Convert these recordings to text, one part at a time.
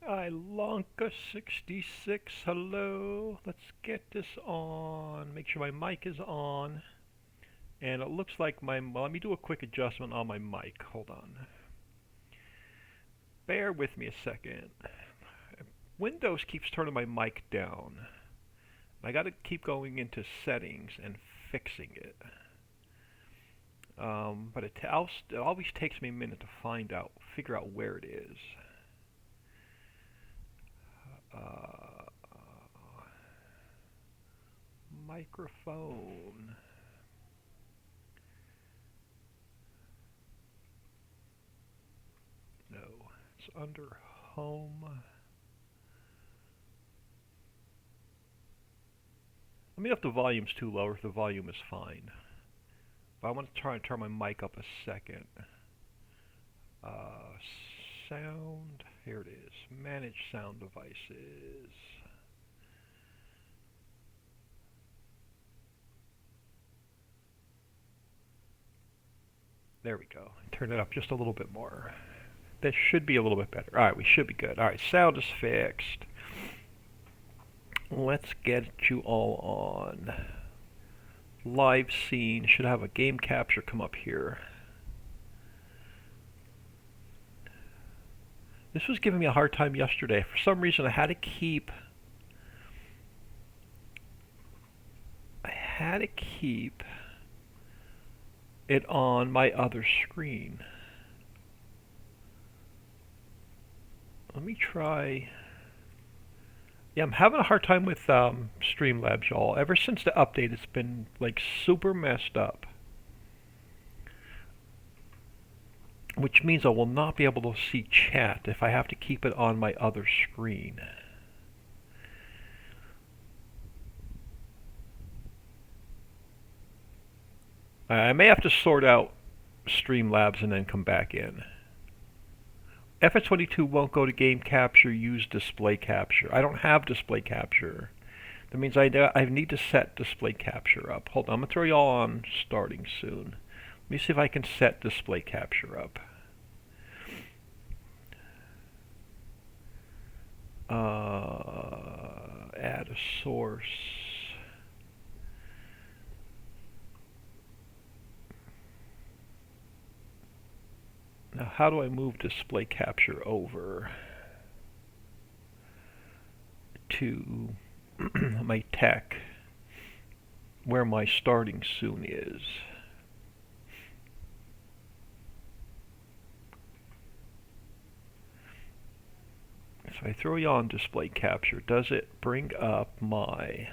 Ilonka66, hello. Let's get this on. Make sure my mic is on. And it looks like well, let me do a quick adjustment on my mic. Hold on. Bear with me a second. Windows keeps turning my mic down. I gotta keep going into settings and fixing it. But it always takes me a minute to figure out where it is. Uh, Microphone. No, it's under home. Let me know if the volume's too low or if the volume is fine. But I want to try and turn my mic up a second. Uh, Sound. Here it is. Manage sound devices. There we go. Turn it up just a little bit more. That should be a little bit better. Alright, we should be good. Alright, sound is fixed. Let's get you all on. Live scene. Should have a game capture come up here. This was giving me a hard time yesterday. For some reason, I had to keep it on my other screen. Let me try. Yeah, I'm having a hard time with Streamlabs, y'all. Ever since the update, it's been like super messed up. Which means I will not be able to see chat if I have to keep it on my other screen. I may have to sort out Streamlabs and then come back in. FS22 won't go to game capture, use display capture. I don't have display capture. That means I need to set display capture up. Hold on, I'm going to throw y'all on starting soon. Let me see if I can set display capture up. Add a source. Now, how do I move display capture over to my tech where my starting soon is? So I throw you on display capture. Does it bring up my...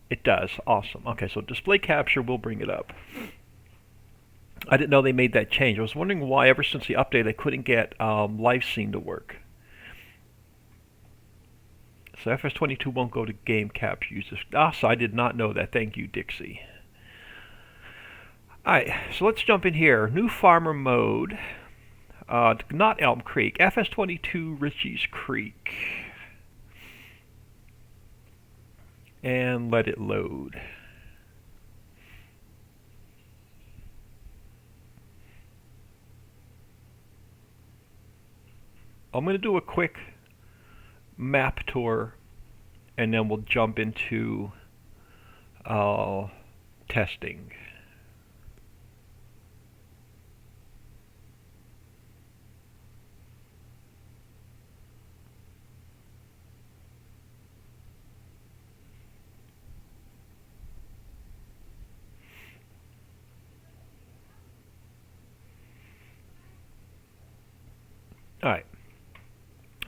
It does. Awesome. Okay, so display capture will bring it up. I didn't know they made that change. I was wondering why ever since the update I couldn't get live scene to work. So FS22 won't go to game capture users. So I did not know that. Thank you, Dixie. Alright, so let's jump in here. New farmer mode. Not Elm Creek. FS22 Ricci Creek. And let it load. I'm going to do a quick map tour and then we'll jump into testing. Alright.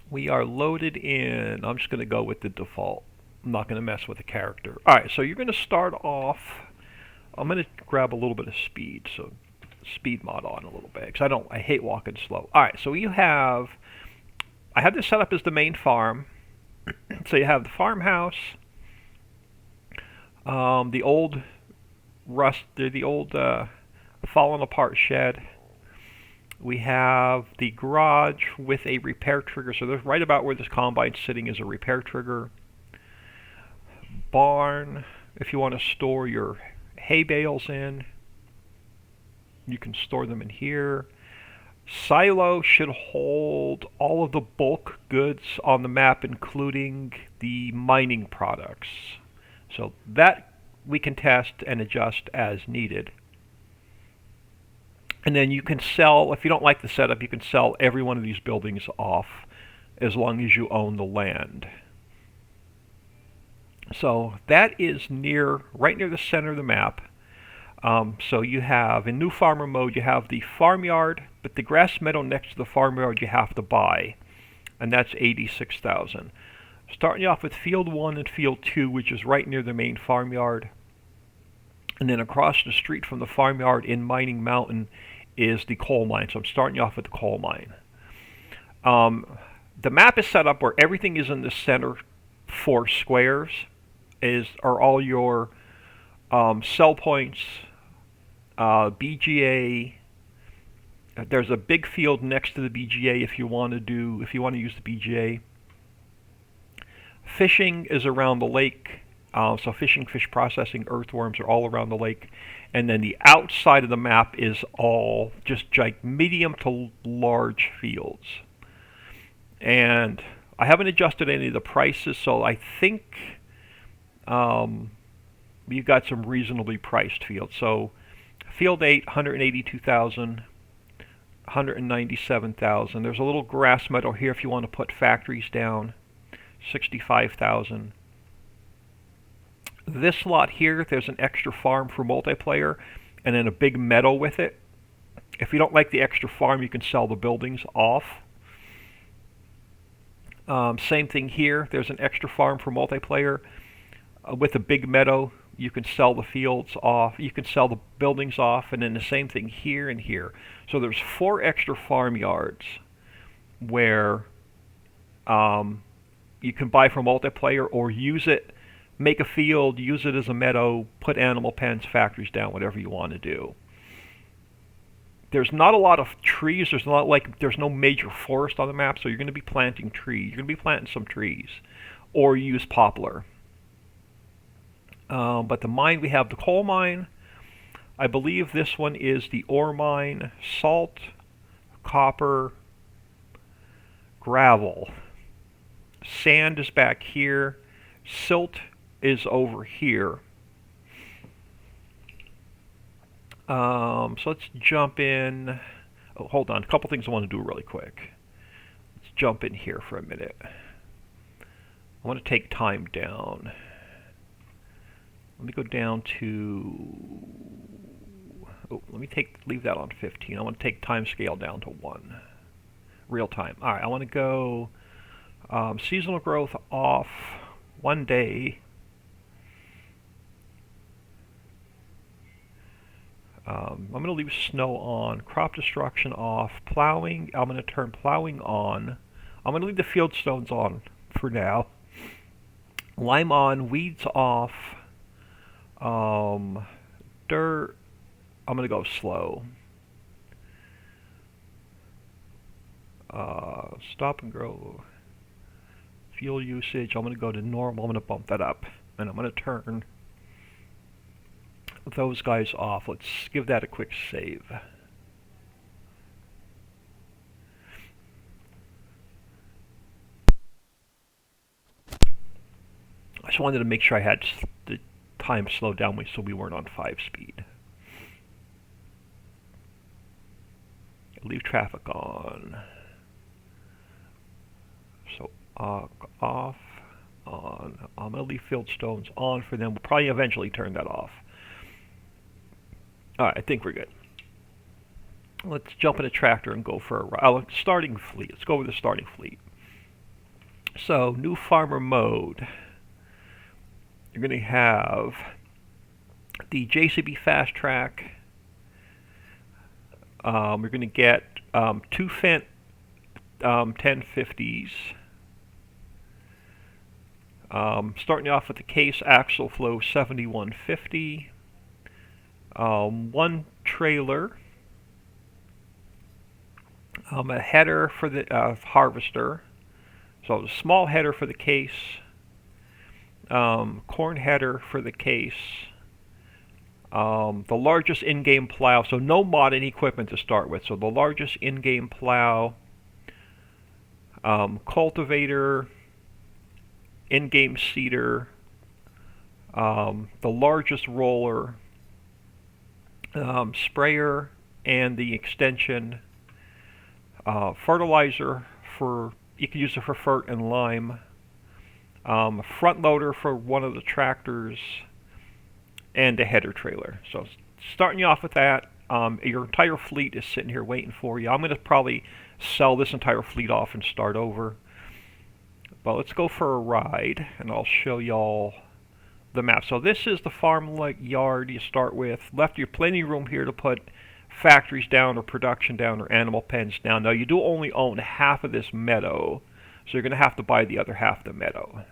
We are loaded in. I'm just going to go with the default. I'm not going to mess with the character. Alright, so you're going to start off. I'm going to grab a little bit of speed. So speed mod on a little bit. Because I hate walking slow. Alright, so you have... I have this set up as the main farm. So you have the farmhouse. The old fallen apart shed. We have the garage with a repair trigger. So there's right about where this combine's sitting is a repair trigger. Barn, if you want to store your hay bales in, you can store them in here. Silo should hold all of the bulk goods on the map, including the mining products. So that we can test and adjust as needed. And then you can sell, if you don't like the setup, you can sell every one of these buildings off as long as you own the land. So that is right near the center of the map. So you have, in new farmer mode, you have the farmyard, but the grass meadow next to the farmyard you have to buy, and that's 86,000. Starting you off with field 1 and field 2, which is right near the main farmyard. And then across the street from the farmyard in Mining Mountain is the coal mine. So I'm starting you off with the coal mine. The map is set up where everything is in the center 4 squares are all your sell points, BGA. There's a big field next to the BGA if you want to use the BGA. Fishing is around the lake. So fishing, fish processing, earthworms are all around the lake. And then the outside of the map is all just medium to large fields. And I haven't adjusted any of the prices, so I think you've got some reasonably priced fields. So field 8, 182,000, 197,000. There's a little grass meadow here if you want to put factories down, 65,000. This lot here, there's an extra farm for multiplayer, and then a big meadow with it. If you don't like the extra farm, you can sell the buildings off. Same thing here. There's an extra farm for multiplayer with a big meadow. You can sell the fields off. You can sell the buildings off, and then the same thing here and here. So there's 4 extra farmyards where you can buy for multiplayer or use it. Make a field, use it as a meadow, put animal pens, factories down, whatever you want to do. There's not a lot of trees. There's no major forest on the map, so you're going to be planting trees. You're going to be planting some trees, or use poplar. But the mine, we have the coal mine. I believe this one is the ore mine. Salt, copper, gravel. Sand is back here. Silt is over here. So let's jump in. Oh, hold on. A couple things I want to do really quick. Let's jump in here for a minute. I want to take time down. Let me go down to... Oh, leave that on 15. I want to take time scale down to 1. Real time. All right, I want to go seasonal growth off 1 day. I'm going to leave snow on, crop destruction off, plowing, I'm going to turn plowing on. I'm going to leave the field stones on for now. Lime on, weeds off, dirt, I'm going to go slow. Stop and grow. Fuel usage, I'm going to go to normal, I'm going to bump that up. And I'm going to turn those guys off. Let's give that a quick save. I just wanted to make sure I had the time slowed down so we weren't on 5 speed. Leave traffic on. So off, on. I'm going to leave field stones on for them. We'll probably eventually turn that off. Alright, I think we're good. Let's jump in a tractor and go for a starting fleet. Let's go with the starting fleet. So, new farmer mode. You're going to have the JCB Fast Track. We're going to get 2 Fendt 1050s. Starting off with the Case Axle Flow 7150. 1 trailer, a header for the harvester, so a small header for the Case, corn header for the Case, The largest in-game plow, so no modded equipment to start with. So the largest in-game plow, cultivator, in-game seeder, the largest roller, sprayer, and the extension, fertilizer for, you can use it for fert and lime, front loader for one of the tractors, and a header trailer. So starting you off with that, your entire fleet is sitting here waiting for you. I'm going to probably sell this entire fleet off and start over. But let's go for a ride, and I'll show y'all the map. So this is the farm-like yard you start with. Left, you have plenty of room here to put factories down or production down or animal pens down. Now you do only own half of this meadow, so you're going to have to buy the other half of the meadow.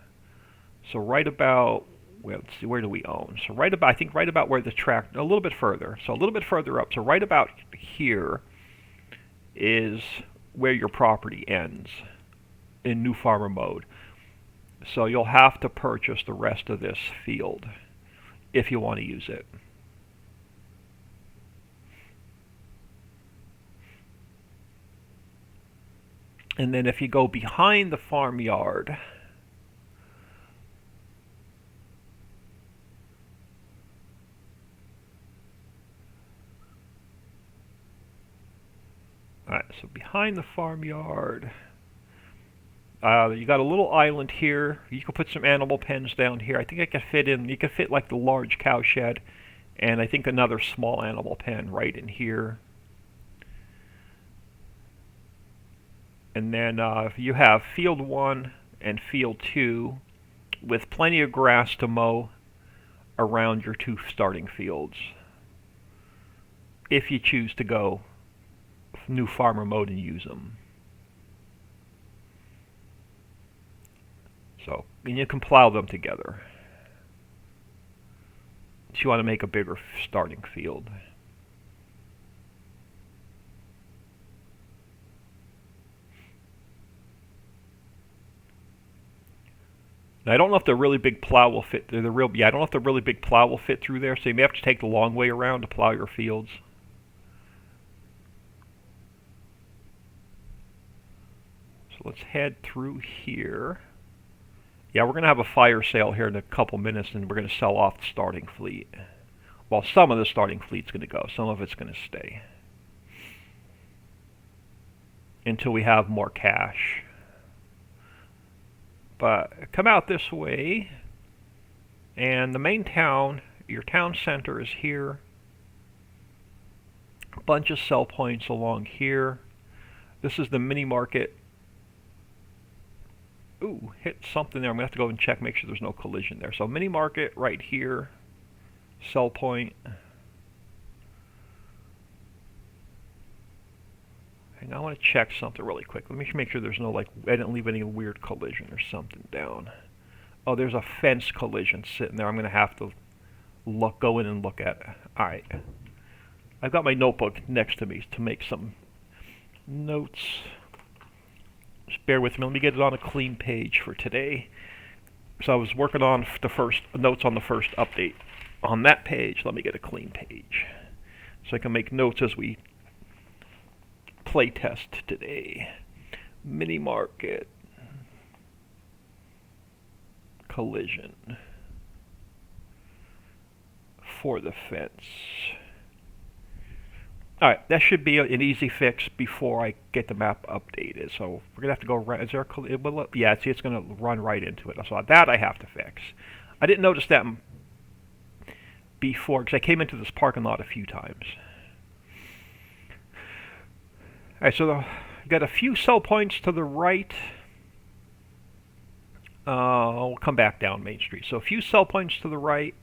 So right about, well, let's see, where do we own? So right about, I think right about where the track, a little bit further. So a little bit further up. So right about here is where your property ends in new farmer mode. So you'll have to purchase the rest of this field if you want to use it. And then if you go behind the farmyard, alright, so behind the farmyard, you got a little island here. You can put some animal pens down here. I think I can fit in, you can fit like the large cow shed, and I think another small animal pen right in here. And then you have field 1 and field 2 with plenty of grass to mow around your 2 starting fields, if you choose to go new farmer mode and use them. So, and you can plow them together if you want to make a bigger starting field. Now, I don't know if the really big plow will fit. I don't know if the really big plow will fit through there. So you may have to take the long way around to plow your fields. So let's head through here. Yeah, we're going to have a fire sale here in a couple minutes, and we're going to sell off the starting fleet. Well, some of the starting fleet's going to go. Some of it's going to stay until we have more cash. But come out this way, and the main town, your town center is here. A bunch of sell points along here. This is the mini market. Ooh, hit something there. I'm going to have to go and check, make sure there's no collision there. So mini market right here, sell point. Hang on, I want to check something really quick. Let me make sure there's no, like, I didn't leave any weird collision or something down. Oh, there's a fence collision sitting there. I'm going to have to go in and look at it. Alright. I've got my notebook next to me to make some notes. Just bear with me. Let me get it on a clean page for today. So I was working on the first notes on the first update. On that page, let me get a clean page so I can make notes as we play test today. Mini market collision for the fence. Alright, that should be an easy fix before I get the map updated. So we're gonna have to go right. Is there a yeah, see, it's gonna run right into it. So that I have to fix. I didn't notice that before because I came into this parking lot a few times. Alright, so you got a few sell points to the right. We'll come back down Main Street. So a few sell points to the right.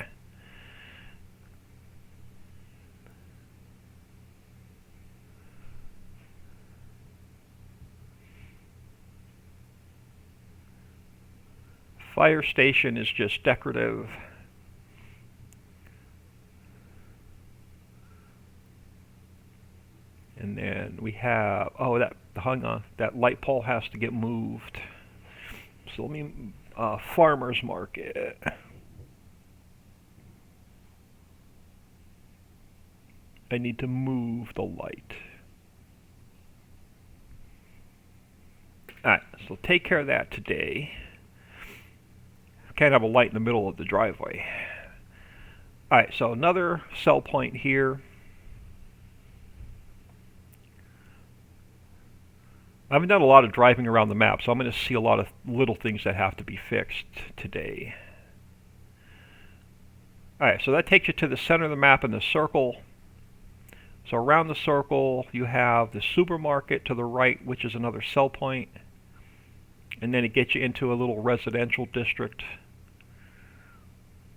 Fire station is just decorative. And then we have, oh, hang on, that light pole has to get moved. So let me, farmer's market. I need to move the light. Alright, so take care of that today. Can't have a light in the middle of the driveway. Alright, so another sell point here. I haven't done a lot of driving around the map, so I'm going to see a lot of little things that have to be fixed today. Alright, so that takes you to the center of the map in the circle. So around the circle, you have the supermarket to the right, which is another sell point. And then it gets you into a little residential district.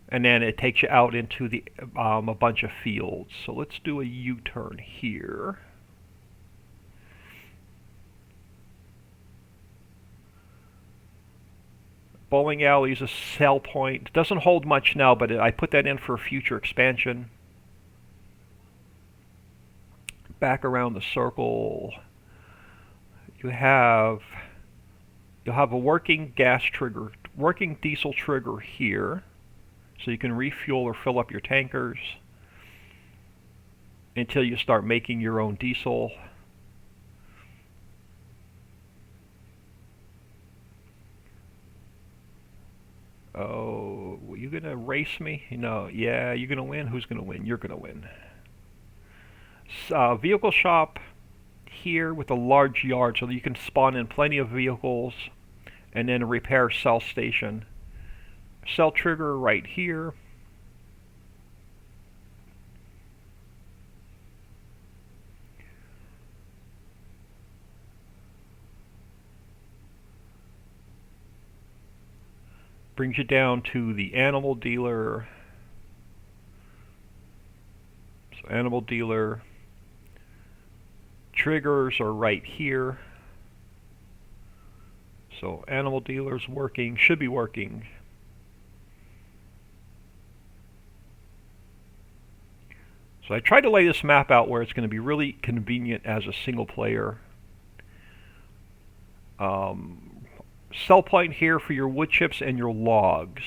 And then it takes you out into the a bunch of fields. So let's do a U-turn here. Bowling alley is a sell point. It doesn't hold much now, but I put that in for future expansion. Back around the circle, you'll have a working gas trigger, working diesel trigger here, so you can refuel or fill up your tankers until you start making your own diesel. Oh, you gonna race me? No, yeah, you're gonna win. Who's gonna win? You're gonna win. Vehicle shop here with a large yard so that you can spawn in plenty of vehicles, and then a repair cell station. Cell trigger right here. Brings you down to the animal dealer. So animal dealer. Triggers are right here. So animal dealer's working, should be working. So I tried to lay this map out where it's going to be really convenient as a single player. Sell point here for your wood chips and your logs.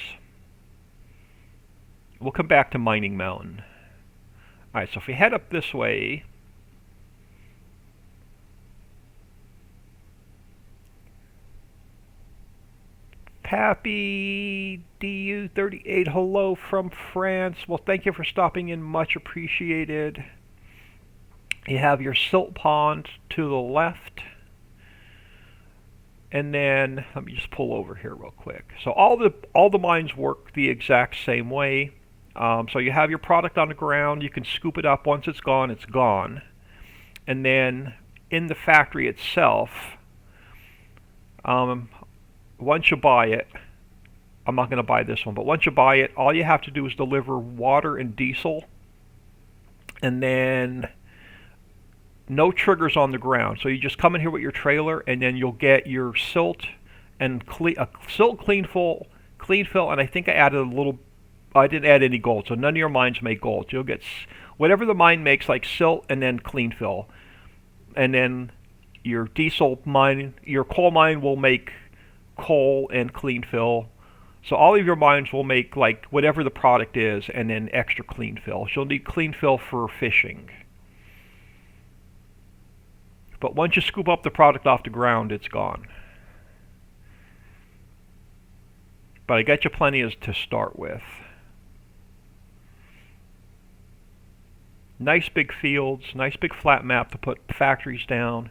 We'll come back to Mining Mountain. Alright, so if we head up this way, Pappy DU38, hello from France. Well, thank you for stopping in, much appreciated. You have your silt pond to the left. And then, let me just pull over here real quick. So all the mines work the exact same way. So you have your product on the ground, you can scoop it up. Once it's gone, it's gone. And then in the factory itself, once you buy it, I'm not going to buy this one, but once you buy it, all you have to do is deliver water and diesel, and then no triggers on the ground. So you just come in here with your trailer, and then you'll get your silt and silt clean fill, and I think I added a little. I didn't add any gold, so none of your mines make gold. You'll get whatever the mine makes, like silt and then clean fill, and then your diesel mine, your coal mine will make coal and clean fill. So all of your mines will make like whatever the product is, and then extra clean fill. So you'll need clean fill for fishing. But once you scoop up the product off the ground, it's gone. But I got you plenty to start with. Nice big fields, nice big flat map to put factories down.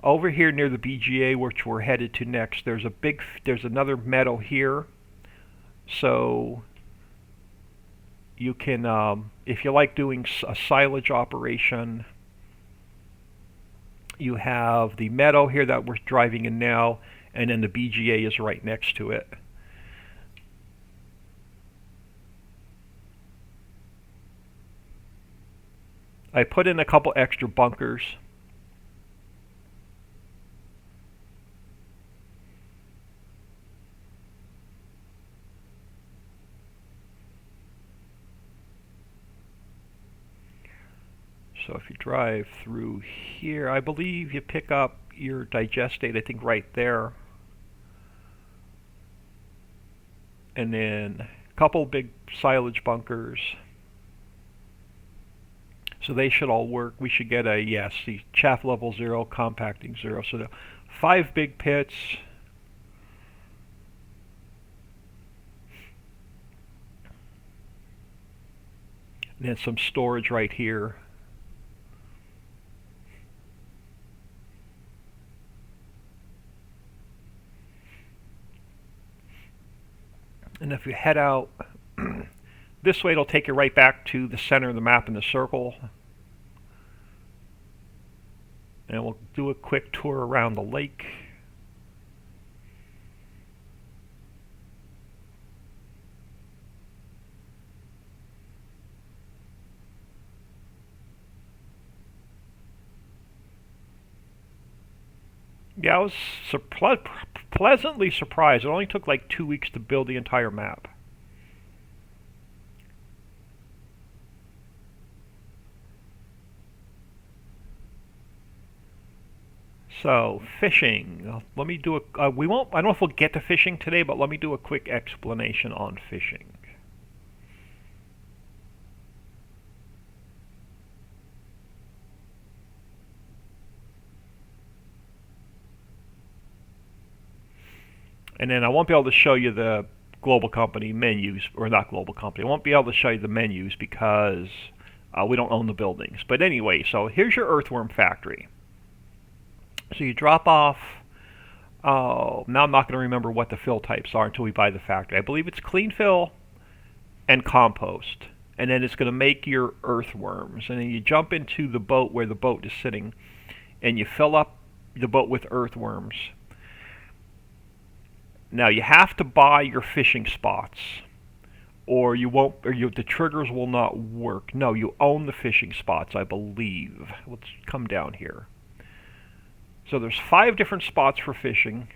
Over here near the BGA, which we're headed to next, there's another meadow here. So you can, if you like doing a silage operation, you have the meadow here that we're driving in now, and then the BGA is right next to it. I put in a couple extra bunkers. So if you drive through here, I believe you pick up your digestate, I think right there. And then a couple big silage bunkers. So they should all work. We should get a, yes, the chaff level 0, compacting 0. So the 5 big pits. And then some storage right here. And if you head out this way, it'll take you right back to the center of the map in the circle. And we'll do a quick tour around the lake. Yeah, I was pleasantly surprised. It only took like 2 weeks to build the entire map. So, fishing. Let me do a, we won't, I don't know if we'll get to fishing today, but let me do a quick explanation on fishing. And then I won't be able to show you the global company menus, or not global company. I won't be able to show you the menus because we don't own the buildings. But anyway, so here's your earthworm factory. So you drop off, now I'm not going to remember what the fill types are until we buy the factory. I believe it's clean fill and compost. And then it's going to make your earthworms. And then you jump into the boat where the boat is sitting, and you fill up the boat with earthworms. Now you have to buy your fishing spots, or you won't, or the triggers will not work. No, you own the fishing spots, I believe. Let's come down here. So there's 5 different spots for fishing.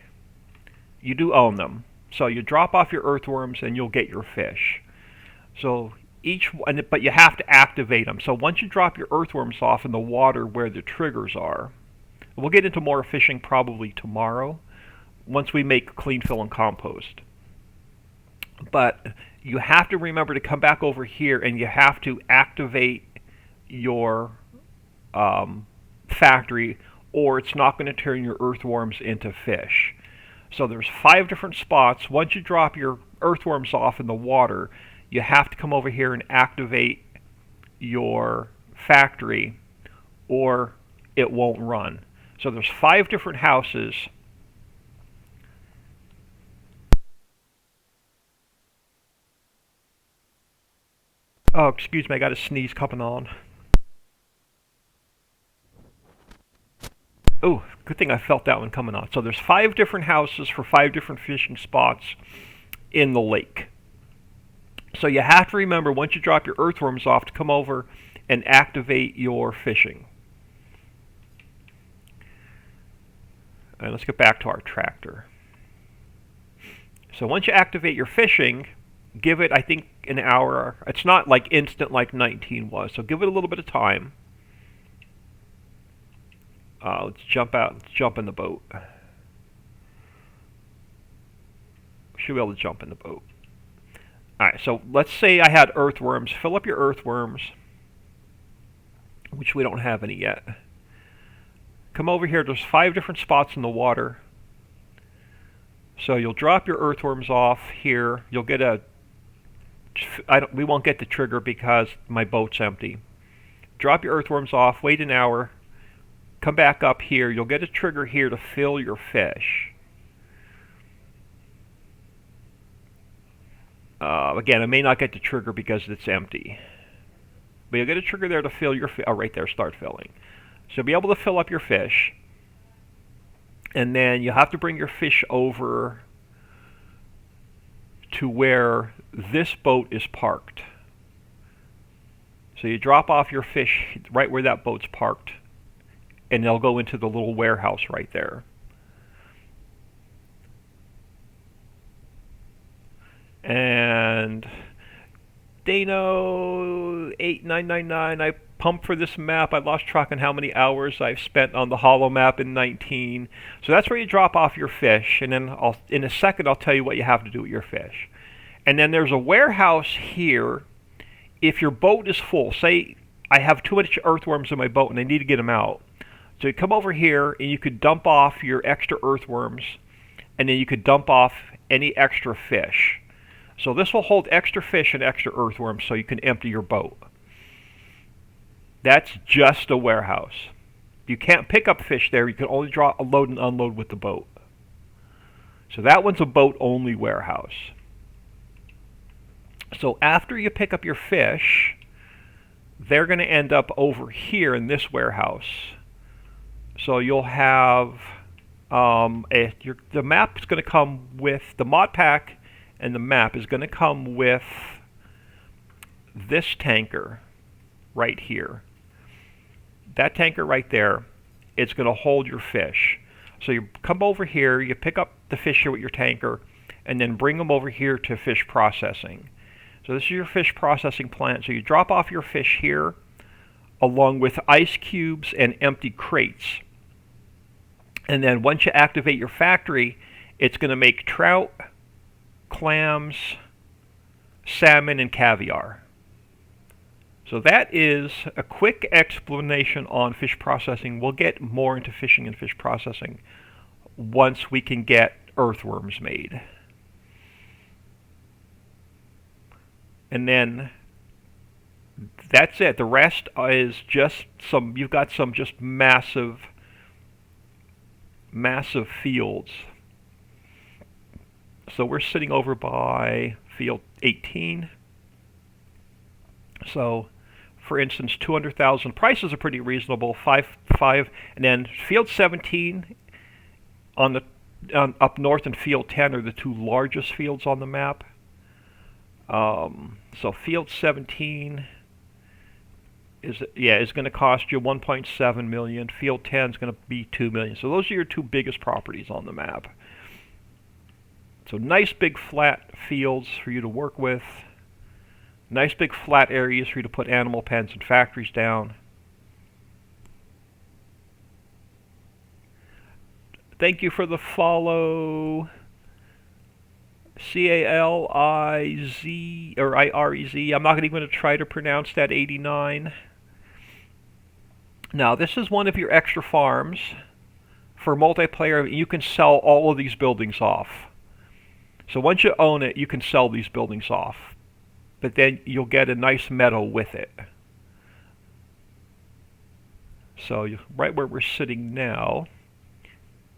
You do own them. So you drop off your earthworms and you'll get your fish. So each one, but you have to activate them. So once you drop your earthworms off in the water where the triggers are, we'll get into more fishing probably tomorrow, once we make clean fill and compost. But you have to remember to come back over here and you have to activate your factory, or it's not going to turn your earthworms into fish. So there's 5 different spots. Once you drop your earthworms off in the water, you have to come over here and activate your factory, or it won't run. So there's 5 different houses. Oh, excuse me, I got a sneeze coming on. Oh, good thing I felt that one coming on. So there's 5 different houses for 5 different fishing spots in the lake. So you have to remember, once you drop your earthworms off, to come over and activate your fishing. And let's get back to our tractor. So once you activate your fishing, give it, I think, an hour. It's not like instant like 19 was, so give it a little bit of time. Let's jump out. Let's jump in the boat. Should be able to jump in the boat. Alright, so let's say I had earthworms. Fill up your earthworms, which we don't have any yet. Come over here. There's 5 different spots in the water. So you'll drop your earthworms off here. You'll get a... we won't get the trigger because my boat's empty. Drop your earthworms off. Wait an hour. Come back up here. You'll get a trigger here to fill your fish. Again, I may not get the trigger because it's empty. But you'll get a trigger there to fill your fish. Oh, right there, start filling. So you'll be able to fill up your fish. And then you have to bring your fish over to where this boat is parked. So you drop off your fish right where that boat's parked, and they'll go into the little warehouse right there. And Dano 8999, I pumped for this map. I lost track on how many hours I've spent on the hollow map in 19. So that's where you drop off your fish, and then in a second I'll tell you what you have to do with your fish. And then there's a warehouse here. If your boat is full, say I have too much earthworms in my boat and I need to get them out. So you come over here and you could dump off your extra earthworms, and then you could dump off any extra fish. So this will hold extra fish and extra earthworms so you can empty your boat. That's just a warehouse. You can't pick up fish there. You can only load and unload with the boat. So that one's a boat-only warehouse. So after you pick up your fish, they're going to end up over here in this warehouse. So you'll have the map is going to come with the mod pack, and the map is going to come with this tanker right here. That tanker right there, it's going to hold your fish. So you come over here, you pick up the fish here with your tanker, and then bring them over here to fish processing. So this is your fish processing plant. So you drop off your fish here along with ice cubes and empty crates. And then once you activate your factory, it's going to make trout, clams, salmon, and caviar. So that is a quick explanation on fish processing. We'll get more into fishing and fish processing once we can get earthworms made. And then that's it. The rest is just you've got some just massive fields. So we're sitting over by field 18. So for instance, 200,000 prices are pretty reasonable. Five, and then field 17 on the up north and field 10 are the two largest fields on the map. So field 17 is going to cost you 1.7 million. Field 10 is going to be 2 million. So those are your two biggest properties on the map. So nice big flat fields for you to work with. Nice big flat areas for you to put animal pens and factories down. Thank you for the follow. C-A-L-I-Z or I-R-E-Z. I'm not even going to try to pronounce that. 89. Now this is one of your extra farms for multiplayer. You can sell all of these buildings off. So once you own it, you can sell these buildings off. But then you'll get a nice meadow with it. So right where we're sitting now,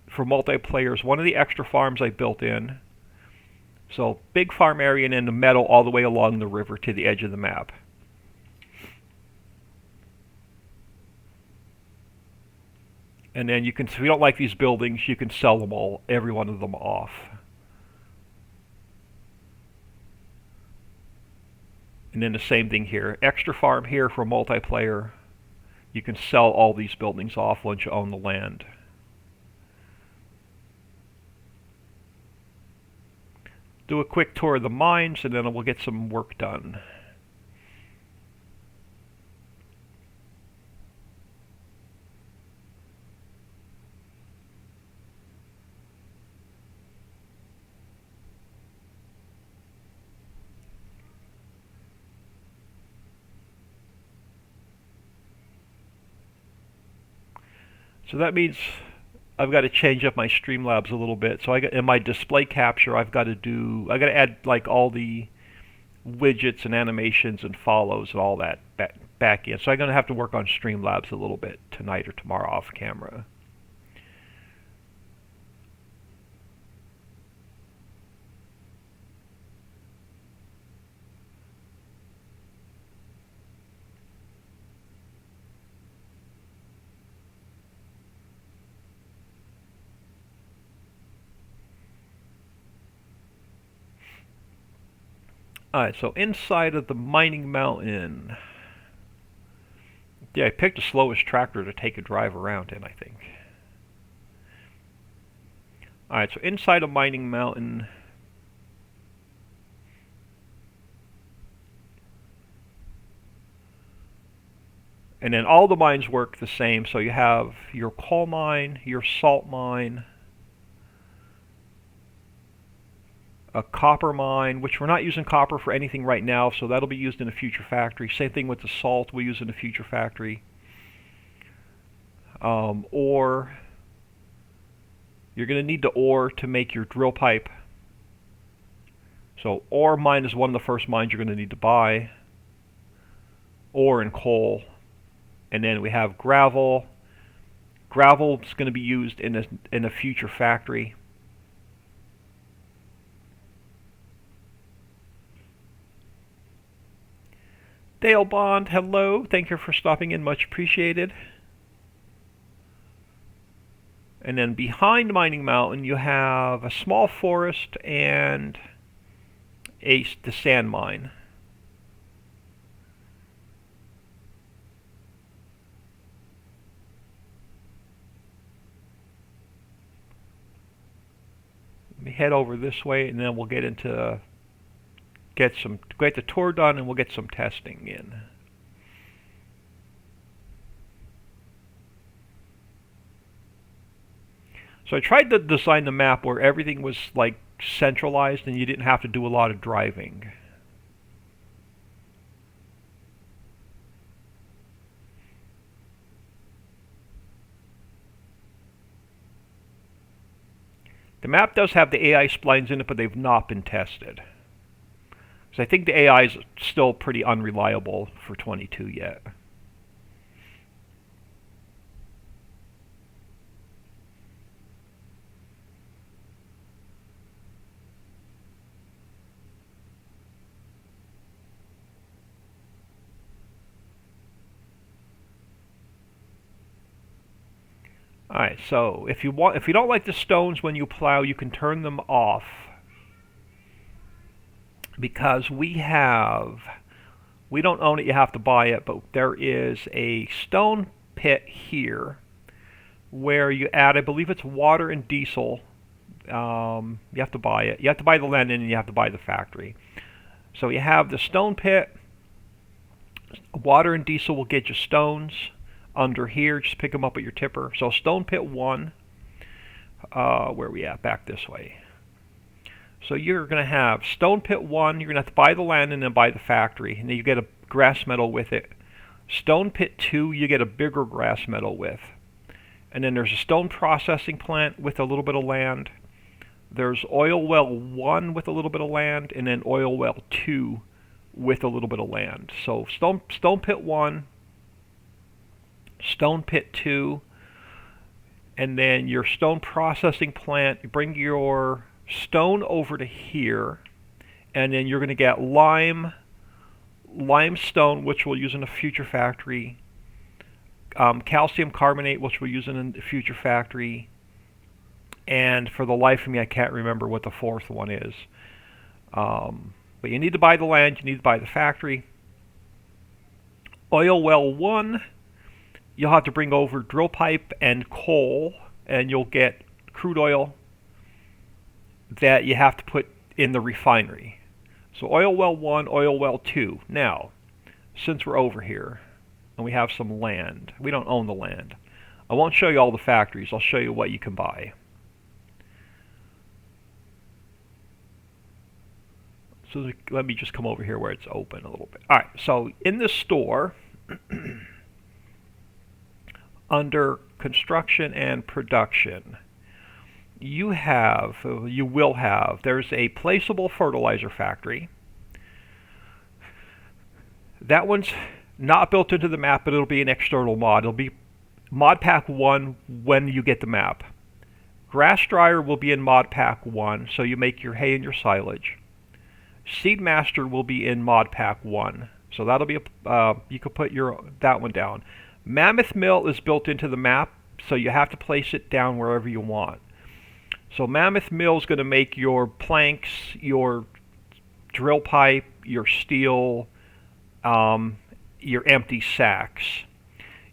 for multiplayer, is one of the extra farms I built in. So big farm area and then the meadow all the way along the river to the edge of the map. And then you can, if you don't like these buildings, you can sell them all, every one of them off. And then the same thing here. Extra farm here for multiplayer. You can sell all these buildings off once you own the land. Do a quick tour of the mines and then we'll get some work done. So that means I've got to change up my Streamlabs a little bit. So in my display capture, I've got to add like all the widgets and animations and follows and all that back in. So I'm going to have to work on Streamlabs a little bit tonight or tomorrow off camera. Alright, so inside of the mining mountain. Yeah, I picked the slowest tractor to take a drive around in, I think. Alright, so inside of mining mountain. And then all the mines work the same. So you have your coal mine, your salt mine, a copper mine, which we're not using copper for anything right now, so that'll be used in a future factory. Same thing with the salt we'll use in a future factory. Ore. You're going to need the ore to make your drill pipe. So ore mine is one of the first mines you're going to need to buy. Ore and coal. And then we have gravel. Gravel is going to be used in a future factory. Dale Bond, hello. Thank you for stopping in. Much appreciated. And then behind Mining Mountain, you have a small forest and the sand mine. Let me head over this way, and then we'll get the tour done, and we'll get some testing in. So I tried to design the map where everything was like centralized and you didn't have to do a lot of driving. The map does have the AI splines in it, but they've not been tested. So I think the AI is still pretty unreliable for 22 yet. Alright, so if you don't like the stones when you plow, you can turn them off. Because we don't own it, you have to buy it, but there is a stone pit here where you add, I believe it's water and diesel. You have to buy it. You have to buy the land and you have to buy the factory. So you have the stone pit. Water and diesel will get you stones. Under here, just pick them up at your tipper. So stone pit 1, where are we at? Back this way. So you're going to have stone pit 1, you're going to have to buy the land and then buy the factory, and then you get a grass metal with it. Stone pit 2, you get a bigger grass metal with. And then there's a stone processing plant with a little bit of land. There's oil well 1 with a little bit of land, and then oil well 2 with a little bit of land. So stone pit 1, stone pit 2, and then your stone processing plant. You bring your stone over to here, and then you're going to get limestone, which we'll use in a future factory, calcium carbonate, which we'll use in a future factory, and for the life of me I can't remember what the fourth one is. But you need to buy the land, you need to buy the factory. Oil well 1, you'll have to bring over drill pipe and coal, and you'll get crude oil that you have to put in the refinery. So oil well 1, oil well 2. Now, since we're over here and we have some land, we don't own the land. I won't show you all the factories. I'll show you what you can buy. So let me just come over here where it's open a little bit. All right, so in this store, under construction and production, you will have, there's a placeable fertilizer factory. That one's not built into the map, but it'll be an external mod. It'll be mod pack 1 when you get the map. Grass dryer will be in mod pack 1, so you make your hay and your silage. Seed master will be in mod pack 1, so that'll be you could put that one down. Mammoth mill is built into the map, so you have to place it down wherever you want. So Mammoth mill is going to make your planks, your drill pipe, your steel, your empty sacks.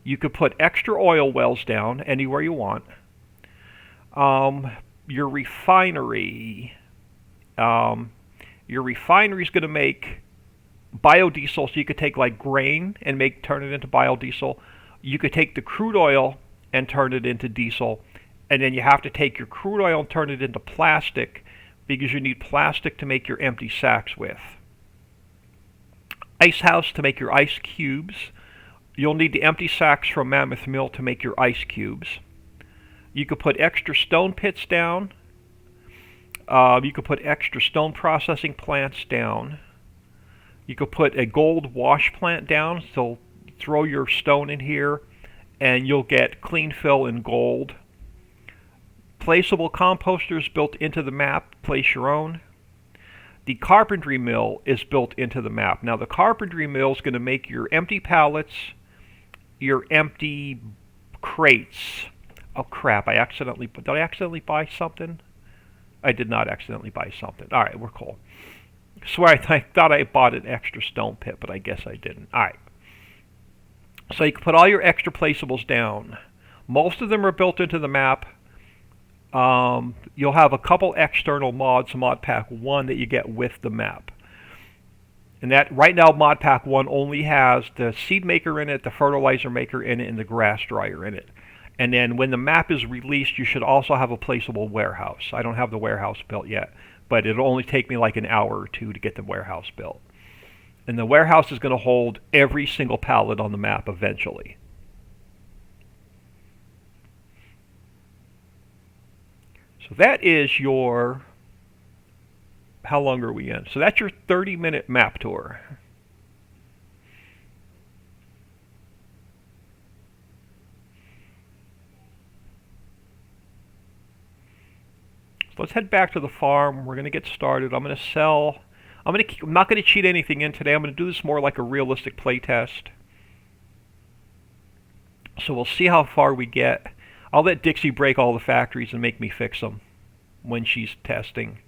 You could put extra oil wells down anywhere you want. Your refinery is going to make biodiesel, so you could take like grain and turn it into biodiesel. You could take the crude oil and turn it into diesel, and then you have to take your crude oil and turn it into plastic because you need plastic to make your empty sacks with. Ice house to make your ice cubes. You'll need the empty sacks from Mammoth Mill to make your ice cubes. You could put extra stone pits down. You could put extra stone processing plants down. You could put a gold wash plant down, so throw your stone in here and you'll get clean fill in gold. Placeable composters built into the map, place your own. The carpentry mill is built into the map. Now the carpentry mill is going to make your empty pallets, your empty crates. Oh crap, did I accidentally buy something? I did not accidentally buy something. Alright, we're cool. I swear I thought I bought an extra stone pit, but I guess I didn't. Alright. So you can put all your extra placeables down. Most of them are built into the map. You'll have a couple external mods, Mod Pack 1, that you get with the map. And that right now Mod Pack 1 only has the seed maker in it, the fertilizer maker in it, and the grass dryer in it. And then when the map is released, you should also have a placeable warehouse. I don't have the warehouse built yet, but it'll only take me like an hour or two to get the warehouse built. And the warehouse is going to hold every single pallet on the map eventually. So that is your, how long are we in? So that's your 30-minute map tour. So let's head back to the farm. We're going to get started. I'm going to sell, I'm not going to cheat anything in today. I'm going to do this more like a realistic playtest. So we'll see how far we get. I'll let Dixie break all the factories and make me fix them when she's testing.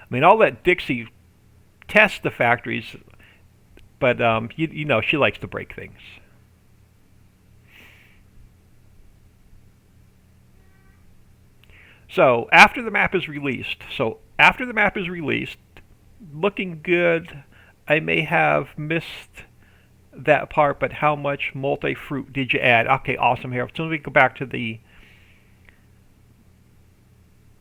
I mean, I'll let Dixie test the factories, but you know, she likes to break things. So after the map is released, looking good. I may have missed that part, but how much multi-fruit did you add? Okay, awesome. Here, as soon as we go back to the,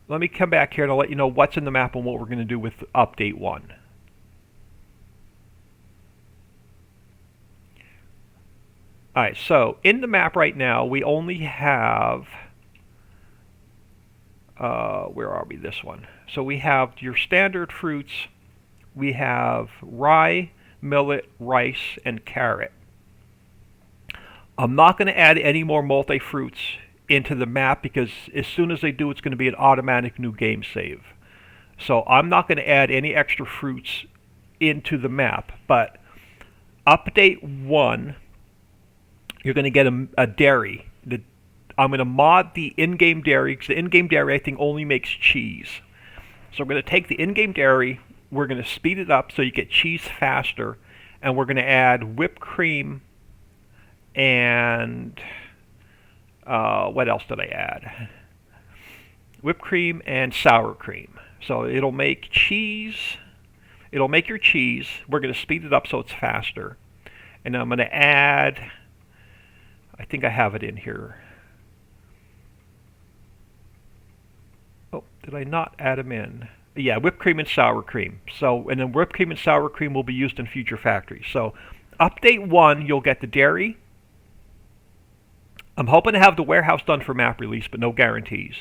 let me come back here and I'll let you know what's in the map and what we're going to do with update 1. Alright, so in the map right now, we only have, where are we, this one? So we have your standard fruits, we have rye, millet, rice, and carrot. I'm not going to add any more multi-fruits into the map because as soon as I do, it's going to be an automatic new game save. So I'm not going to add any extra fruits into the map, but update 1, you're going to get a dairy. I'm going to mod the in-game dairy because the in-game dairy I think only makes cheese. So we're going to take the in-game dairy, we're going to speed it up so you get cheese faster, and we're going to add whipped cream and what else did I add? Whipped cream and sour cream. So it'll make cheese. It'll make your cheese. We're going to speed it up so it's faster. And I'm going to add, I think I have it in here. Oh, did I not add them in? Yeah, whipped cream and sour cream. So, and then whipped cream and sour cream will be used in future factories. So, update 1, you'll get the dairy. I'm hoping to have the warehouse done for map release, but no guarantees.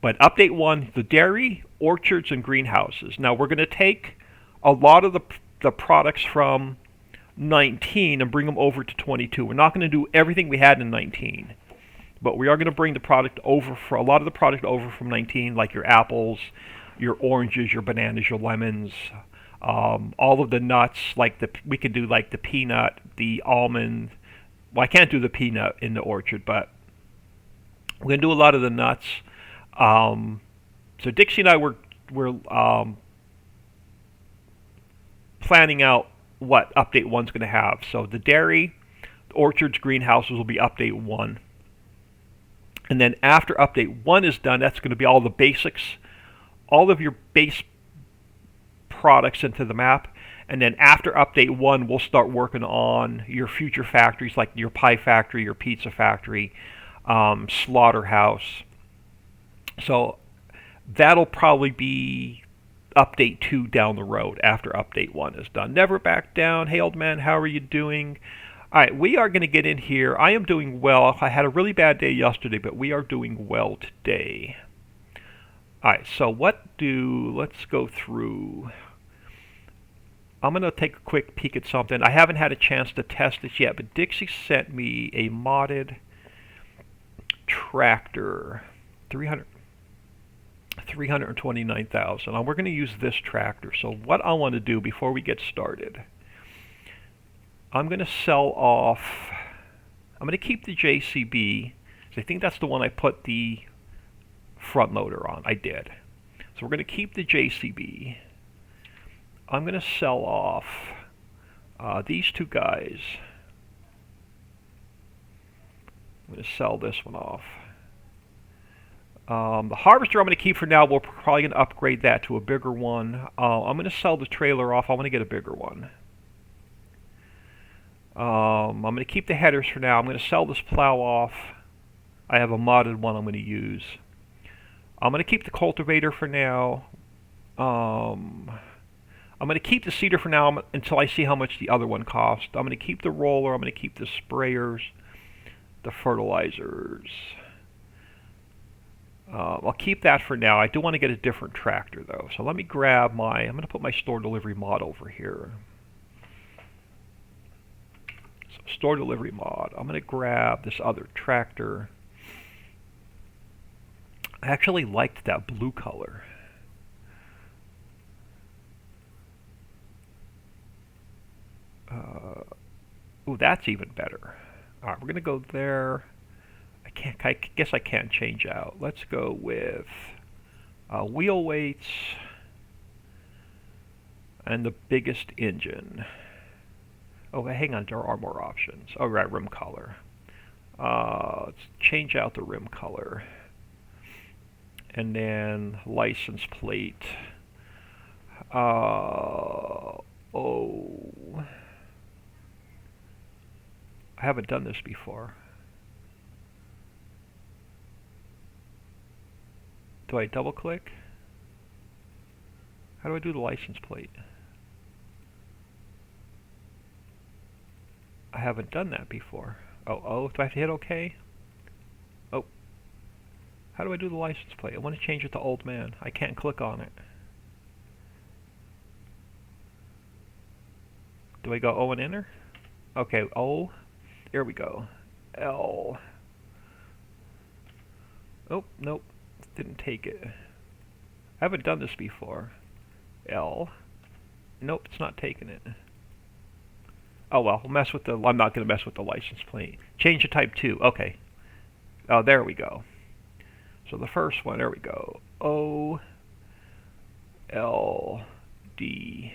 But update 1, the dairy, orchards, and greenhouses. Now, we're going to take a lot of the products from 19 and bring them over to 22. We're not going to do everything we had in 19. But we are going to bring the product over, for a lot of the product over from 19, like your apples, your oranges, your bananas, your lemons, all of the nuts, like we could do like the peanut, the almond. Well, I can't do the peanut in the orchard, but we're going to do a lot of the nuts. So Dixie and I were planning out what update 1's going to have. So the dairy, the orchards, greenhouses will be update 1. And then after update 1 is done, that's going to be all the basics, all of your base products into the map. And then after update 1, we'll start working on your future factories, like your pie factory, your pizza factory, slaughterhouse. So that'll probably be update 2 down the road after update 1 is done. Never back down. Hey, old man, how are you doing? All right, we are going to get in here. I am doing well. I had a really bad day yesterday, but we are doing well today. All right, so let's go through. I'm going to take a quick peek at something. I haven't had a chance to test this yet, but Dixie sent me a modded tractor, 329,000. And we're going to use this tractor. So what I want to do before we get started, I'm going to sell off. I'm going to keep the JCB. I think that's the one I put the front loader on. I did. So we're going to keep the JCB. I'm going to sell off these two guys. I'm going to sell this one off. The harvester I'm going to keep for now. We're probably going to upgrade that to a bigger one. I'm going to sell the trailer off. I want to get a bigger one. I'm going to keep the headers for now. I'm going to sell this plow off. I have a modded one I'm going to use. I'm going to keep the cultivator for now. I'm going to keep the seeder for now until I see how much the other one costs. I'm going to keep the roller. I'm going to keep the sprayers, the fertilizers. I'll keep that for now. I do want to get a different tractor, though. So let me grab I'm going to put my store delivery mod over here. So store delivery mod. I'm going to grab this other tractor. I actually liked that blue color. Ooh, that's even better. All right, we're going to go there. I guess I can't change out. Let's go with wheel weights and the biggest engine. Oh, hang on, there are more options. Oh, right, rim color. Let's change out the rim color. And then license plate. Oh. I haven't done this before. Do I double click? How do I do the license plate? I haven't done that before. Oh, do I have to hit OK? Oh. How do I do the license plate? I want to change it to old man. I can't click on it. Do I go O and enter? Okay, O. There we go. L. Oh, nope. Didn't take it. I haven't done this before. L. Nope, it's not taking it. Oh well, I'm not going to mess with the license plate. Change to type 2. Okay. Oh, there we go. So the first one, there we go. O. L. D.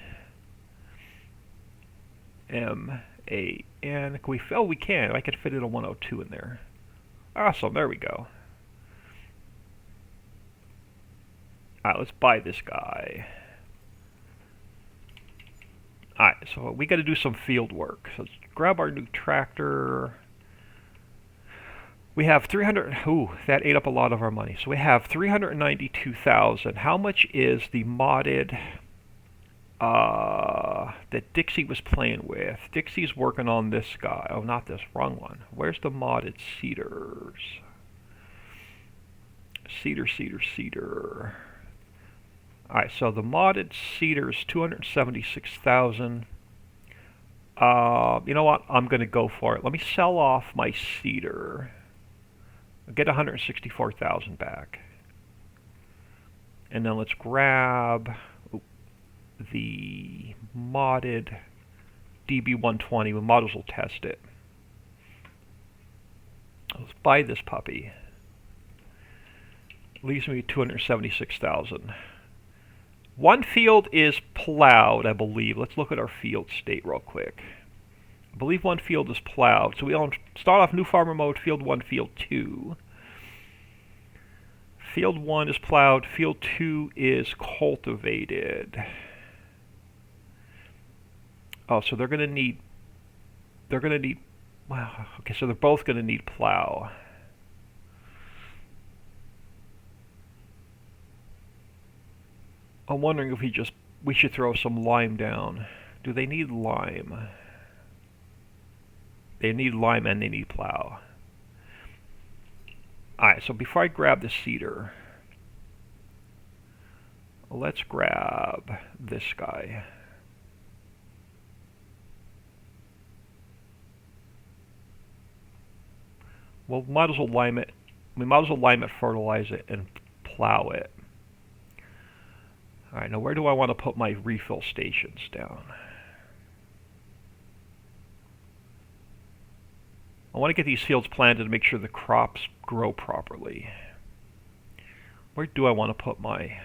M. A. N. We can. I could fit it a 102 in there. Awesome. There we go. Alright, let's buy this guy. Alright, so we got to do some field work. So let's grab our new tractor. We have 300. Ooh, that ate up a lot of our money. So we have 392,000. How much is the modded that Dixie was playing with? Dixie's working on this guy. Oh, not this. Wrong one. Where's the modded cedars? Cedar. Alright, so the modded cedar is 276,000. You know what? I'm going to go for it. Let me sell off my cedar. I'll get 164,000 back. And then let's grab the modded DB120. We might as well test it. Let's buy this puppy. Leaves me 276,000. One field is plowed, I believe. Let's look at our field state real quick. I believe one field is plowed. So we'll start off new farmer mode, field 1, field 2. Field 1 is plowed, field 2 is cultivated. Oh, so they're gonna need, wow, okay, so they're both gonna need plow. I'm wondering if we should throw some lime down. Do they need lime? They need lime and they need plow. Alright, so before I grab the cedar, let's grab this guy. Well, might as well lime it. We might as well lime it, fertilize it, and plow it. Alright, now where do I want to put my refill stations down? I want to get these fields planted to make sure the crops grow properly. Where do I want to put my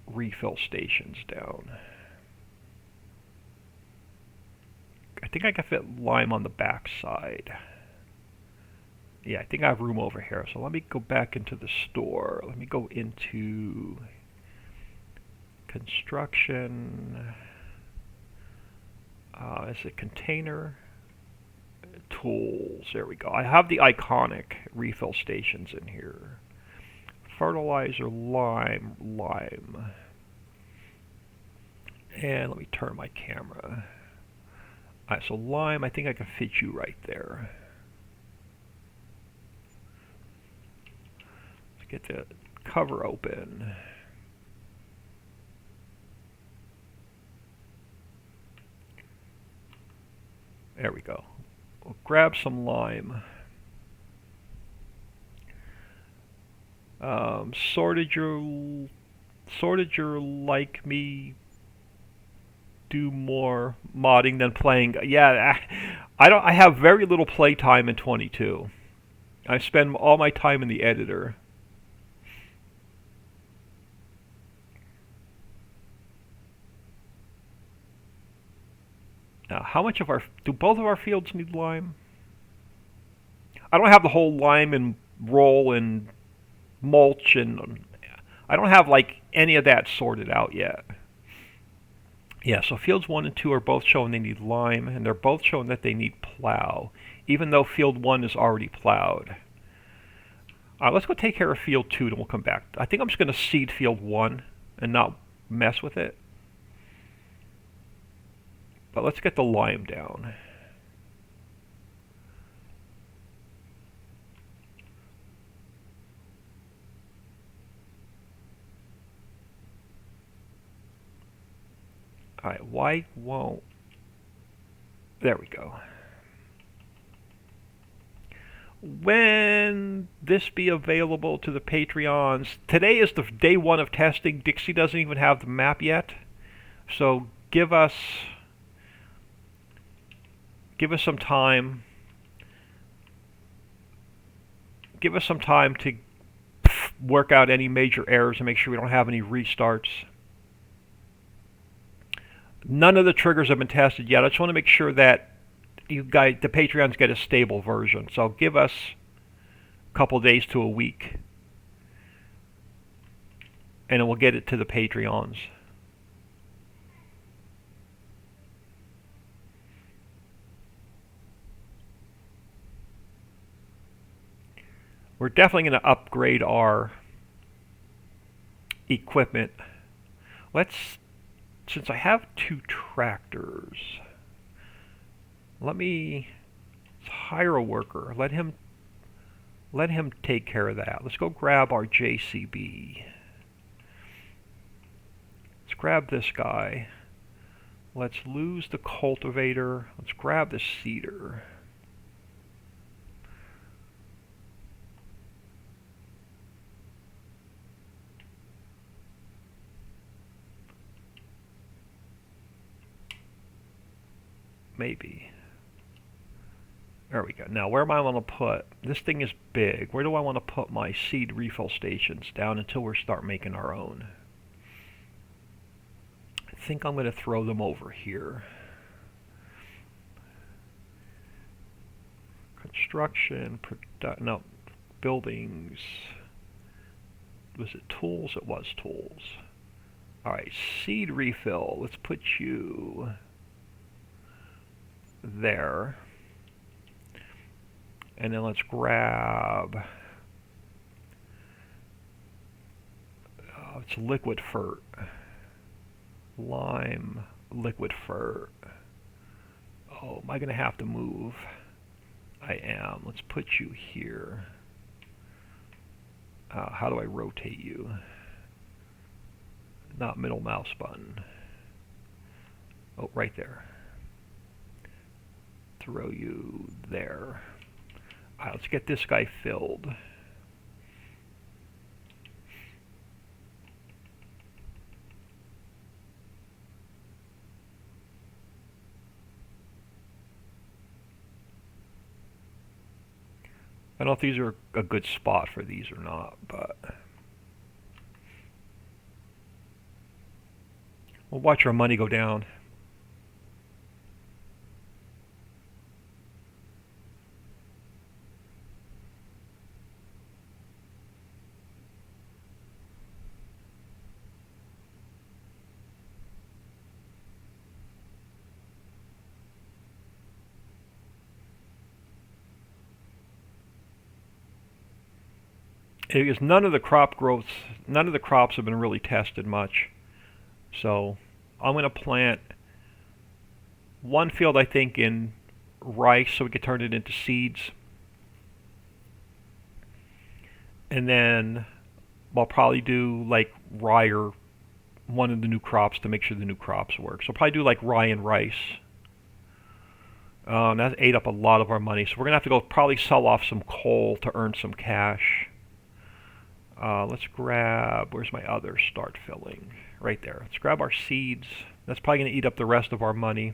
refill stations down? I think I can fit lime on the back side. Yeah, I think I have room over here. So let me go back into the store. Let me go into construction. Is it container? Tools. There we go. I have the iconic refill stations in here. Fertilizer, lime, lime. And let me turn my camera. Alright, so lime, I think I can fit you right there. Let's get the cover open. There we go. We'll grab some lime. Sortager like me do more modding than playing. Yeah, I have very little play time in 22. I spend all my time in the editor. Now, how much of do both of our fields need lime? I don't have the whole lime and roll and mulch, and I don't have like any of that sorted out yet. Yeah, so fields 1 and 2 are both showing they need lime, and they're both showing that they need plow, even though field 1 is already plowed. Let's go take care of field 2, and we'll come back. I think I'm just going to seed field 1 and not mess with it. But let's get the lime down. Alright, why won't... There we go. When this be available to the Patreons? Today is the day 1 of testing. Dixie doesn't even have the map yet. So give us some time. Give us some time to work out any major errors and make sure we don't have any restarts. None of the triggers have been tested yet. I just want to make sure that you guys, the Patreons, get a stable version. So give us a couple days to a week, and then we'll get it to the Patreons. We're definitely going to upgrade our equipment. Since I have 2 tractors, let's hire a worker. Let him take care of that. Let's go grab our JCB. Let's grab this guy. Let's lose the cultivator. Let's grab the seeder. Maybe. There we go. Now, where am I going to put... This thing is big. Where do I want to put my seed refill stations down until we start making our own? I think I'm going to throw them over here. Construction, no, buildings. Was it tools? It was tools. Alright, seed refill. Let's put you there. And then let's grab... it's liquid fert. Lime, liquid fert. Oh, am I going to have to move? I am. Let's put you here. How do I rotate you? Not middle mouse button. Oh, right there. Throw you there. All right, let's get this guy filled. I don't know if these are a good spot for these or not, but we'll watch our money go down. Because none of the crops have been really tested much. So I'm going to plant one field, I think, in rice so we can turn it into seeds. And then I'll probably do like rye or one of the new crops to make sure the new crops work. So I'll probably do like rye and rice. And that ate up a lot of our money. So we're going to have to go probably sell off some coal to earn some cash. Let's grab, where's my other start filling? Right there. Let's grab our seeds. That's probably going to eat up the rest of our money.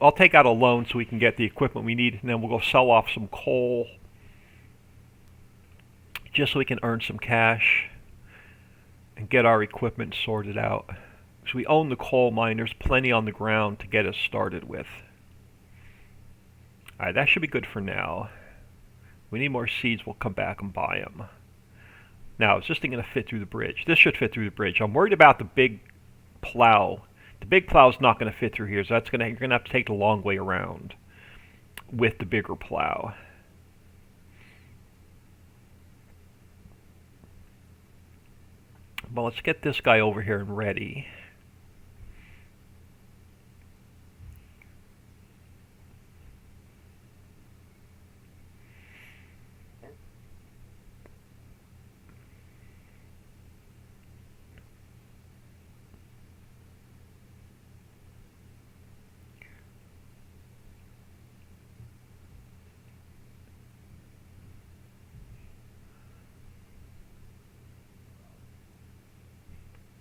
I'll take out a loan so we can get the equipment we need, and then we'll go sell off some coal just so we can earn some cash and get our equipment sorted out. So we own the coal mine. There's plenty on the ground to get us started with. Alright, that should be good for now. We need more seeds. We'll come back and buy them. Now, is this thing going to fit through the bridge? This should fit through the bridge. I'm worried about the big plow. The big plow is not going to fit through here, so you're going to have to take the long way around with the bigger plow. Well, let's get this guy over here and ready.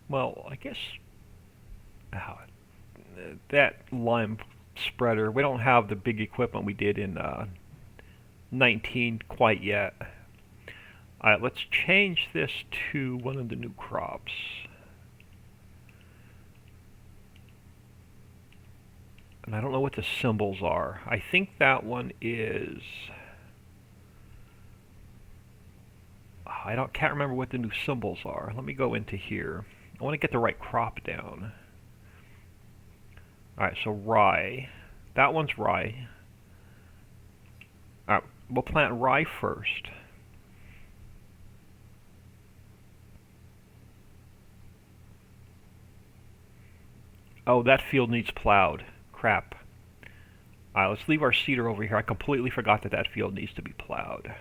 Well, I guess that lime spreader, we don't have the big equipment we did in 19 quite yet. Alright, let's change this to one of the new crops. And I don't know what the symbols are. I think that one is... can't remember what the new symbols are. Let me go into here. I want to get the right crop down. Alright, so rye. That one's rye. Alright, we'll plant rye first. Oh, that field needs plowed. Crap. Alright, let's leave our cedar over here. I completely forgot that that field needs to be plowed.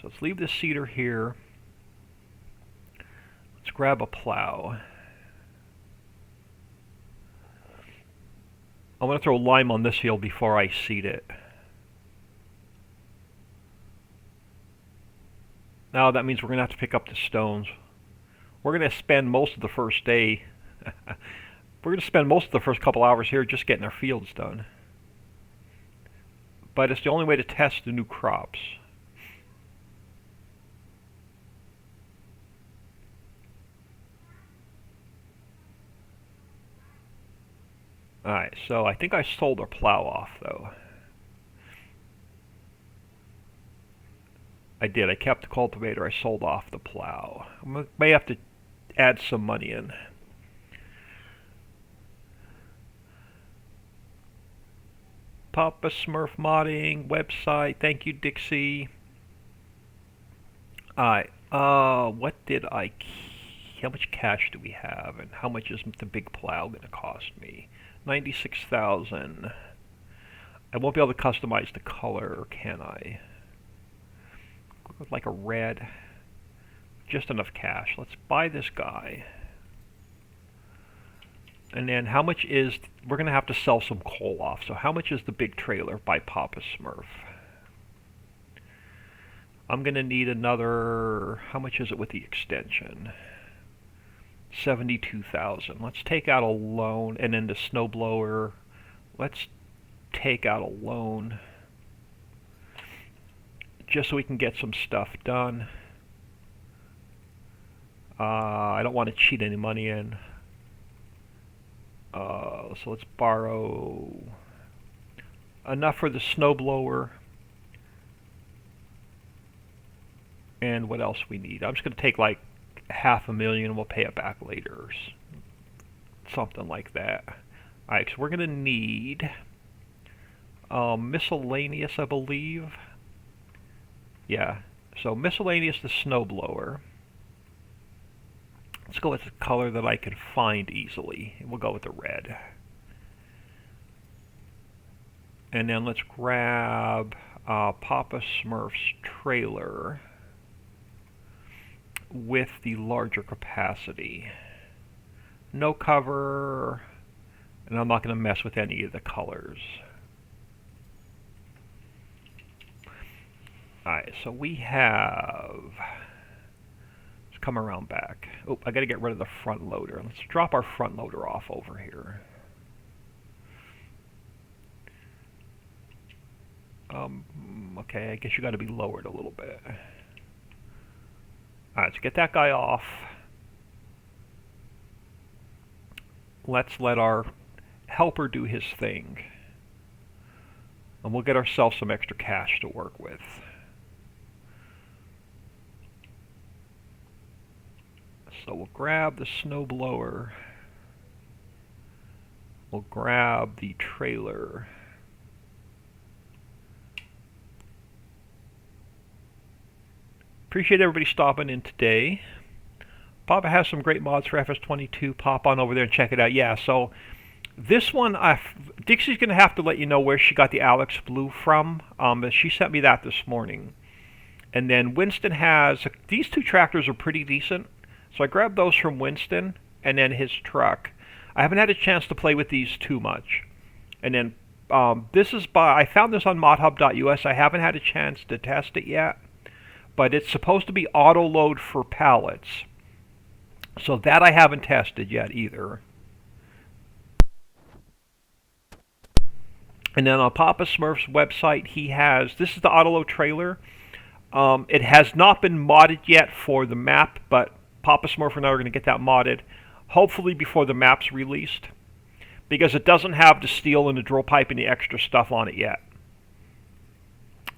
So let's leave the cedar here. Let's grab a plow. I'm going to throw lime on this field before I seed it. Now that means we're going to have to pick up the stones. We're going to spend most of the first day, we're going to spend most of the first couple hours here just getting our fields done. But it's the only way to test the new crops. Alright, so I think I sold our plow off, though. I did. I kept the cultivator. I sold off the plow. I may have to add some money in. Papa Smurf modding website. Thank you, Dixie. Alright. What did I... How much cash do we have? And how much is the big plow going to cost me? 96,000. I won't be able to customize the color, can I? Like a red. Just enough cash. Let's buy this guy. And then how much is... We're going to have to sell some coal off. So how much is the big trailer by Papa Smurf? I'm going to need another... How much is it with the extension? 72,000. Let's take out a loan. And then the snowblower. Let's take out a loan. Just so we can get some stuff done. I don't want to cheat any money in. So let's borrow enough for the snowblower. And what else we need? I'm just going to take like $500,000 and we'll pay it back later. Something like that. Alright, so we're going to need miscellaneous, I believe. Yeah, so miscellaneous, the snowblower. Let's go with the color that I can find easily. We'll go with the red. And then let's grab Papa Smurf's trailer with the larger capacity. No cover, and I'm not going to mess with any of the colors. Alright, so we have... Let's come around back. Oh, I got to get rid of the front loader. Let's drop our front loader off over here. Okay, I guess you got to be lowered a little bit. Alright, let's get that guy off. Let's let our helper do his thing. And we'll get ourselves some extra cash to work with. So we'll grab the snowblower. We'll grab the trailer. Appreciate everybody stopping in today. Papa has some great mods for FS22. Pop on over there and check it out. Yeah, so this one, Dixie's going to have to let you know where she got the Alex Blue from. She sent me that this morning. And then Winston has... These two tractors are pretty decent. So I grabbed those from Winston and then his truck. I haven't had a chance to play with these too much. And then this is by... I found this on modhub.us. I haven't had a chance to test it yet. But it's supposed to be auto load for pallets. So that I haven't tested yet either. And then on Papa Smurf's website, he has... This is the auto load trailer. It has not been modded yet for the map, but Papa Smurf and I are going to get that modded. Hopefully before the map's released. Because it doesn't have the steel and the drill pipe and the extra stuff on it yet.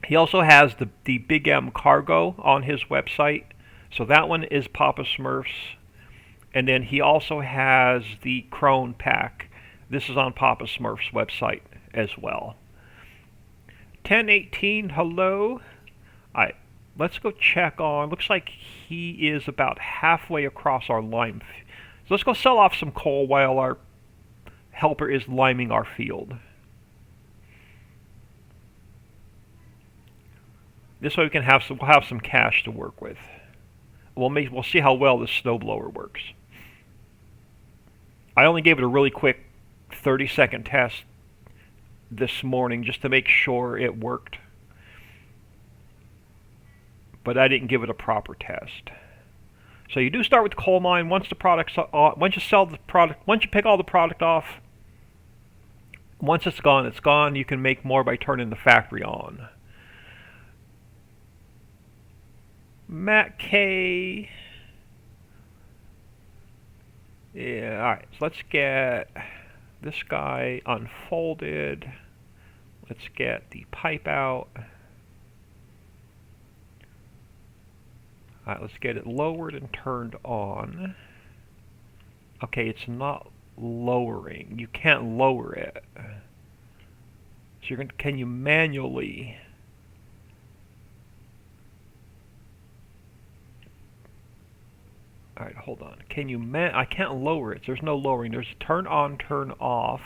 He also has the Big M cargo on his website. So that one is Papa Smurf's. And then he also has the Crone pack. This is on Papa Smurf's website as well. 1018, hello. Alright, let's go check on... Looks like he is about halfway across our lime. So let's go sell off some coal while our helper is liming our field. This way we can have some, we'll have some cash to work with. We'll see how well this snowblower works. I only gave it a really quick 30-second test this morning just to make sure it worked. But I didn't give it a proper test. So you do start with the coal mine. Once the product's once you sell the product, once you pick all the product off, once it's gone, it's gone. You can make more by turning the factory on. Matt K. Yeah, alright, so let's get this guy unfolded. Let's get the pipe out. Alright, let's get it lowered and turned on. Okay, it's not lowering. You can't lower it. So you're can you manually? Alright, hold on. Can you I can't lower it. There's no lowering. There's turn on, turn off.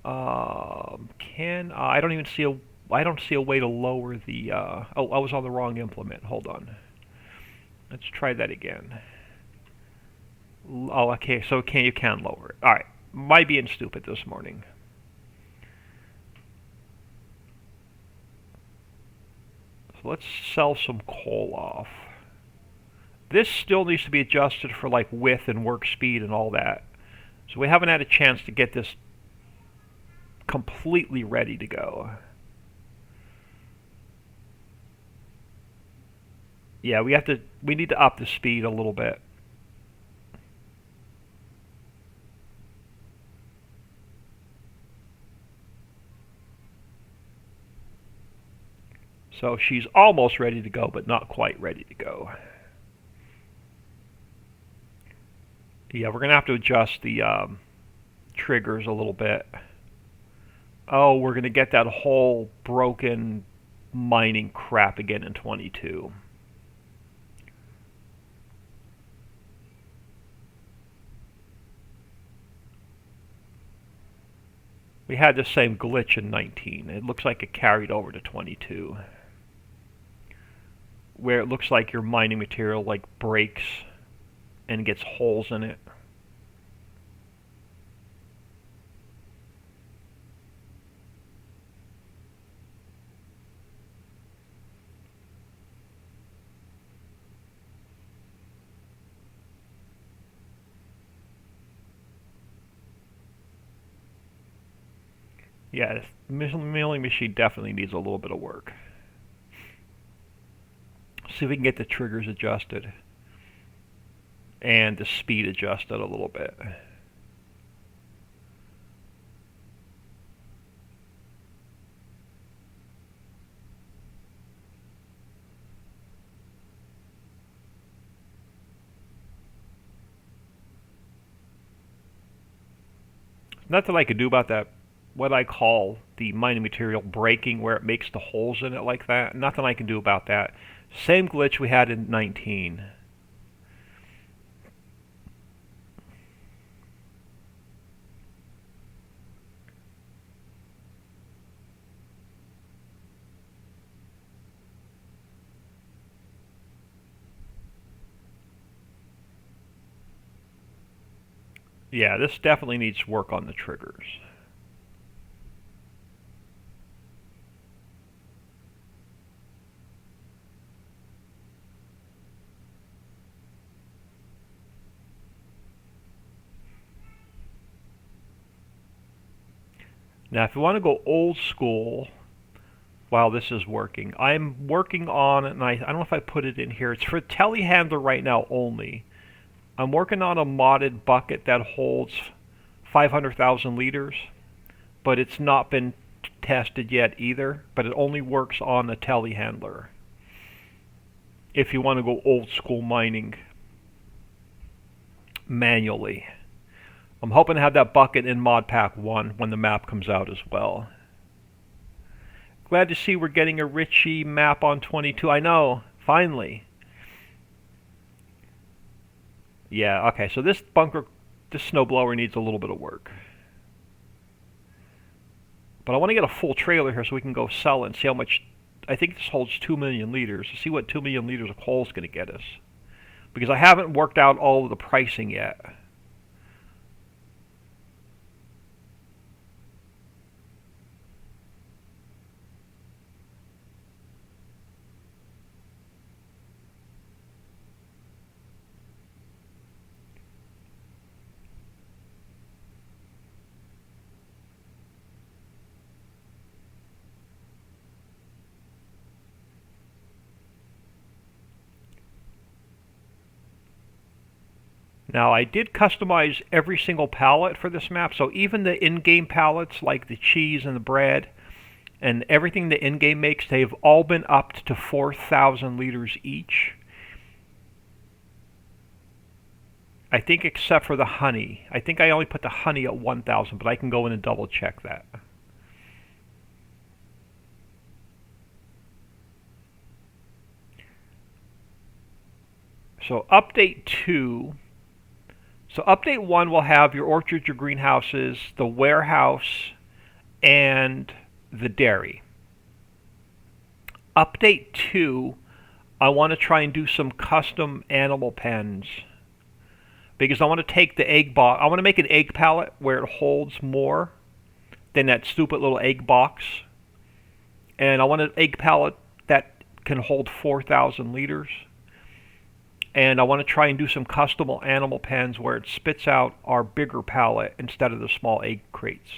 I don't even see a I don't see a way to lower the oh, I was on the wrong implement. Hold on. Let's try that again. Oh, okay, so you can lower it. Alright. My being stupid this morning. So let's sell some coal off. This still needs to be adjusted for like width and work speed and all that. So we haven't had a chance to get this completely ready to go. Yeah, we need to up the speed a little bit. So she's almost ready to go, but not quite ready to go. Yeah, we're going to have to adjust the triggers a little bit. Oh, we're going to get that whole broken mining crap again in 22. We had the same glitch in 19. It looks like it carried over to 22. Where it looks like your mining material like breaks and gets holes in it. Yeah, this milling machine definitely needs a little bit of work. See if we can get the triggers adjusted and the speed adjusted a little bit. Nothing I could do about that, what I call the mining material breaking, where it makes the holes in it like that. Nothing I can do about that. Same glitch we had in 19. Yeah, this definitely needs work on the triggers. Now, if you want to go old school while this is working, I'm working on, and I don't know if I put it in here, it's for telehandler right now only. I'm working on a modded bucket that holds 500,000 liters, but it's not been tested yet either, but it only works on a telehandler. If you want to go old school mining manually. I'm hoping to have that bucket in Mod Pack 1 when the map comes out as well. Glad to see we're getting a Ricci map on 22. I know, finally. Yeah, okay, so this snowblower needs a little bit of work. But I want to get a full trailer here so we can go sell it and see how much. I think this holds 2 million liters. See what 2 million liters of coal is going to get us. Because I haven't worked out all of the pricing yet. Now I did customize every single pallet for this map, so even the in-game pallets like the cheese and the bread and everything the in-game makes, they've all been upped to 4,000 liters each. I think except for the honey. I think I only put the honey at 1,000, but I can go in and double check that. So update 2. So update 1 will have your orchards, your greenhouses, the warehouse, and the dairy. Update 2, I want to try and do some custom animal pens. Because I want to take the egg box, I want to make an egg pallet where it holds more than that stupid little egg box. And I want an egg pallet that can hold 4,000 liters. And I want to try and do some custom animal pens where it spits out our bigger pallet instead of the small egg crates.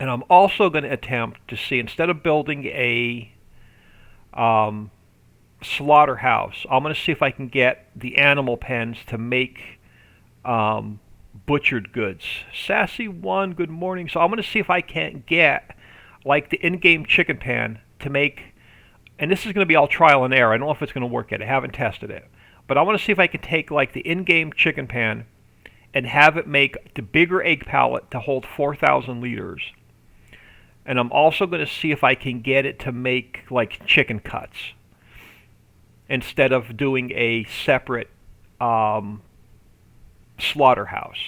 And I'm also going to attempt to see, instead of building a slaughterhouse, I'm going to see if I can get the animal pens to make butchered goods. Sassy1, good morning. So I'm going to see if I can't get like the in-game chicken pan to make, and this is going to be all trial and error. I don't know if it's going to work yet. I haven't tested it. But I want to see if I can take like the in-game chicken pan and have it make the bigger egg pallet to hold 4,000 liters. And I'm also going to see if I can get it to make like chicken cuts instead of doing a separate slaughterhouse.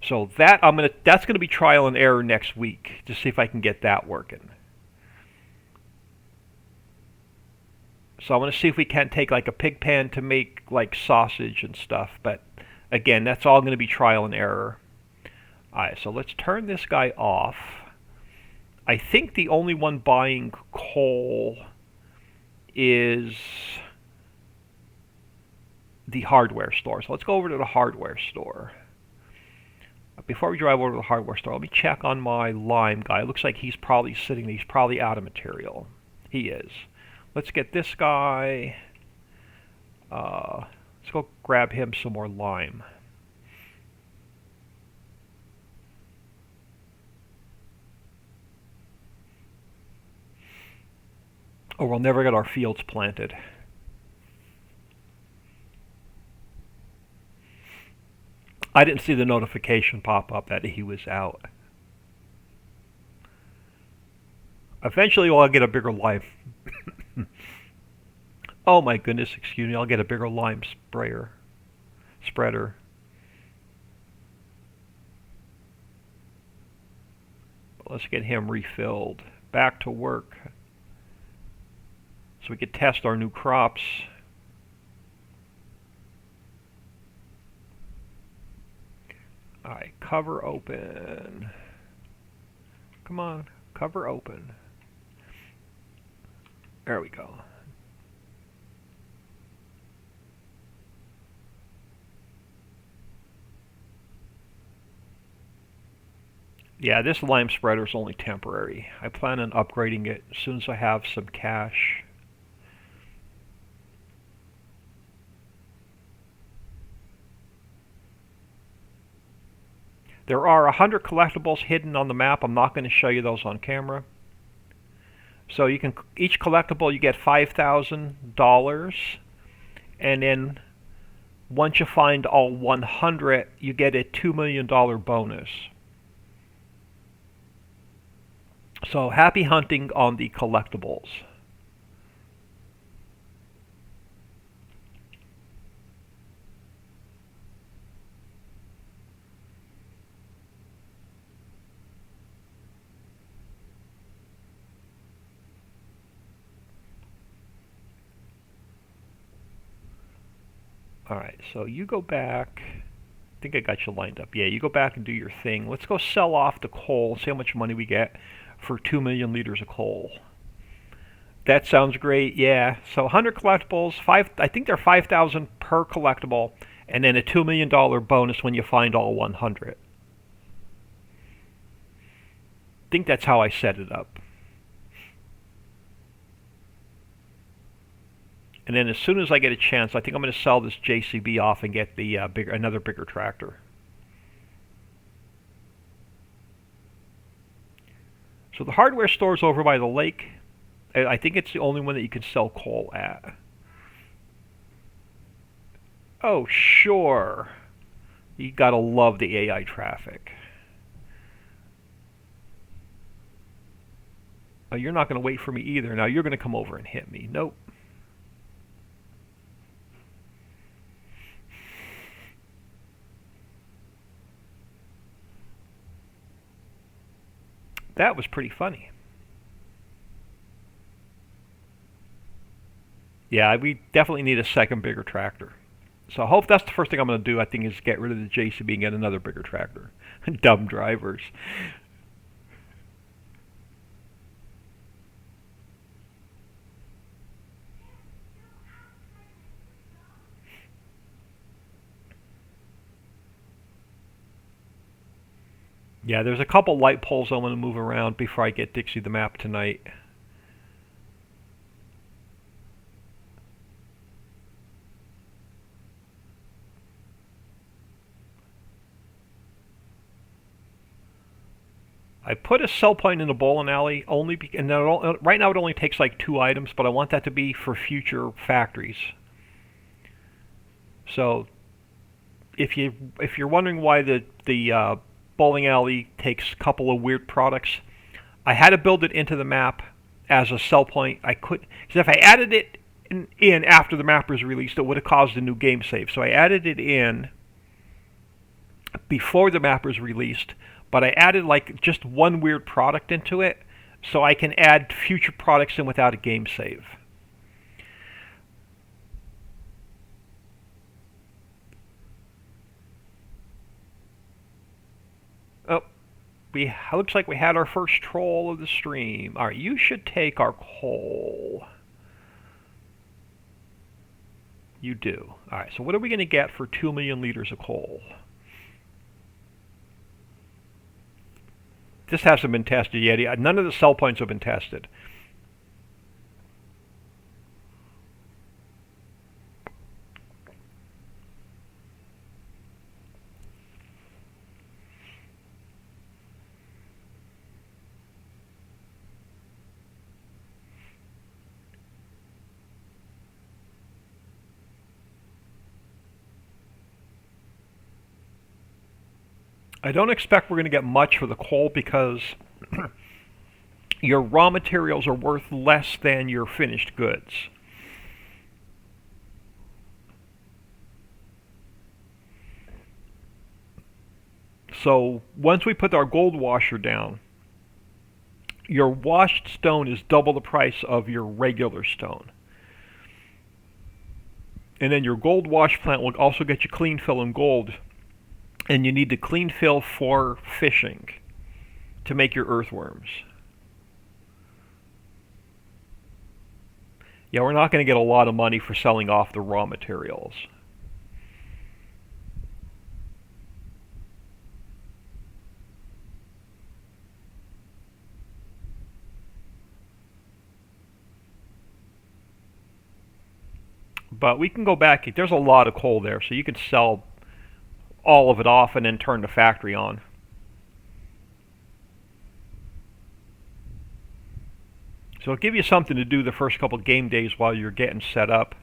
So that's going to be trial and error next week to see if I can get that working. So I want to see if we can take like a pig pan to make like sausage and stuff. But again, that's all going to be trial and error. Alright, so let's turn this guy off. I think the only one buying coal is the hardware store. So let's go over to the hardware store. Before we drive over to the hardware store, let me check on my lime guy. It looks like he's probably out of material. He is. Let's get this guy. Let's go grab him some more lime. Or we'll never get our fields planted. I didn't see the notification pop up that he was out. Eventually I'll get a bigger lime. Oh my goodness, excuse me, I'll get a bigger lime spreader. Let's get him refilled. Back to work. So we could test our new crops. Alright, cover open. Come on, cover open. There we go. Yeah, this lime spreader is only temporary. I plan on upgrading it as soon as I have some cash. There are 100 collectibles hidden on the map. I'm not going to show you those on camera. So you can, each collectible you get $5,000, and then once you find all 100, you get a $2 million bonus. So happy hunting on the collectibles. Alright, so you go back. I think I got you lined up. Yeah, you go back and do your thing. Let's go sell off the coal, see how much money we get for 2 million liters of coal. That sounds great, yeah. So 100 collectibles, I think they're 5,000 per collectible, and then a $2 million bonus when you find all 100. I think that's how I set it up. And then as soon as I get a chance, I think I'm going to sell this JCB off and get the another bigger tractor. So the hardware store's over by the lake. I think it's the only one that you can sell coal at. Oh, sure. You gotta love the AI traffic. Oh, you're not gonna wait for me either. Now you're gonna come over and hit me. Nope. That was pretty funny. Yeah, we definitely need a second bigger tractor. So I hope that's the first thing I'm going to do, I think, is get rid of the JCB and get another bigger tractor. Dumb drivers. Yeah, there's a couple light poles I want to move around before I get Dixie the map tonight. I put a sell point in the bowling alley only, and right now it only takes like 2 items, but I want that to be for future factories. So if you're wondering why the bowling alley takes a couple of weird products, I had to build it into the map as a sell point. I could, because if I added it in after the map was released, it would have caused a new game save. So I added it in before the map was released, but I added like just one weird product into it, so I can add future products in without a game save. Oh, looks like we had our first troll of the stream. All right, you should take our coal. You do. All right, so what are we going to get for 2 million liters of coal? This hasn't been tested yet. None of the sell points have been tested. I don't expect we're going to get much for the coal because your raw materials are worth less than your finished goods. So once we put our gold washer down, your washed stone is double the price of your regular stone. And then your gold wash plant will also get you clean fill in gold. And you need to clean fill for fishing to make your earthworms. Yeah, we're not going to get a lot of money for selling off the raw materials. But we can go back. There's a lot of coal there, so you can sell all of it off and then turn the factory on. So it'll give you something to do the first couple game days while you're getting set up,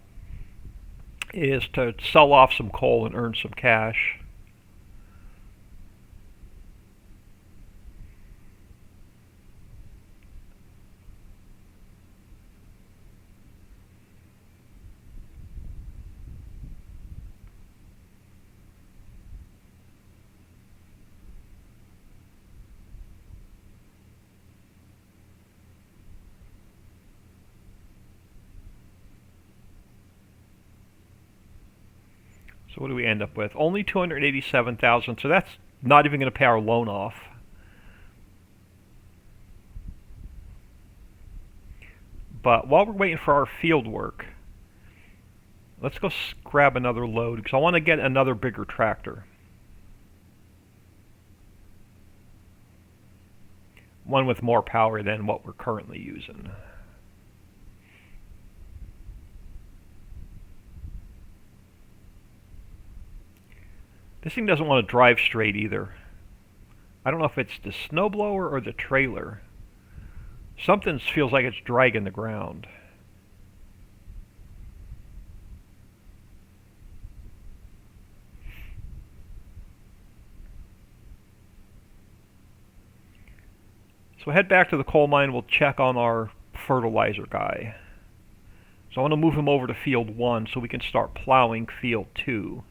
is to sell off some coal and earn some cash. So what do we end up with? Only 287,000, so that's not even going to pay our loan off. But while we're waiting for our field work, let's go grab another load, because I want to get another bigger tractor. One with more power than what we're currently using. This thing doesn't want to drive straight either. I don't know if it's the snowblower or the trailer. Something feels like it's dragging the ground. So head back to the coal mine. We'll check on our fertilizer guy. So I want to move him over to field 1 so we can start plowing field 2.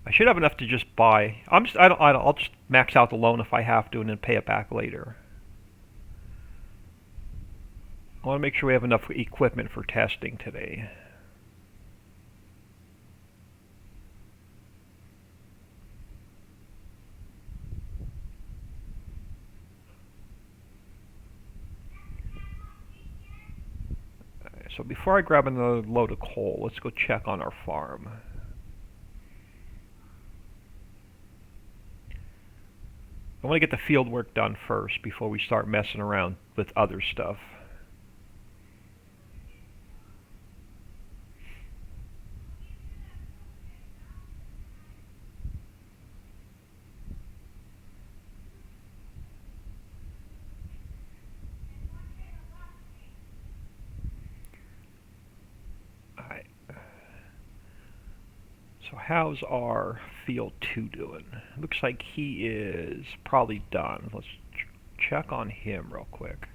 I should have enough to just buy. I'll just max out the loan if I have to and then pay it back later. I want to make sure we have enough equipment for testing today. So before I grab another load of coal, let's go check on our farm. I want to get the field work done first before we start messing around with other stuff. Alright. So how's our field 2 doing? Looks like he is probably done. Let's check on him real quick.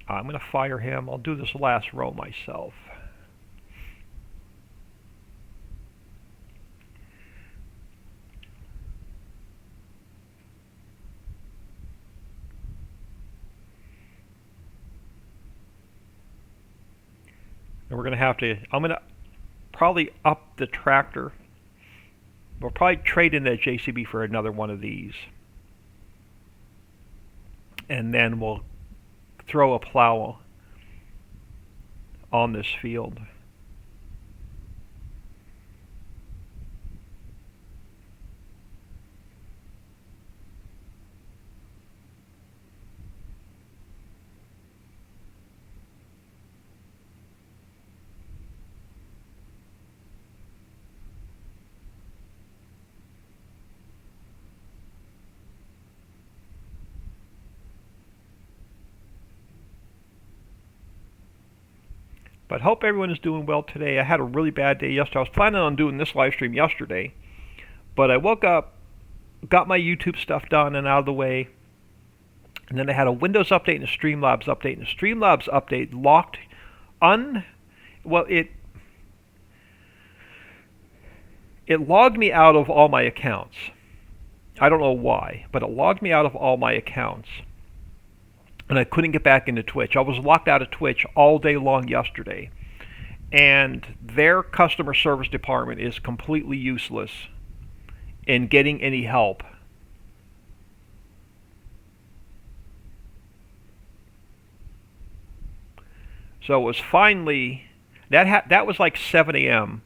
I'm going to fire him. I'll do this last row myself. And we're going to have to, I'm going to probably up the tractor. We'll probably trade in that JCB for another one of these. And then we'll throw a plow on this field. But hope everyone is doing well today. I had a really bad day yesterday. I was planning on doing this live stream yesterday, but I woke up, got my YouTube stuff done and out of the way, and then I had a Windows update and a Streamlabs update. And the Streamlabs update locked it logged me out of all my accounts. I don't know why, but it logged me out of all my accounts. And I couldn't get back into Twitch. I was locked out of Twitch all day long yesterday. And their customer service department is completely useless in getting any help. So it was finally, that was like 7 a.m.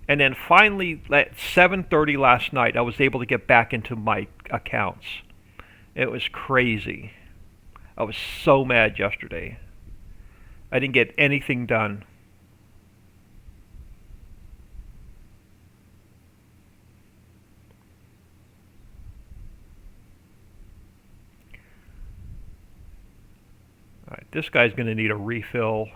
And then finally at 7:30 last night, I was able to get back into my accounts. It was crazy. I was so mad yesterday. I didn't get anything done. All right, this guy's going to need a refill.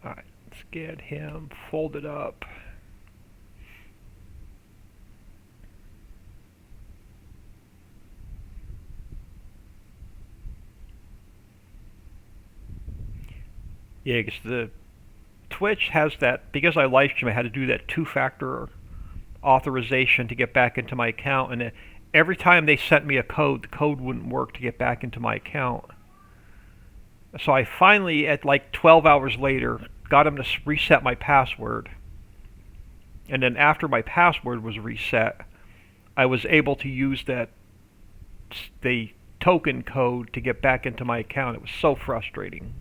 All right, let's get him folded up. Yeah, because the Twitch has that, because I live stream, I had to do that two-factor authorization to get back into my account, and every time they sent me a code, the code wouldn't work to get back into my account. So I finally, at like 12 hours later, got them to reset my password. And then after my password was reset, I was able to use the token code to get back into my account. It was so frustrating.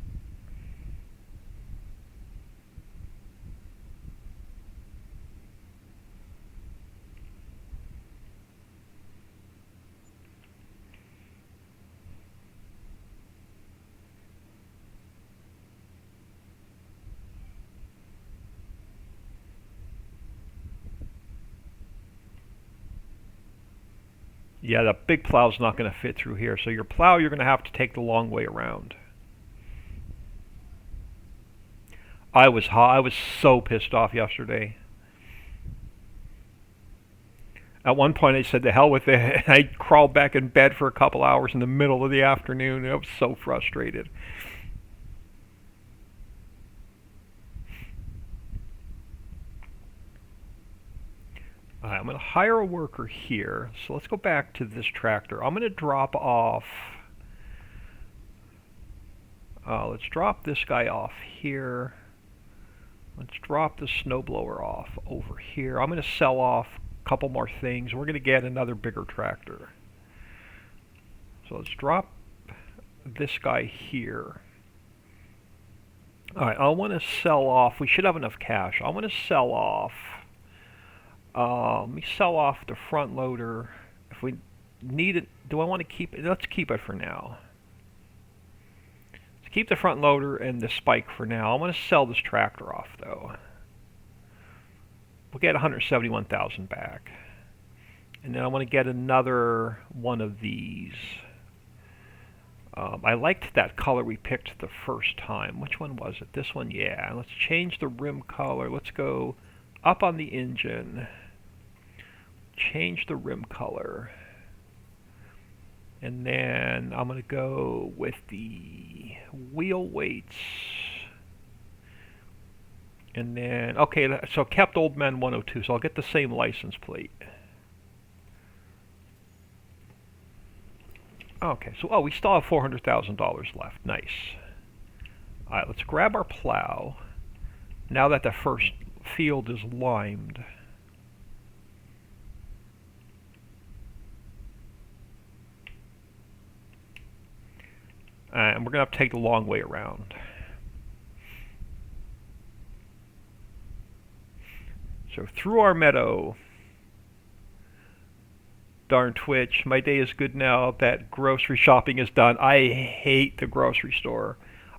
Yeah, the big plow's not going to fit through here. So your plow, you're going to have to take the long way around. I was hot. I was so pissed off yesterday. At one point, I said, "The hell with it." I crawled back in bed for a couple hours in the middle of the afternoon. I was so frustrated. All right, I'm going to hire a worker here. So let's go back to this tractor. I'm going to drop off. Let's drop this guy off here. Let's drop the snowblower off over here. I'm going to sell off a couple more things. We're going to get another bigger tractor. So let's drop this guy here. All right, I want to sell off. We should have enough cash. I want to sell off. Let me sell off the front loader. If we need it, do I want to keep it? Let's keep it for now. Let's keep the front loader and the spike for now. I want to sell this tractor off, though. We'll get 171,000 back. And then I want to get another one of these. I liked that color we picked the first time. Which one was it? This one? Yeah. Let's change the rim color. Let's go up on the engine. Change the rim color. And then I'm going to go with the wheel weights. And then, okay, so kept Old Man 102, so I'll get the same license plate. Okay, so, we still have $400,000 left. Nice. All right, let's grab our plow. Now that the first field is limed. And we're going to have to take the long way around. So through our meadow. Darn Twitch, my day is good now that grocery shopping is done. I hate the grocery store.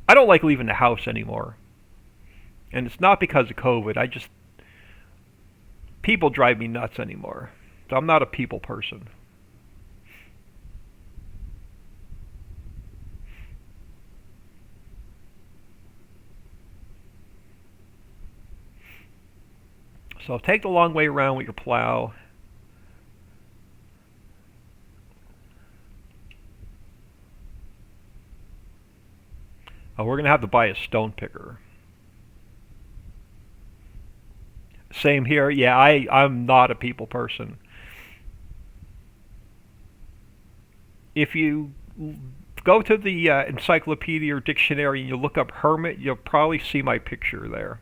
I don't like leaving the house anymore. And it's not because of COVID. People drive me nuts anymore. So I'm not a people person. So take the long way around with your plow. We're going to have to buy a stone picker. Same here. Yeah, I'm not a people person. If you go to the encyclopedia or dictionary and you look up hermit, you'll probably see my picture there.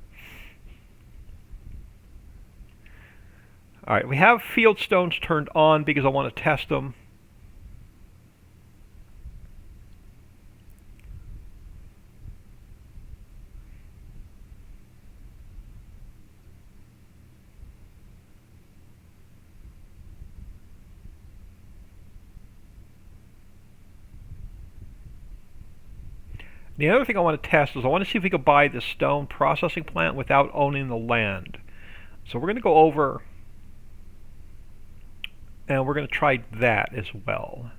All right, we have field stones turned on because I want to test them. The other thing I want to test is I want to see if we can buy the stone processing plant without owning the land. So we're going to go over and we're going to try that as well.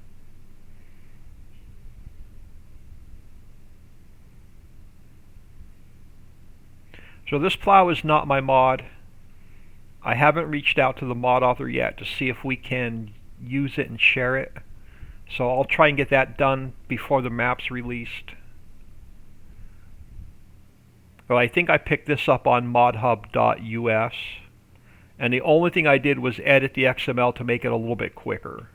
So this plow is not my mod. I haven't reached out to the mod author yet to see if we can use it and share it. So I'll try and get that done before the map's released. But I think I picked this up on modhub.us, and the only thing I did was edit the XML to make it a little bit quicker.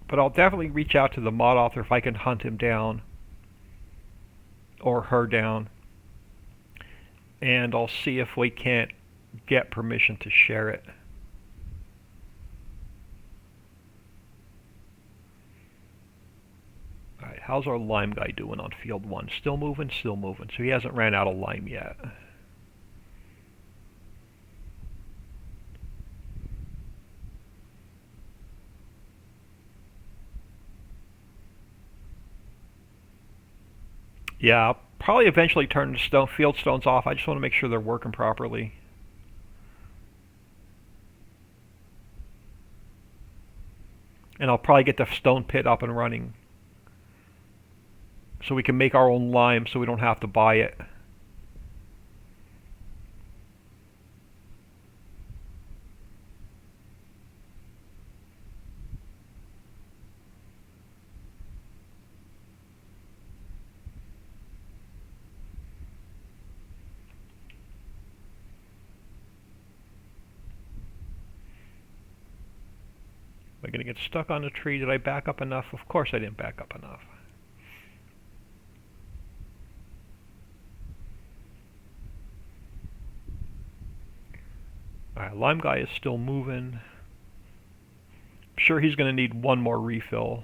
But I'll definitely reach out to the mod author if I can hunt him down or her down, and I'll see if we can't get permission to share it. Alright, how's our lime guy doing on field 1? Still moving? Still moving. So he hasn't ran out of lime yet. Yeah, I'll probably eventually turn the field stones off. I just want to make sure they're working properly. And I'll probably get the stone pit up and running so we can make our own lime so we don't have to buy it. Am I going to get stuck on the tree? Did I back up enough? Of course I didn't back up enough. Alright, lime guy is still moving. I'm sure he's going to need one more refill.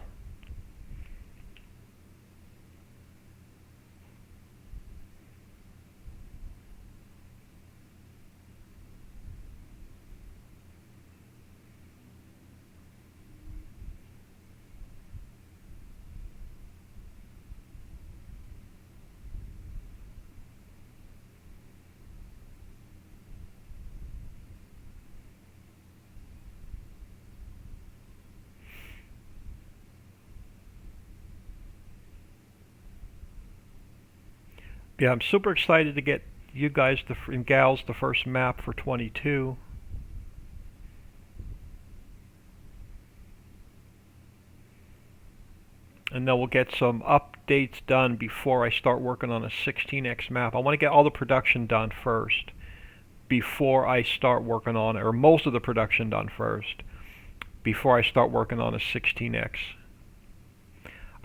Yeah, I'm super excited to get you guys and gals the first map for 22. And then we'll get some updates done before I start working on a 16x map. I want to get all the production done first before I start working on it, or most of the production done first before I start working on a 16x.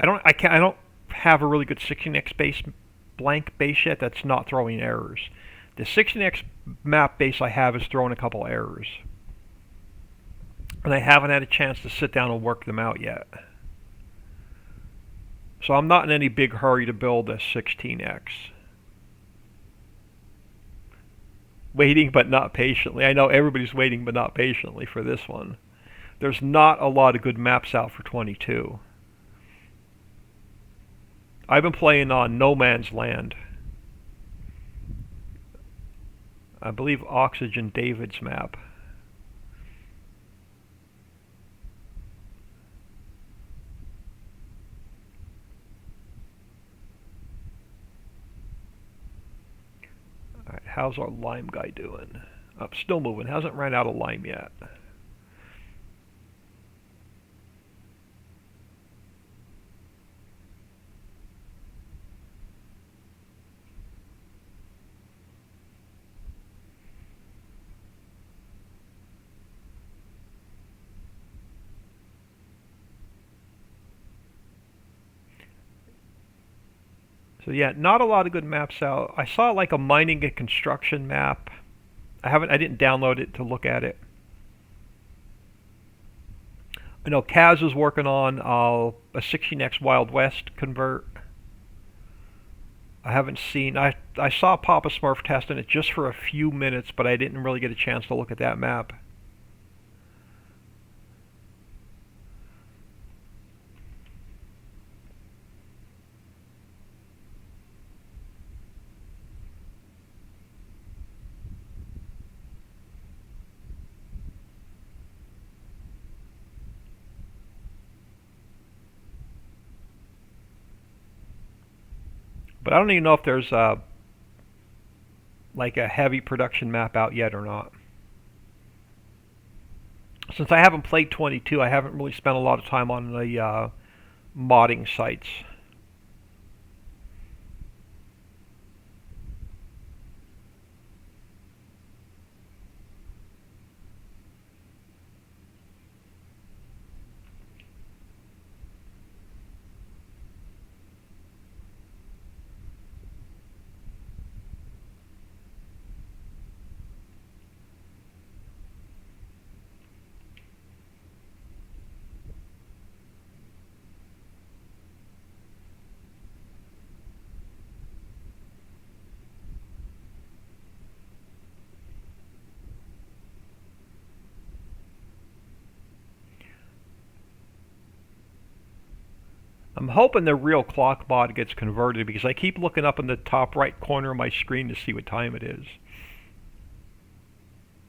I don't have a really good 16x blank base yet that's not throwing errors. The 16x map base I have is throwing a couple errors, and I haven't had a chance to sit down and work them out yet. So I'm not in any big hurry to build a 16x. Waiting but not patiently. I know everybody's waiting but not patiently for this one. There's not a lot of good maps out for 22. I've been playing on No Man's Land. I believe Oxygen David's map. Alright, how's our lime guy doing? Still moving. Hasn't ran out of lime yet. So yeah, not a lot of good maps out. I saw like a mining and construction map. I didn't download it to look at it. I know Kaz is working on a 16x Wild West convert. I haven't seen. I saw Papa Smurf testing it just for a few minutes, but I didn't really get a chance to look at that map. But I don't even know if there's like a heavy production map out yet or not. Since I haven't played 22, I haven't really spent a lot of time on the modding sites. I'm hoping the real clock mod gets converted because I keep looking up in the top right corner of my screen to see what time it is.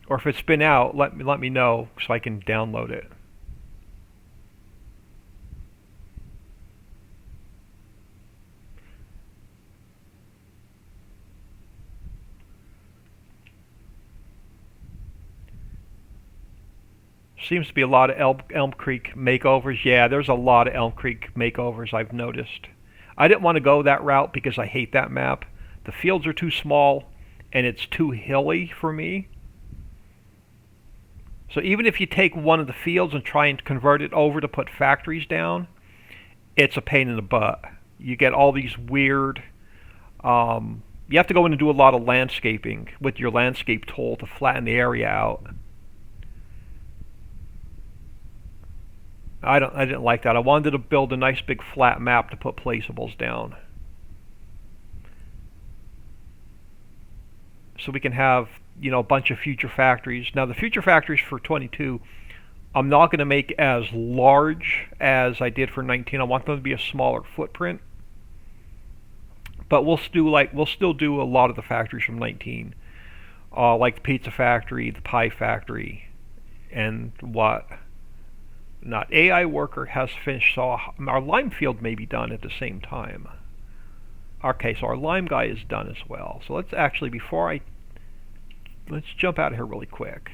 Or if it's been out, let me know so I can download it. Seems to be a lot of Elm Creek makeovers. Yeah, there's a lot of Elm Creek makeovers I've noticed. I didn't want to go that route because I hate that map. The fields are too small and it's too hilly for me. So even if you take one of the fields and try and convert it over to put factories down, it's a pain in the butt. You get all these weird... you have to go in and do a lot of landscaping with your landscape tool to flatten the area out. I didn't like that. I wanted to build a nice big flat map to put placeables down. So we can have, you know, a bunch of future factories. Now the future factories for 22, I'm not going to make as large as I did for 19. I want them to be a smaller footprint. But we'll still do a lot of the factories from 19. Like the pizza factory, the pie factory, and what not. AI worker has finished, so our lime field may be done at the same time. Okay, so our lime guy is done as well. So let's actually, let's jump out of here really quick.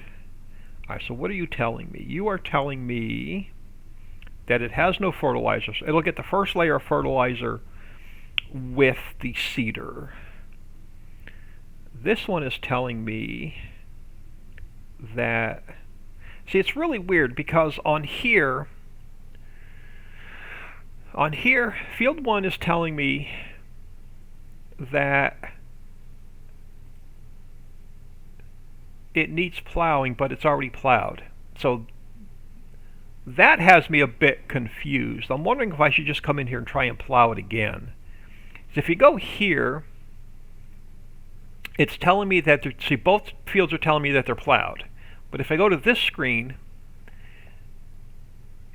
Alright, so what are you telling me? You are telling me that it has no fertilizer. So it'll get the first layer of fertilizer with the cedar. This one is telling me that... See, it's really weird because on here, field 1 is telling me that it needs plowing, but it's already plowed. So that has me a bit confused. I'm wondering if I should just come in here and try and plow it again. So if you go here, it's telling me that see, both fields are telling me that they're plowed. But if I go to this screen,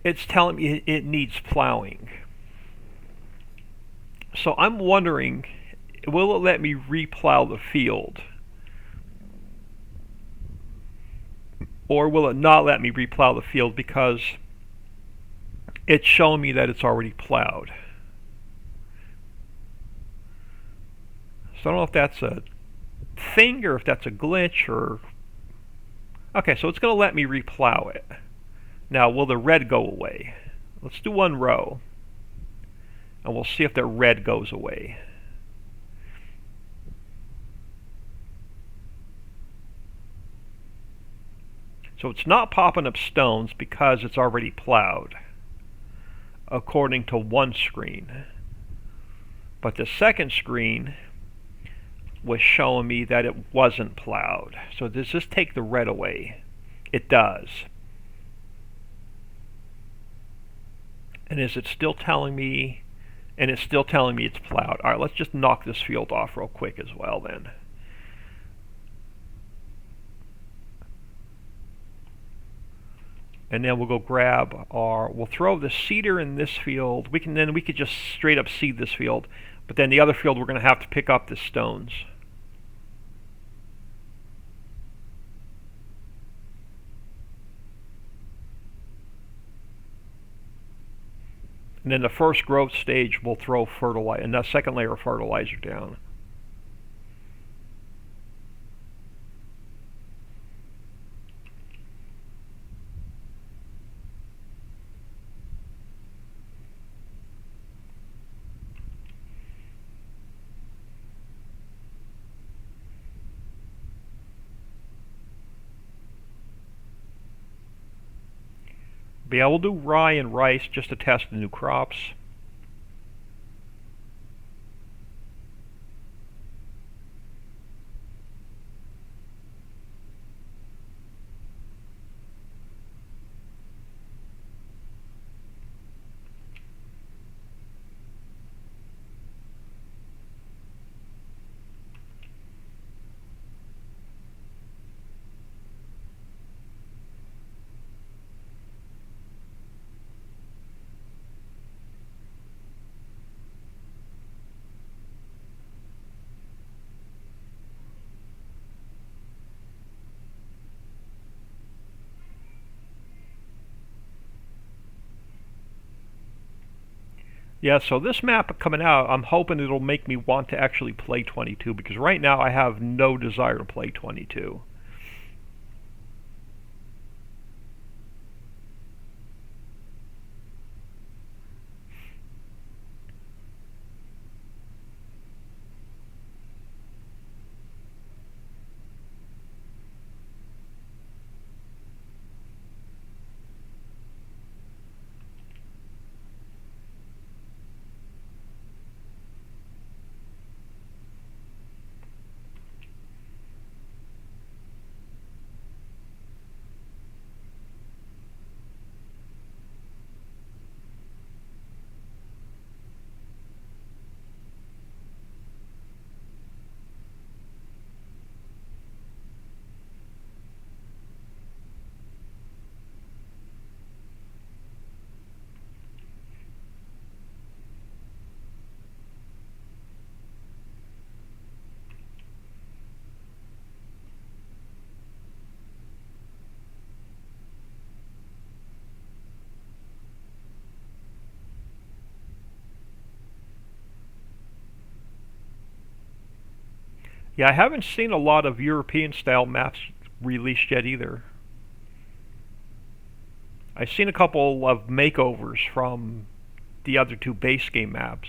it's telling me it needs plowing. So I'm wondering, will it let me replow the field? Or will it not let me replow the field because it's showing me that it's already plowed? So I don't know if that's a thing or if that's a glitch or... Okay, so it's going to let me replow it. Now, will the red go away? Let's do one row. And we'll see if the red goes away. So it's not popping up stones because it's already plowed, according to one screen. But the second screen was showing me that it wasn't plowed. So does this take the red away? It does. And is it still telling me? And it's still telling me it's plowed. All right, let's just knock this field off real quick as well then. And then we'll go grab we'll throw the cedar in this field. We could just straight up seed this field. But then the other field we're going to have to pick up the stones. And then the first growth stage will throw fertilizer, and that second layer of fertilizer down. But yeah, we'll do rye and rice just to test the new crops. Yeah, so this map coming out, I'm hoping it'll make me want to actually play 22, because right now I have no desire to play 22. Yeah, I haven't seen a lot of European style maps released yet either. I've seen a couple of makeovers from the other two base game maps,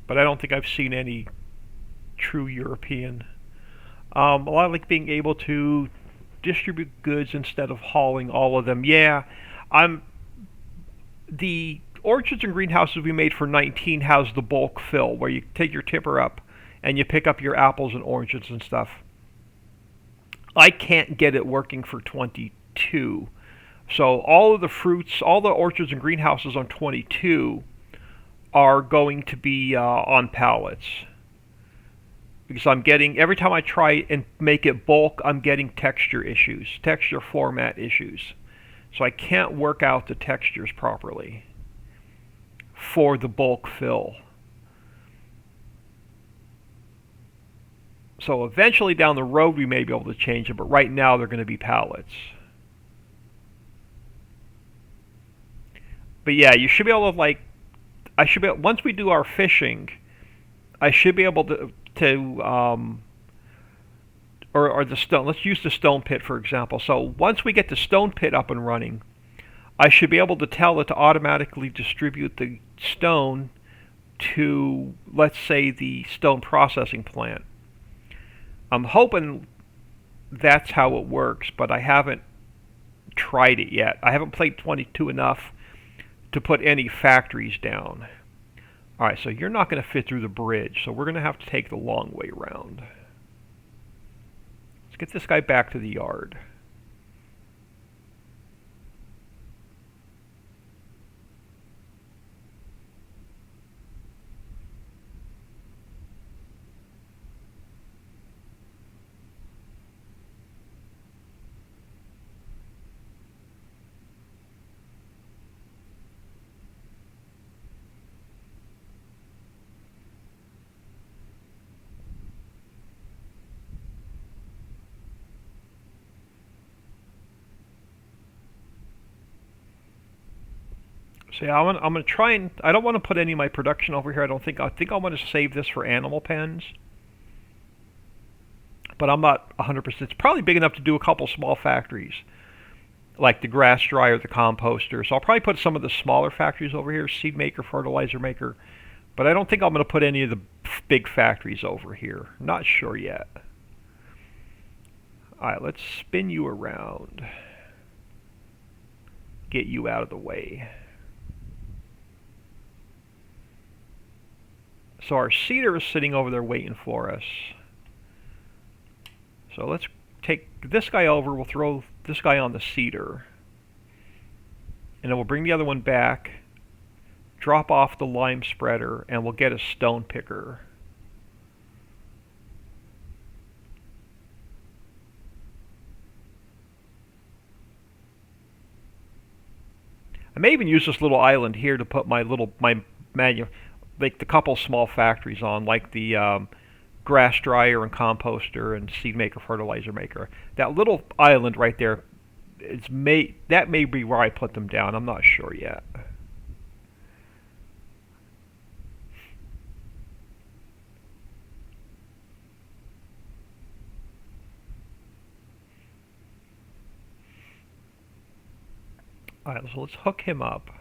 but I don't think I've seen any true European. A lot like being able to distribute goods instead of hauling all of them. Yeah, I'm the orchards and greenhouses we made for 19 has the bulk fill where you take your tipper up and you pick up your apples and oranges and stuff. I can't get it working for 22. So all of the fruits, all the orchards and greenhouses on 22 are going to be on pallets. Because I'm getting, every time I try and make it bulk, I'm getting texture issues, texture format issues. So I can't work out the textures properly for the bulk fill. So eventually down the road we may be able to change them, but right now they're going to be pallets. But yeah, you should be able to I should be, once we do our fishing, I should be able to or the stone. Let's use the stone pit for example. So once we get the stone pit up and running, I should be able to tell it to automatically distribute the stone to, let's say, the stone processing plant. I'm hoping that's how it works, but I haven't tried it yet. I haven't played 22 enough to put any factories down. Alright, so you're not going to fit through the bridge, so we're going to have to take the long way around. Let's get this guy back to the yard. So yeah, I'm gonna try and I don't want to put any of my production over here. I think I want to save this for animal pens, but I'm not 100%. It's probably big enough to do a couple small factories, like the grass dryer, the composter. So I'll probably put some of the smaller factories over here, seed maker, fertilizer maker. But I don't think I'm going to put any of the big factories over here. Not sure yet. Alright, let's spin you around. Get you out of the way. So our seeder is sitting over there waiting for us. So let's take this guy over. We'll throw this guy on the seeder. And then we'll bring the other one back. Drop off the lime spreader, and we'll get a stone picker. I may even use this little island here to put my like the couple small factories on, like the grass dryer and composter and seed maker, fertilizer maker. That little island right there, that may be where I put them down. I'm not sure yet. Alright, so let's hook him up.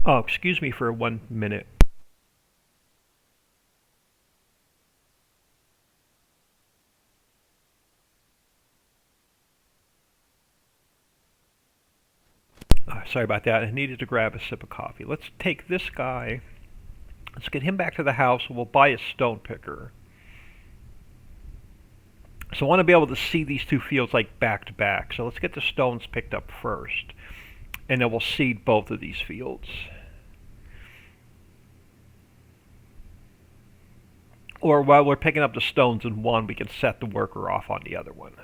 Oh, excuse me for 1 minute. Sorry about that. I needed to grab a sip of coffee. Let's take this guy. Let's get him back to the house, and we'll buy a stone picker. So I want to be able to see these two fields like back to back. So let's get the stones picked up first, and then we'll seed both of these fields. Or while we're picking up the stones in one, we can set the worker off on the other one.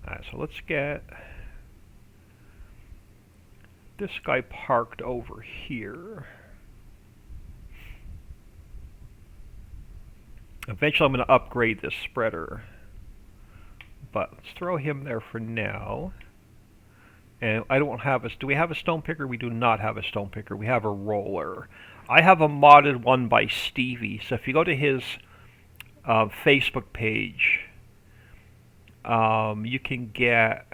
Alright, so let's get this guy parked over here. Eventually I'm going to upgrade this spreader, but let's throw him there for now. And I don't have do we have a stone picker? We do not have a stone picker. We have a roller. I have a modded one by Stevie. So if you go to his Facebook page, you can get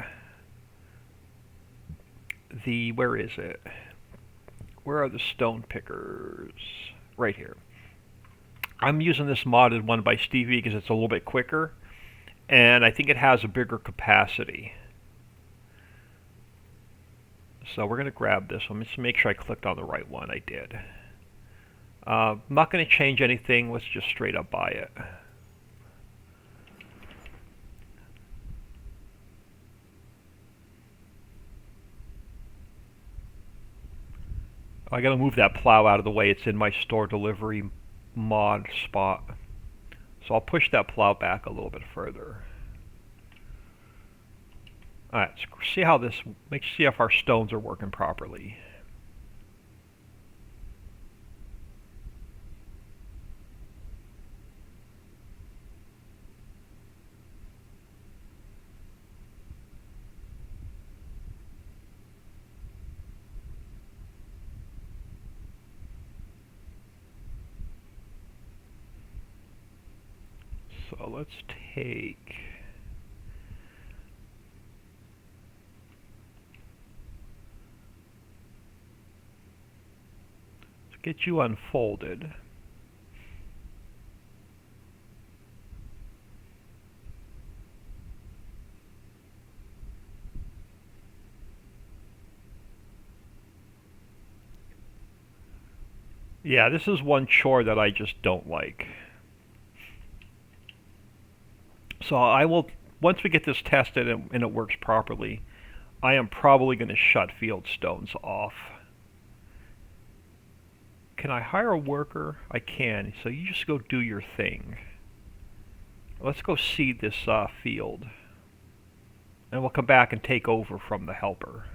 the, where is it? Where are the stone pickers? Right here. I'm using this modded one by Stevie because it's a little bit quicker, and I think it has a bigger capacity. So we're going to grab this one. Let's make sure I clicked on the right one. I did. I'm not going to change anything. Let's just straight up buy it. I got to move that plow out of the way. It's in my store delivery mod spot. So I'll push that plow back a little bit further. Alright, so see how this, see if our stones are working properly. So let's take get you unfolded. Yeah, this is one chore that I just don't like. So I will, once we get this tested and it works properly, I am probably going to shut field stones off. Can I hire a worker? I can. So you just go do your thing. Let's go seed this field. And we'll come back and take over from the helper.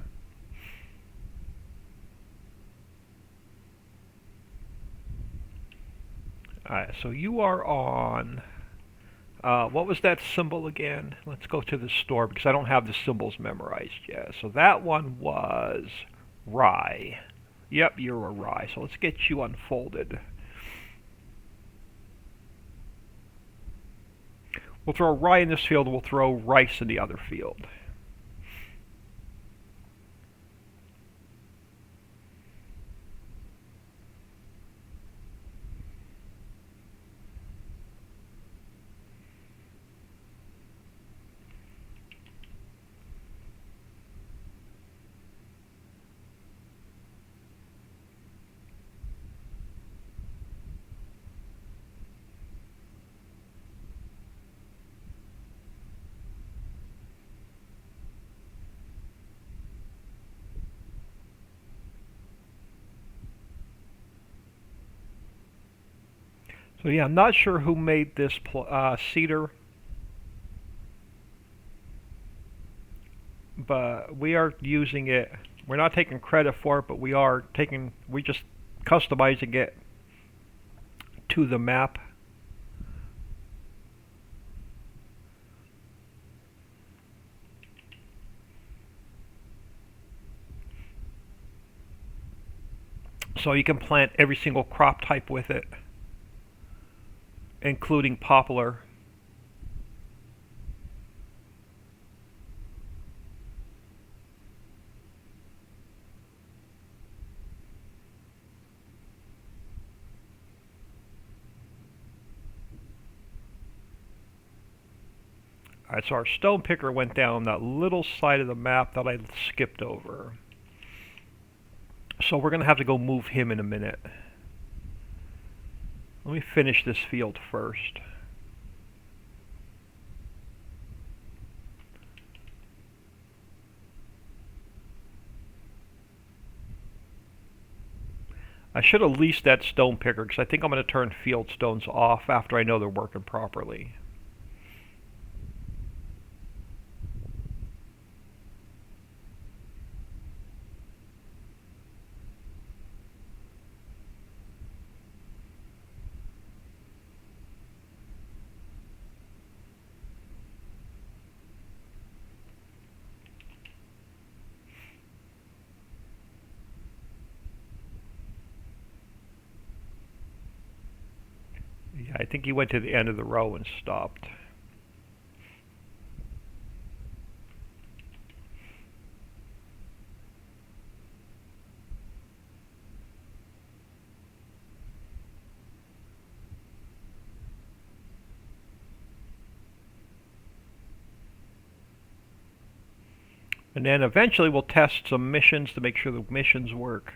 Alright, so you are on... what was that symbol again? Let's go to the store because I don't have the symbols memorized yet. So that one was rye. Yep, you're a rye. So let's get you unfolded. We'll throw rye in this field, and we'll throw rice in the other field. So yeah, I'm not sure who made this cedar, but we are using it. We're not taking credit for it, but we just customizing it to the map. So you can plant every single crop type with it, including poplar. Alright, so our stone picker went down that little side of the map that I skipped over. So we're going to have to go move him in a minute. Let me finish this field first. I should have leased that stone picker because I think I'm going to turn field stones off after I know they're working properly. Yeah, I think he went to the end of the row and stopped. And then eventually we'll test some missions to make sure the missions work.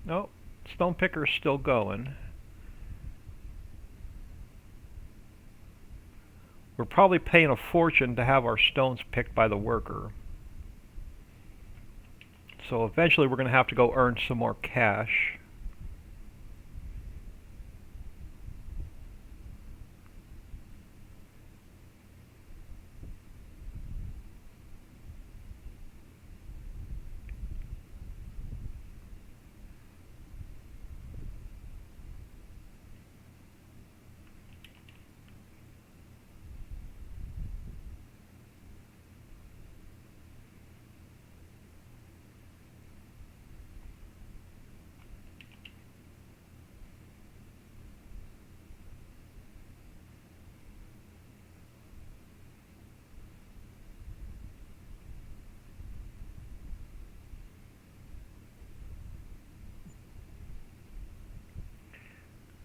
Nope, stone picker's still going. We're probably paying a fortune to have our stones picked by the worker. So eventually we're going to have to go earn some more cash.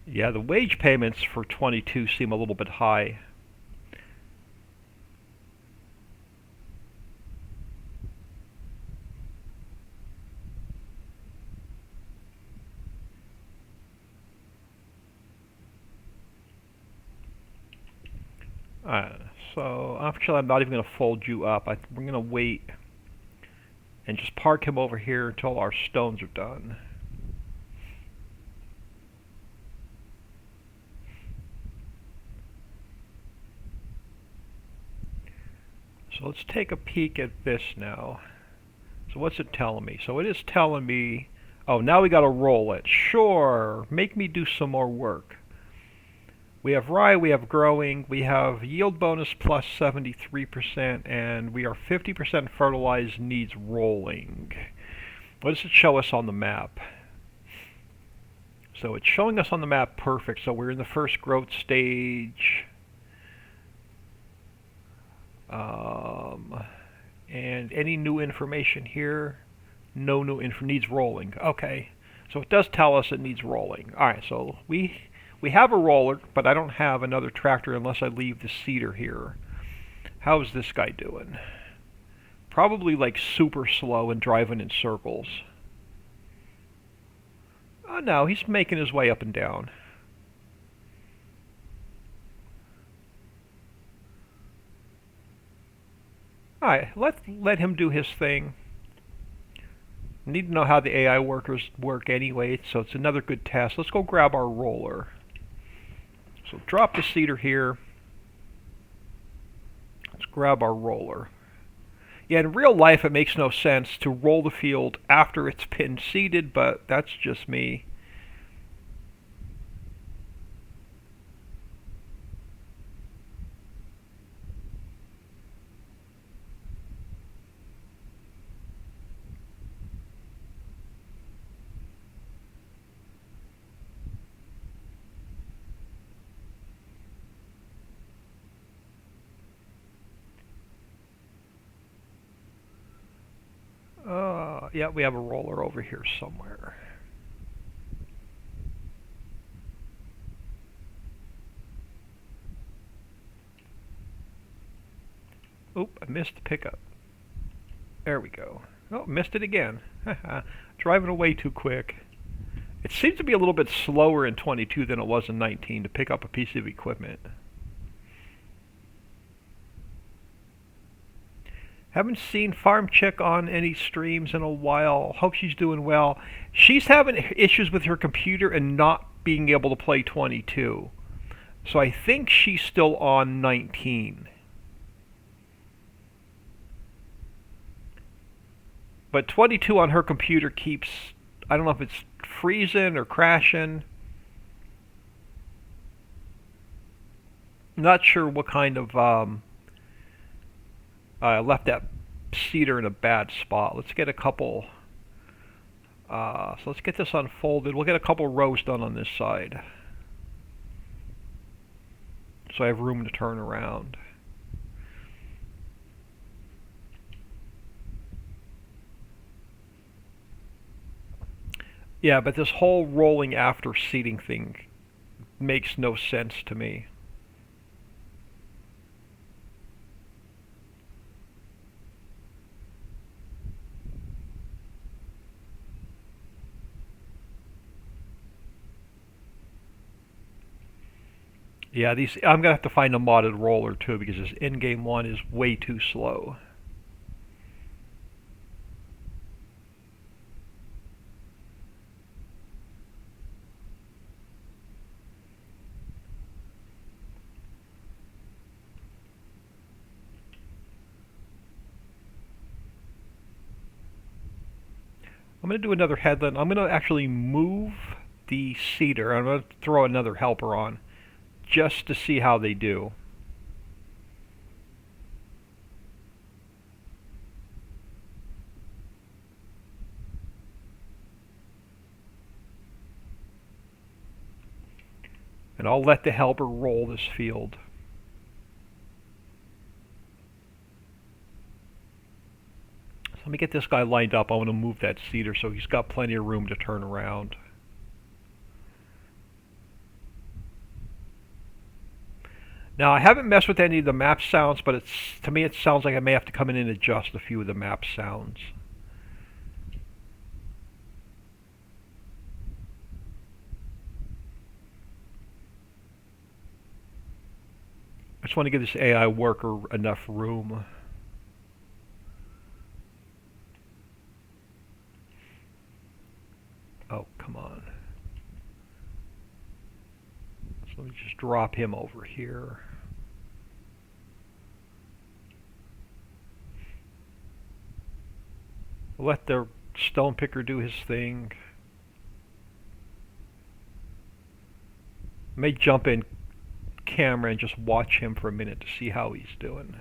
Yeah, the wage payments for 22 seem a little bit high. So actually I'm not even going to fold you up. We're going to wait and just park him over here until our stones are done. So let's take a peek at this now. So what's it telling me? So it is telling me, oh, now we got to roll it. Sure, make me do some more work. We have rye, we have growing, we have yield bonus plus 73%, and we are 50% fertilized, needs rolling. What does it show us on the map? So it's showing us on the map perfect. So we're in the first growth stage. And any new information here? No new info, needs rolling. Okay, so it does tell us it needs rolling. Alright, so we have a roller, but I don't have another tractor unless I leave the seeder here. How's this guy doing? Probably like super slow and driving in circles. Oh no, he's making his way up and down. Alright, let him do his thing. Need to know how the AI workers work anyway, so it's another good test. Let's go grab our roller. So drop the seeder here. Let's grab our roller. Yeah, in real life it makes no sense to roll the field after it's been seeded, but that's just me. Yeah, we have a roller over here somewhere. Oop, I missed the pickup. There we go. Oh, missed it again. Driving away too quick. It seems to be a little bit slower in 22 than it was in 19 to pick up a piece of equipment. Haven't seen Farm Chick on any streams in a while. Hope she's doing well. She's having issues with her computer and not being able to play 22. So I think she's still on 19. But 22 on her computer keeps, I don't know if it's freezing or crashing. Not sure what kind of I left that seeder in a bad spot. Let's get a couple. So let's get this unfolded. We'll get a couple rows done on this side, so I have room to turn around. Yeah, but this whole rolling after seeding thing makes no sense to me. Yeah, these I'm gonna have to find a modded roller too because this in-game one is way too slow. I'm gonna do another headland. I'm gonna actually move the seeder. I'm gonna throw another helper on just to see how they do. And I'll let the helper roll this field. So let me get this guy lined up. I want to move that seeder so he's got plenty of room to turn around. Now I haven't messed with any of the map sounds, but to me it sounds like I may have to come in and adjust a few of the map sounds. I just want to give this AI worker enough room. Oh, come on. So let me just drop him over here. Let the stone picker do his thing. May jump in camera and just watch him for a minute to see how he's doing.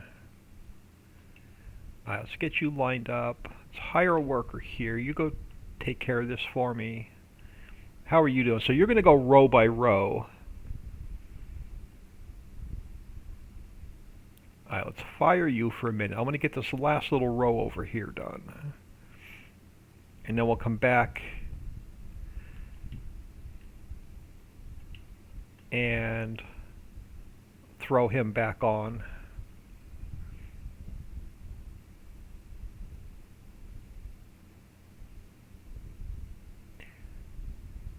Alright, let's get you lined up. Let's hire a worker here. You go take care of this for me. How are you doing? So you're going to go row by row. Alright, let's fire you for a minute. I'm going to get this last little row over here done. And then we'll come back and throw him back on.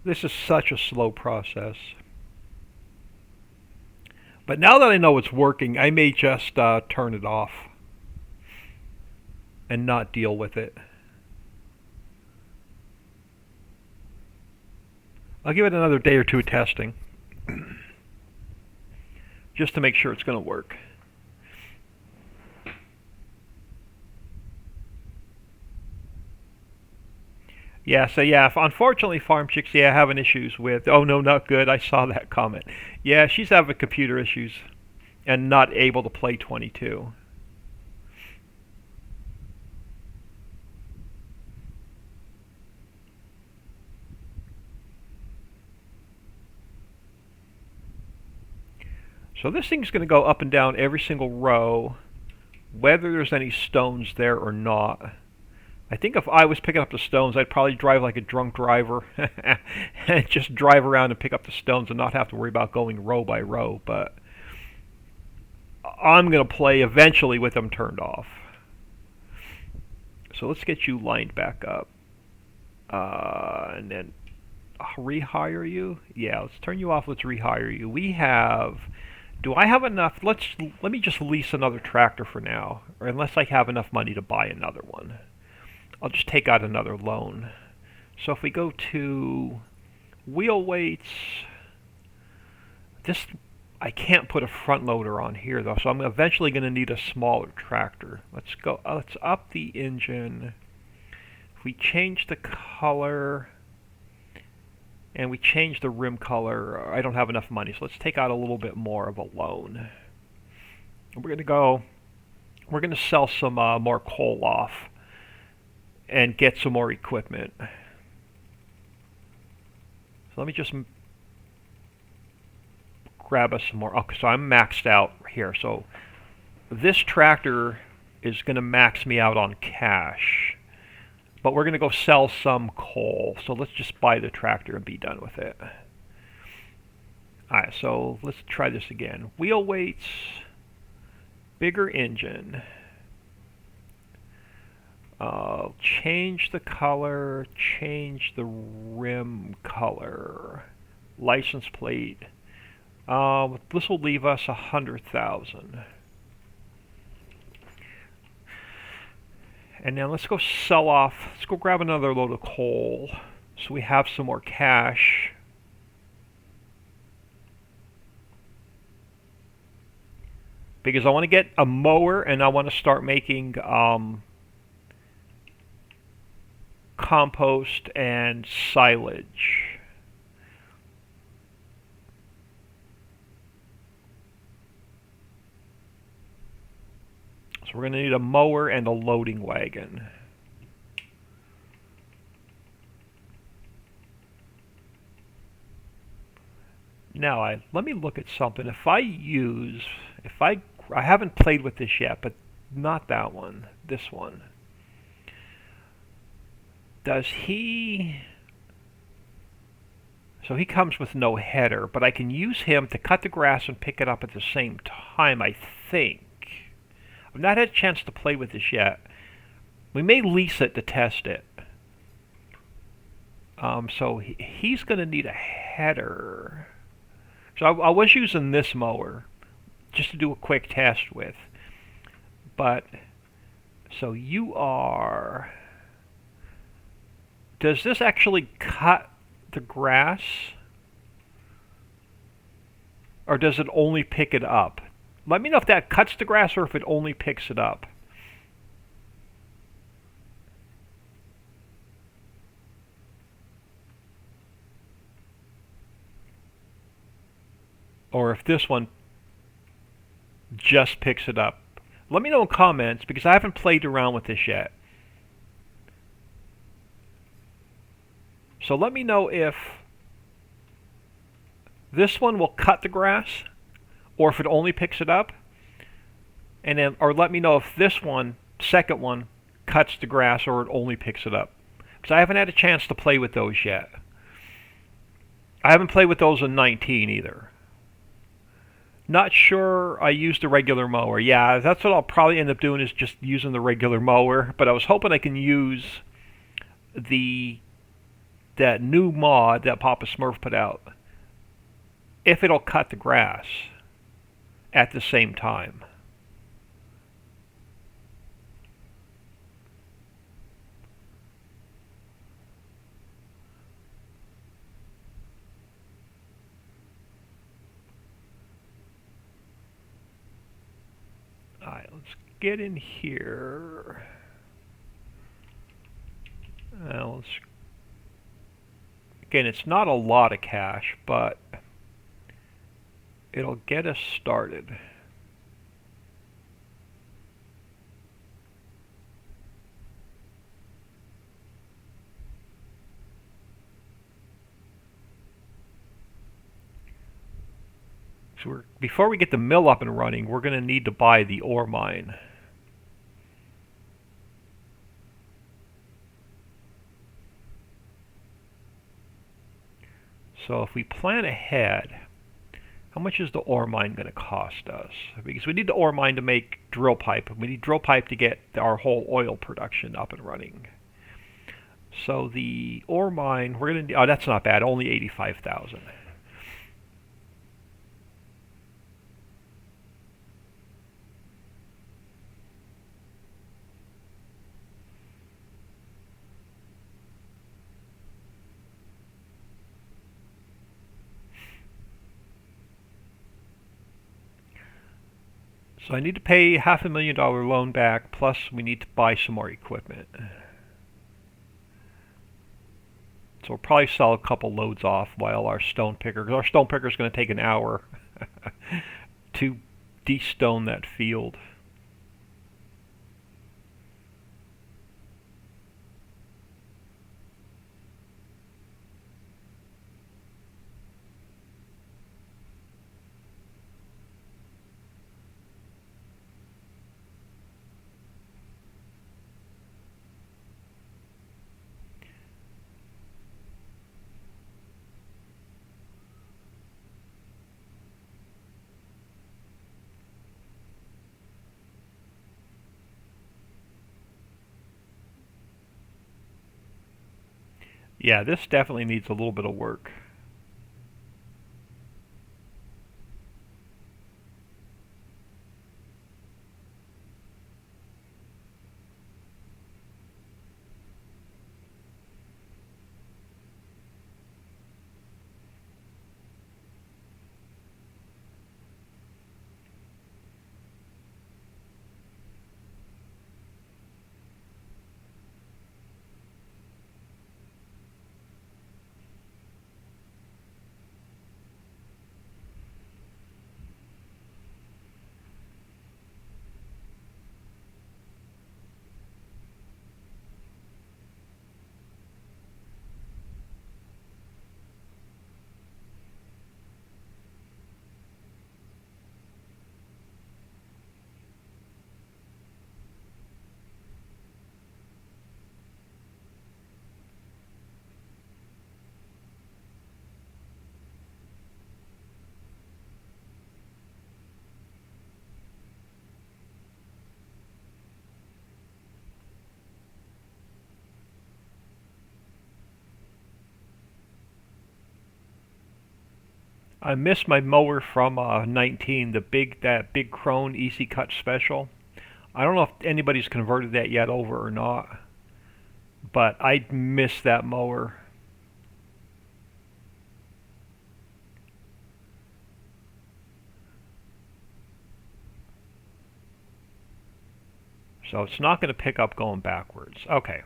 This is such a slow process. But now that I know it's working, I may just turn it off and not deal with it. I'll give it another day or two of testing just to make sure it's going to work. Yeah, so yeah, unfortunately Farm Chicks, yeah, having issues with, oh no, not good, I saw that comment. Yeah, she's having computer issues and not able to play 22. So this thing's going to go up and down every single row, whether there's any stones there or not. I think if I was picking up the stones, I'd probably drive like a drunk driver and just drive around and pick up the stones and not have to worry about going row by row. But I'm going to play eventually with them turned off. So let's get you lined back up. And then rehire you? Yeah, let's turn you off. Let's rehire you. We have... Do I have enough? Let me just lease another tractor for now, or unless I have enough money to buy another one. I'll just take out another loan. So if we go to wheel weights, this I can't put a front loader on here though, so I'm eventually going to need a smaller tractor. Let's go. Let's up the engine. If we change the color and we change the rim color, I don't have enough money, so let's take out a little bit more of a loan. We're going to sell some more coal off and get some more equipment. So let me just grab us some more. Okay, so I'm maxed out here. So this tractor is going to max me out on cash. But we're going to go sell some coal. So let's just buy the tractor and be done with it. Alright, so let's try this again. Wheel weights, bigger engine. Change the color, change the rim color. License plate. This will leave us 100,000. And now let's go sell off, let's go grab another load of coal so we have some more cash. Because I want to get a mower and I want to start making compost and silage. So we're going to need a mower and a loading wagon. Now, let me look at something. If I haven't played with this yet, but not that one, this one. Does he... So he comes with no header, but I can use him to cut the grass and pick it up at the same time, I think. I've not had a chance to play with this yet. We may lease it to test it. So he's going to need a header. So I was using this mower just to do a quick test with. But, so you are... Does this actually cut the grass? Or does it only pick it up? Let me know if that cuts the grass or if it only picks it up. or if this one just picks it up. Let me know in comments, because I haven't played around with this yet. So let me know if this one will cut the grass, or if it only picks it up. And then, or let me know if this one, second one, cuts the grass or it only picks it up. Because I haven't had a chance to play with those yet. I haven't played with those in 19 either. Not sure I used the regular mower. Yeah, that's what I'll probably end up doing, is just using the regular mower. But I was hoping I can use that new mod that Papa Smurf put out, if it'll cut the grass at the same time. Alright, let's get in here. Again, it's not a lot of cash, but it'll get us started. So before we get the mill up and running, we're going to need to buy the ore mine. So if we plan ahead, how much is the ore mine going to cost us? Because we need the ore mine to make drill pipe. We need drill pipe to get our whole oil production up and running. So the ore mine, we're going to, oh, that's not bad, only 85,000. So I need to pay $500,000 loan back, plus we need to buy some more equipment. So we'll probably sell a couple loads off while our stone picker, because our stone picker is going to take an hour to de-stone that field. Yeah, this definitely needs a little bit of work. I missed my mower from 19, that big Crone Easy Cut Special. I don't know if anybody's converted that yet over or not, but I missed that mower. So it's not going to pick up going backwards. Okay,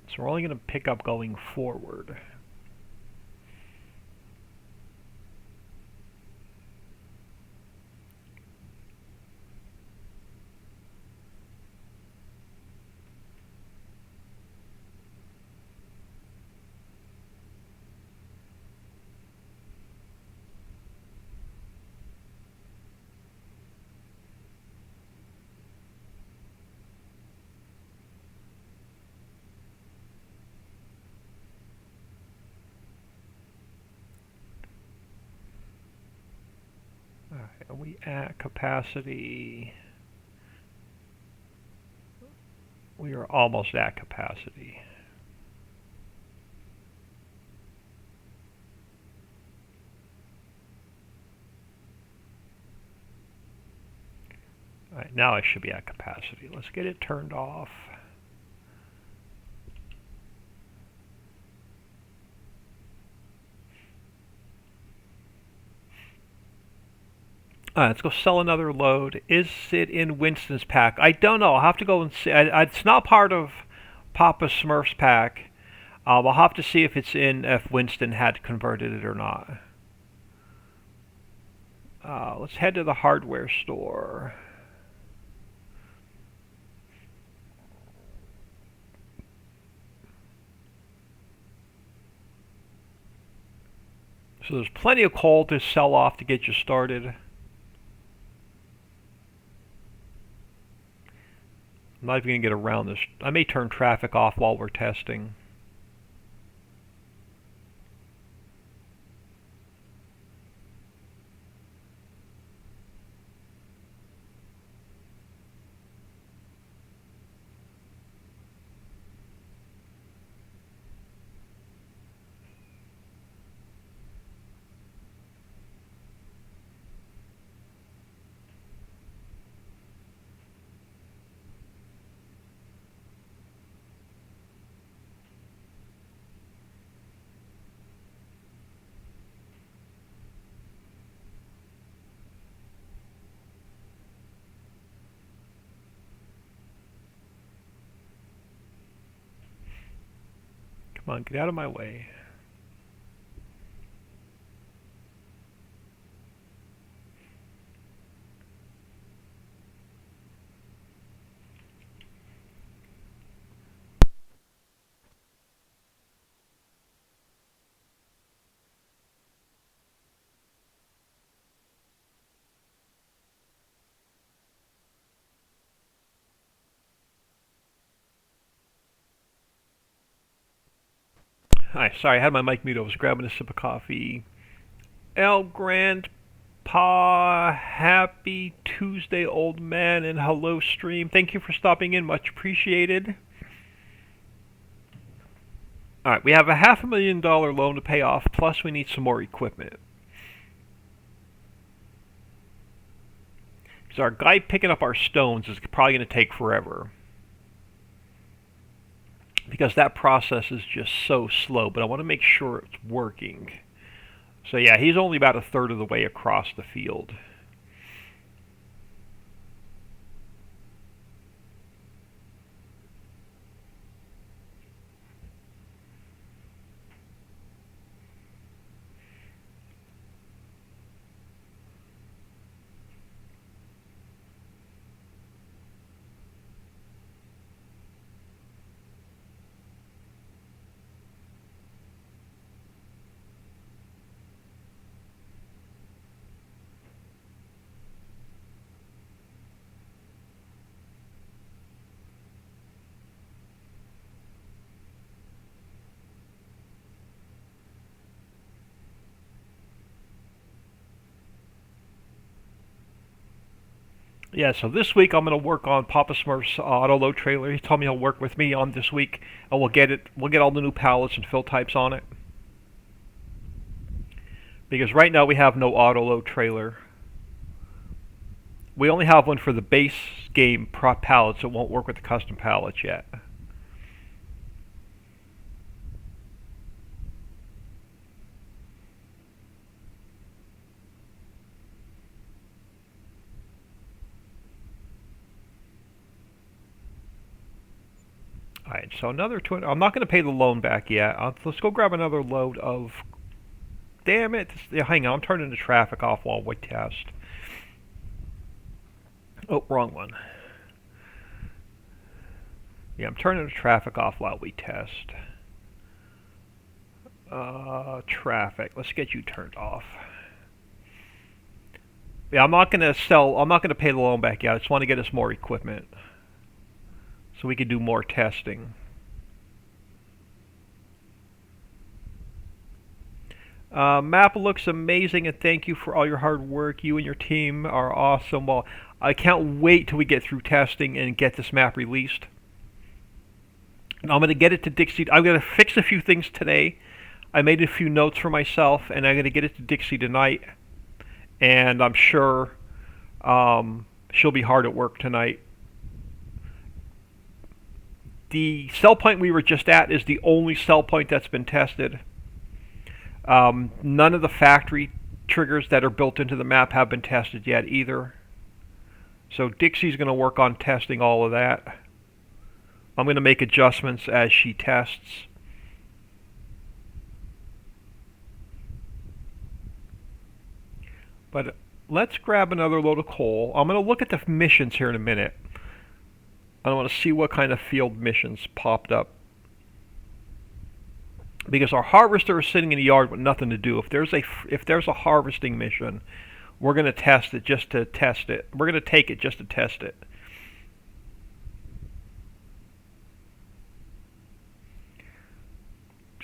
so we're only going to pick up going forward. Are we at capacity? We are almost at capacity. All right, now I should be at capacity. Let's get it turned off. All right, let's go sell another load. Is it in Winston's pack? I don't know. I'll have to go and see. It's not part of Papa Smurf's pack. I'll have to see if it's in, if Winston had converted it or not. Let's head to the hardware store. So there's plenty of coal to sell off to get you started. I'm not even going to get around this. I may turn traffic off while we're testing. Come on, get out of my way. Hi, sorry, I had my mic mute. I was grabbing a sip of coffee. El Grandpa, happy Tuesday, old man, and hello, stream. Thank you for stopping in. Much appreciated. All right, we have a $500,000 loan to pay off, plus we need some more equipment. Because our guy picking up our stones is probably going to take forever. Because that process is just so slow, but I want to make sure it's working. So yeah, he's only about a third of the way across the field. Yeah, so this week I'm going to work on Papa Smurf's auto load trailer. He told me he'll work with me on this week, and we'll get all the new pallets and fill types on it. Because right now we have no auto load trailer. We only have one for the base game prop pallets. It won't work with the custom pallets yet. Alright, so another 200. I'm not going to pay the loan back yet. Let's go grab another load of... Damn it. Hang on, I'm turning the traffic off while we test. Oh, wrong one. Yeah, I'm turning the traffic off while we test. Traffic. Let's get you turned off. Yeah, I'm not going to pay the loan back yet. I just want to get us more equipment, so we can do more testing. Map looks amazing, and thank you for all your hard work. You and your team are awesome. Well, I can't wait till we get through testing and get this map released. And I'm going to get it to Dixie. I'm going to fix a few things today. I made a few notes for myself, and I'm going to get it to Dixie tonight. And I'm sure she'll be hard at work tonight. The cell point we were just at is the only cell point that's been tested. None of the factory triggers that are built into the map have been tested yet either. So Dixie's going to work on testing all of that. I'm going to make adjustments as she tests. But let's grab another load of coal. I'm going to look at the missions here in a minute. I want to see what kind of field missions popped up. Because our harvester is sitting in the yard with nothing to do. If there's a harvesting mission, we're going to test it just to test it. We're going to take it just to test it.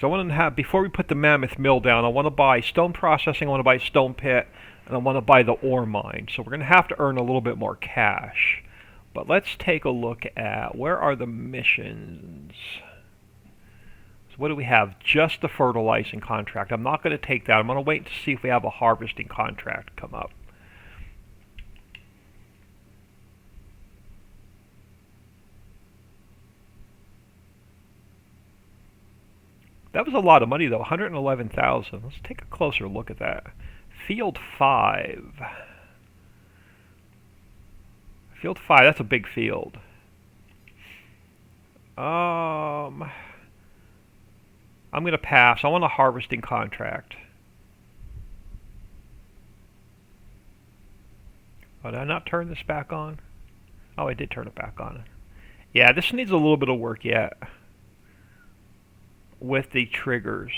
So I want to have, before we put the mammoth mill down, I want to buy stone processing, I want to buy stone pit, and I want to buy the ore mine. So we're going to have to earn a little bit more cash. But let's take a look at, where are the missions? So what do we have? Just the fertilizing contract. I'm not going to take that. I'm going to wait to see if we have a harvesting contract come up. That was a lot of money, though. 111,000. Let's take a closer look at that. Field 5. Field 5, that's a big field. I'm going to pass. I want a harvesting contract. Oh, did I not turn this back on? Oh, I did turn it back on. Yeah, this needs a little bit of work yet with the triggers.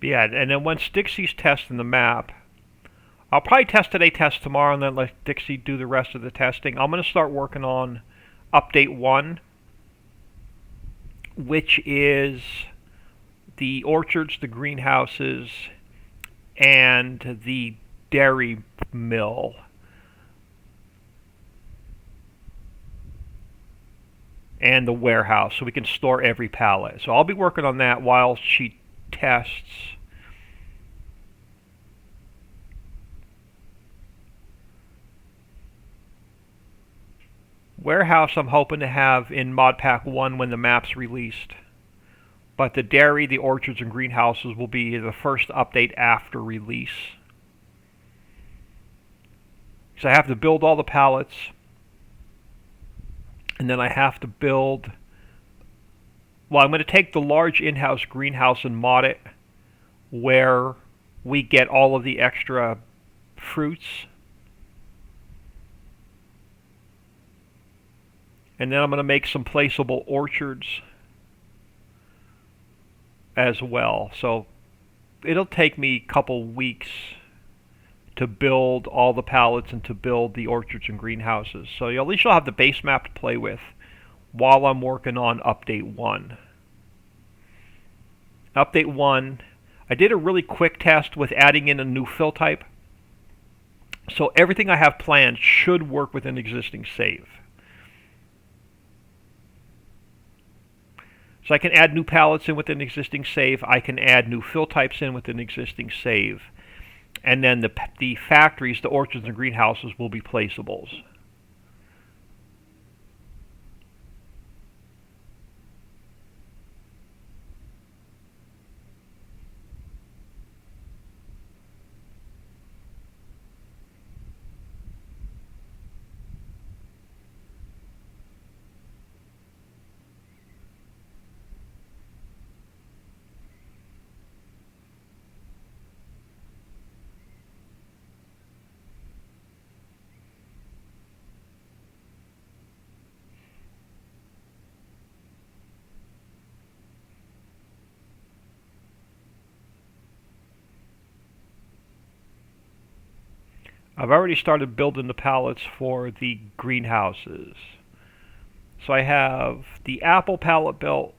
Yeah, and then once Dixie's testing the map, I'll probably test today, test tomorrow, and then let Dixie do the rest of the testing. I'm going to start working on update 1, which is the orchards, the greenhouses, and the dairy mill. And the warehouse, so we can store every pallet. So I'll be working on that while she tests. Warehouse I'm hoping to have in Mod Pack 1 when the map's released. But the dairy, the orchards, and greenhouses will be the first update after release. So I have to build all the pallets. And then I have to build... Well, I'm going to take the large in-house greenhouse and mod it where we get all of the extra fruits. And then I'm going to make some placeable orchards as well. So it'll take me a couple weeks to build all the pallets and to build the orchards and greenhouses. So at least you'll have the base map to play with while I'm working on update 1. Update 1, I did a really quick test with adding in a new fill type. So everything I have planned should work with an existing save. So I can add new pallets in with an existing save. I can add new fill types in with an existing save. And then the factories, the orchards and greenhouses will be placeables. I've already started building the pallets for the greenhouses. So I have the apple pallet built,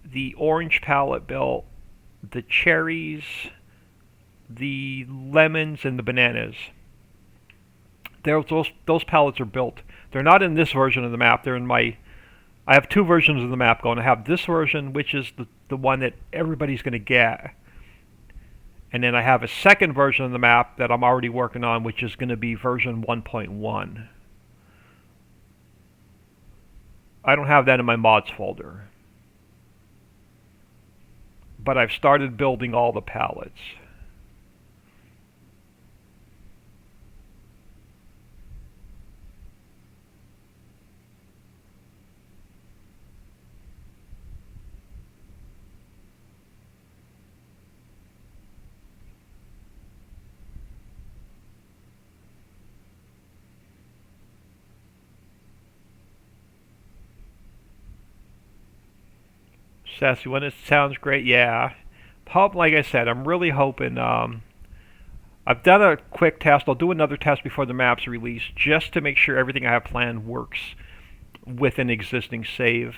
the orange pallet built, the cherries, the lemons, and the bananas. Those pallets are built. They're not in this version of the map. They're in my. I have two versions of the map going. I have this version, which is the one that everybody's going to get. And then I have a second version of the map that I'm already working on, which is going to be version 1.1. I don't have that in my mods folder. But I've started building all the pallets. Sassy one, it sounds great, yeah. Like I said, I'm really hoping. I've done a quick test. I'll do another test before the map's released, just to make sure everything I have planned works with an existing save.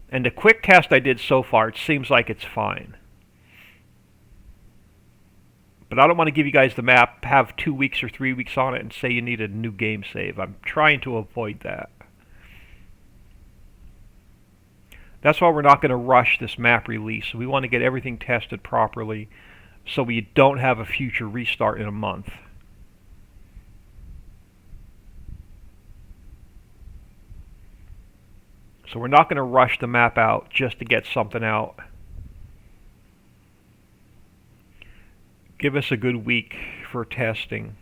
And the quick test I did so far, it seems like it's fine. But I don't want to give you guys the map, have 2 weeks or 3 weeks on it, and say you need a new game save. I'm trying to avoid that. That's why we're not going to rush this map release. We want to get everything tested properly so we don't have a future restart in a month. So we're not going to rush the map out just to get something out. Give us a good week for testing.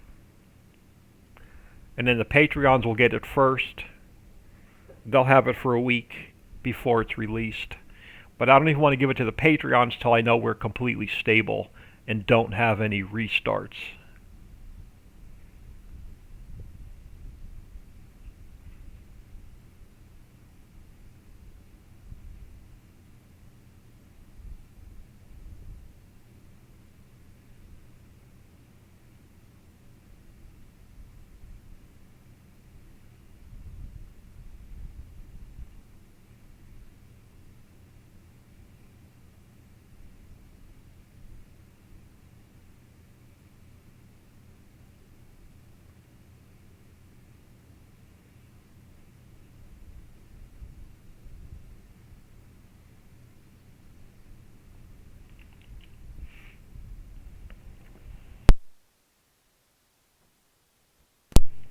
And then the Patreons will get it first. They'll have it for a week before it's released. But I don't even want to give it to the Patreons till I know we're completely stable and don't have any restarts.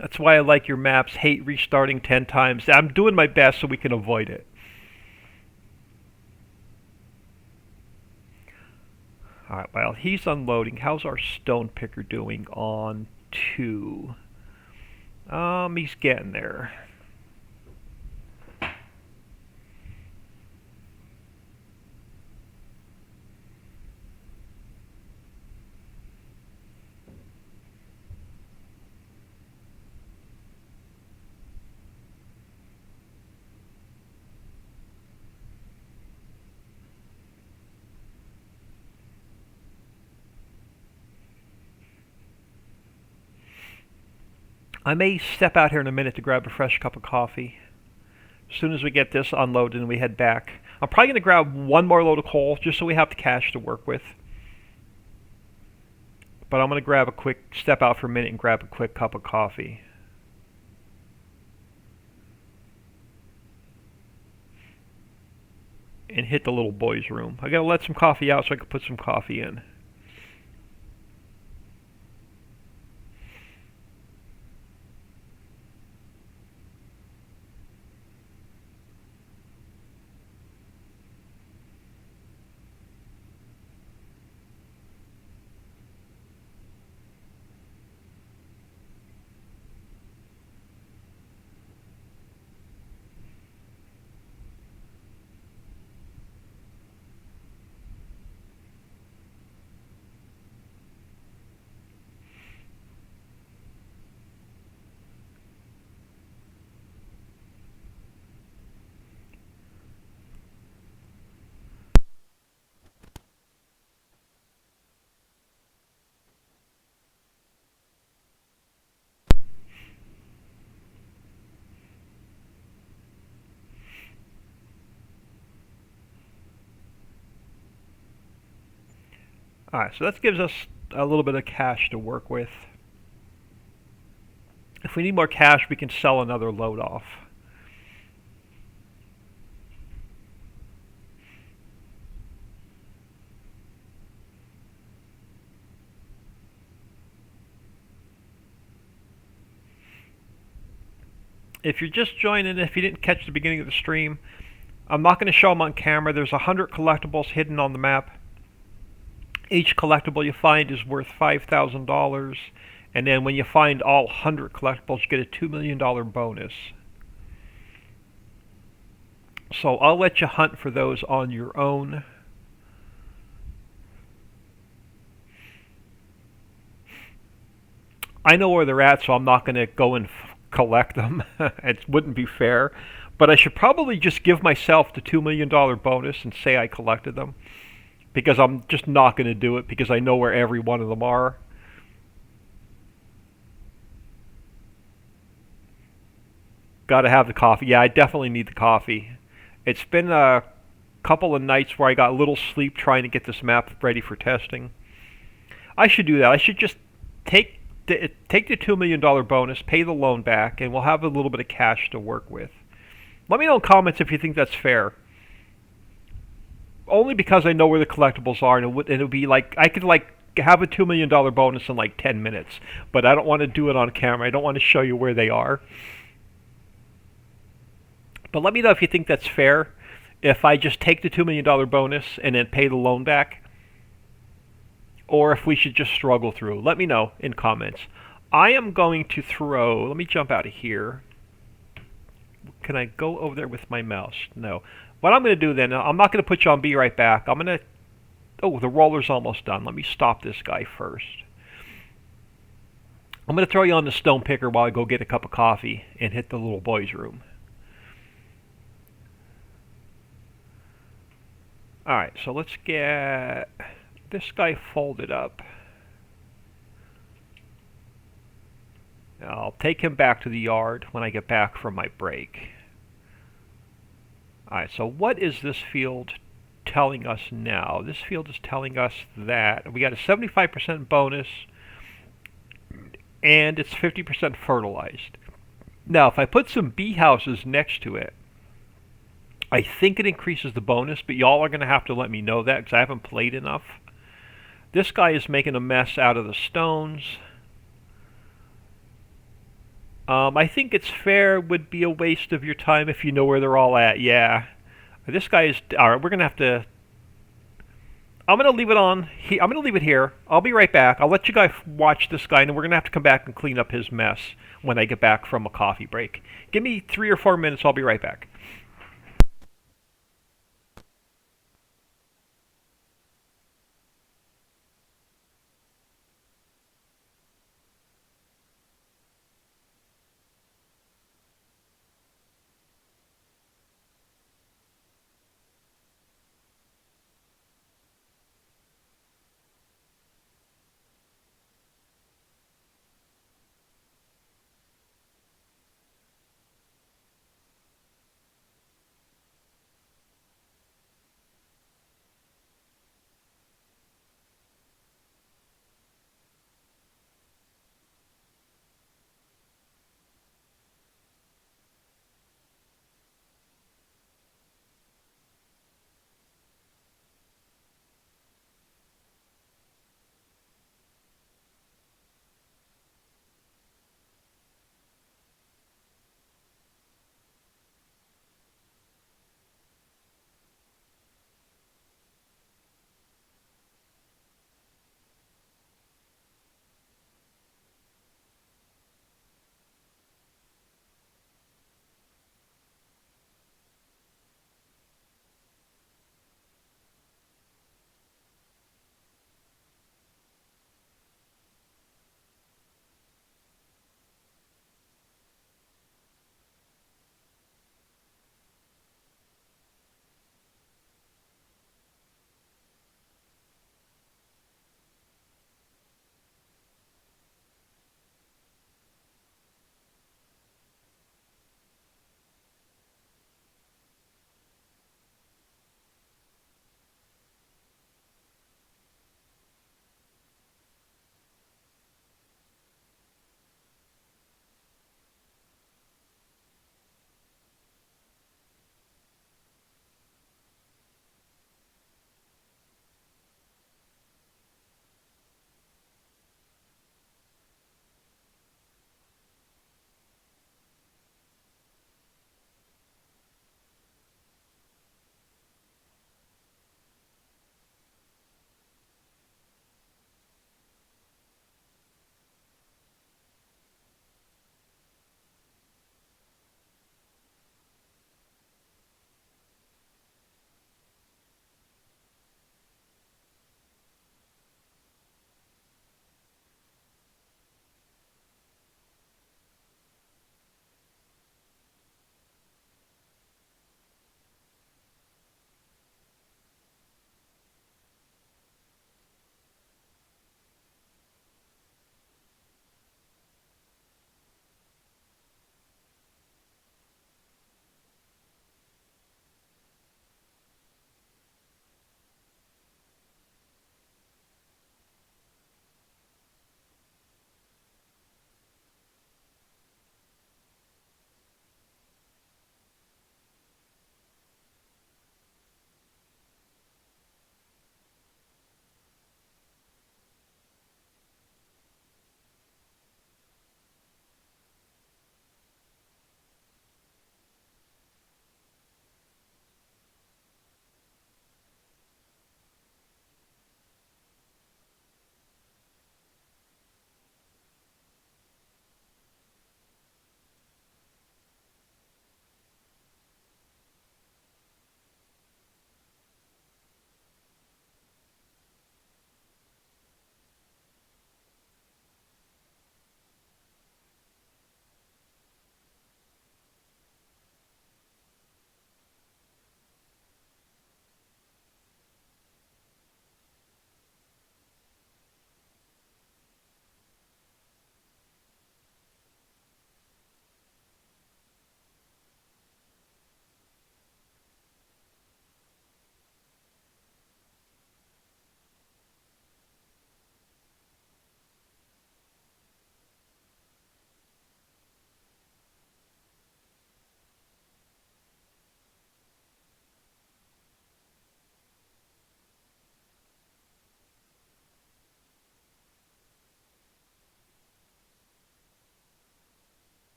That's why I like your maps. Hate restarting 10 times. I'm doing my best so we can avoid it. Alright, while he's unloading, how's our stone picker doing on 2? He's getting there. I may step out here in a minute to grab a fresh cup of coffee. As soon as we get this unloaded and we head back. I'm probably going to grab one more load of coal just so we have the cash to work with. But I'm going to grab a quick step out for a minute and grab a quick cup of coffee. And hit the little boy's room. I got to let some coffee out so I can put some coffee in. Alright, so that gives us a little bit of cash to work with. If we need more cash, we can sell another load off. If you're just joining, if you didn't catch the beginning of the stream, I'm not going to show them on camera. There's 100 collectibles hidden on the map. Each collectible you find is worth $5,000. And then when you find all 100 collectibles, you get a $2 million bonus. So I'll let you hunt for those on your own. I know where they're at, so I'm not going to go and collect them. It wouldn't be fair. But I should probably just give myself the $2 million bonus and say I collected them. Because I'm just not going to do it because I know where every one of them are. Got to have the coffee. Yeah, I definitely need the coffee. It's been a couple of nights where I got little sleep trying to get this map ready for testing. I should do that. I should just take the $2 million bonus, pay the loan back, and we'll have a little bit of cash to work with. Let me know in comments if you think that's fair. Only because I know where the collectibles are, and it would be like I could like have a $2 million bonus in like 10 minutes, but I don't want to do it on camera. I don't want to show you where they are. But let me know if you think that's fair. If I just take the $2 million bonus and then pay the loan back, or if we should just struggle through. Let me know in comments. I am going to throw. Let me jump out of here. Can I go over there with my mouse? No. What I'm going to do then, I'm not going to put you on be right back. I'm going to... Oh, the roller's almost done. Let me stop this guy first. I'm going to throw you on the stone picker while I go get a cup of coffee and hit the little boy's room. Alright, so let's get this guy folded up. I'll take him back to the yard when I get back from my break. Alright, so what is this field telling us now? This field is telling us that we got a 75% bonus and it's 50% fertilized. Now, if I put some bee houses next to it, I think it increases the bonus, but y'all are going to have to let me know that because I haven't played enough. This guy is making a mess out of the stones. I think it's fair, would be a waste of your time if you know where they're all at. Yeah. This guy is... Alright, we're going to have to... I'm going to leave it on. I'm going to leave it here. I'll be right back. I'll let you guys watch this guy, and we're going to have to come back and clean up his mess when I get back from a coffee break. Give me 3 or 4 minutes. I'll be right back.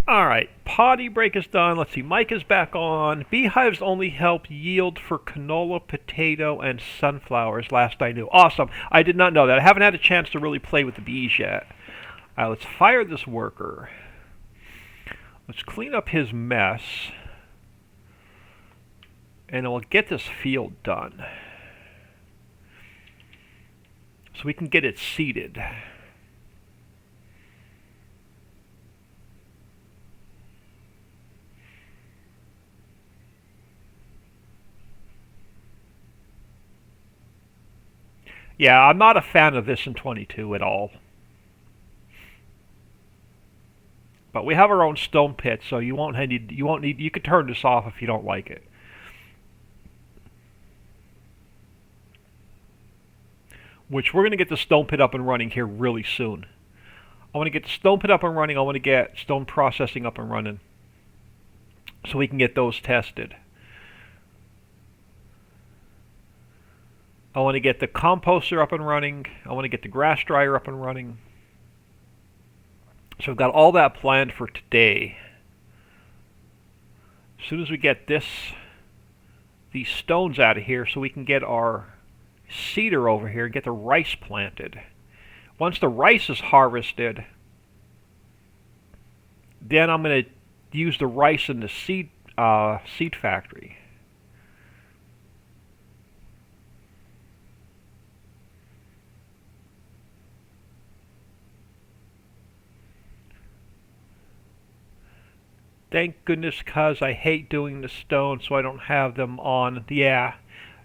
Alright, potty break is done. Let's see, Mike is back on. Beehives only help yield for canola, potato, and sunflowers, last I knew. Awesome. I did not know that. I haven't had a chance to really play with the bees yet. Alright, let's fire this worker. Let's clean up his mess. And we'll get this field done. So we can get it seeded. Yeah, I'm not a fan of this in 22 at all. But we have our own stone pit, so you could turn this off if you don't like it. Which we're going to get the stone pit up and running here really soon. I want to get the stone pit up and running. I want to get stone processing up and running. So we can get those tested. I want to get the composter up and running. I want to get the grass dryer up and running. So I've got all that planned for today. As soon as we get these stones out of here so we can get our cedar over here and get the rice planted. Once the rice is harvested, then I'm going to use the rice in the seed factory. Thank goodness, cause I hate doing the stone, so I don't have them on. Yeah,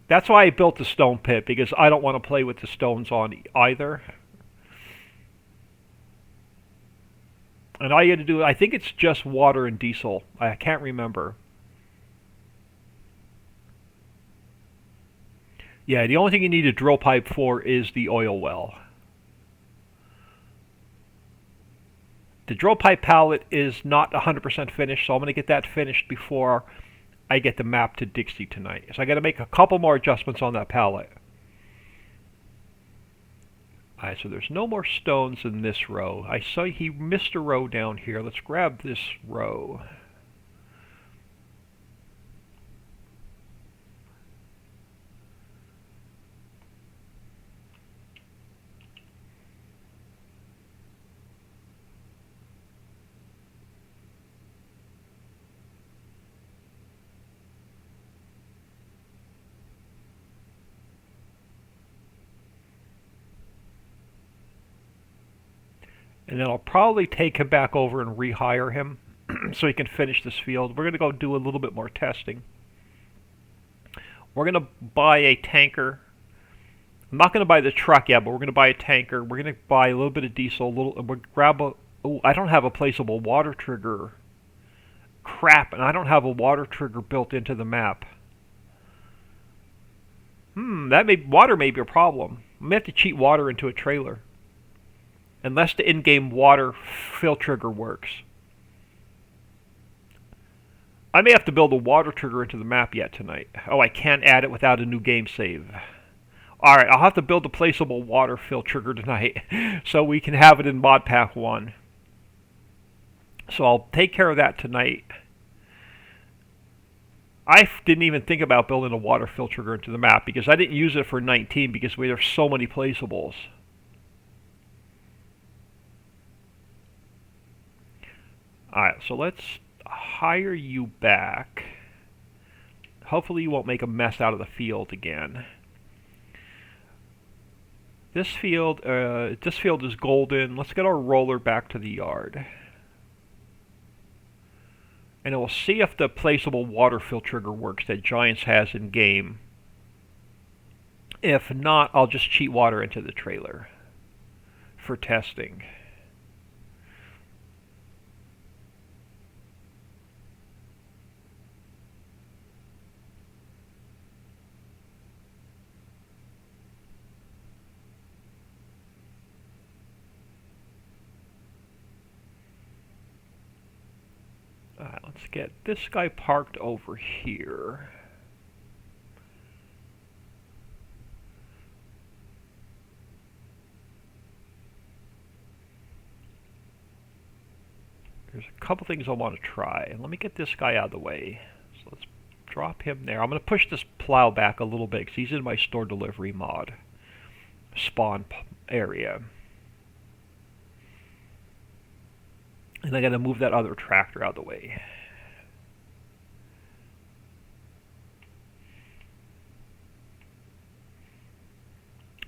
that's why I built the stone pit, because I don't want to play with the stones on either. And all you had to do, I think it's just water and diesel. I can't remember. Yeah, the only thing you need a drill pipe for is the oil well. The drill pipe palette is not 100% finished, so I'm going to get that finished before I get the map to Dixie tonight. So I got to make a couple more adjustments on that palette. Alright, so there's no more stones in this row. I saw he missed a row down here. Let's grab this row. And then I'll probably take him back over and rehire him so he can finish this field. We're going to go do a little bit more testing. We're going to buy a tanker. I'm not going to buy the truck yet, but we're going to buy a tanker. We're going to buy a little bit of diesel. We'll grab a... Oh, I don't have a placeable water trigger. Crap, and I don't have a water trigger built into the map. Water may be a problem. I may have to cheat water into a trailer. Unless the in-game water fill trigger works. I may have to build a water trigger into the map yet tonight. Oh, I can't add it without a new game save. Alright, I'll have to build a placeable water fill trigger tonight so we can have it in Mod Pack 1. So I'll take care of that tonight. I didn't even think about building a water fill trigger into the map because I didn't use it for 19 because there's so many placeables. Alright, so let's hire you back. Hopefully you won't make a mess out of the field again. This field is golden. Let's get our roller back to the yard. And we'll see if the placeable water fill trigger works that Giants has in game. If not, I'll just cheat water into the trailer for testing. Alright, let's get this guy parked over here. there's a couple things I want to try. Let me get this guy out of the way. So let's drop him there. I'm going to push this plow back a little bit because he's in my store delivery mod spawn area. And I got to move that other tractor out of the way.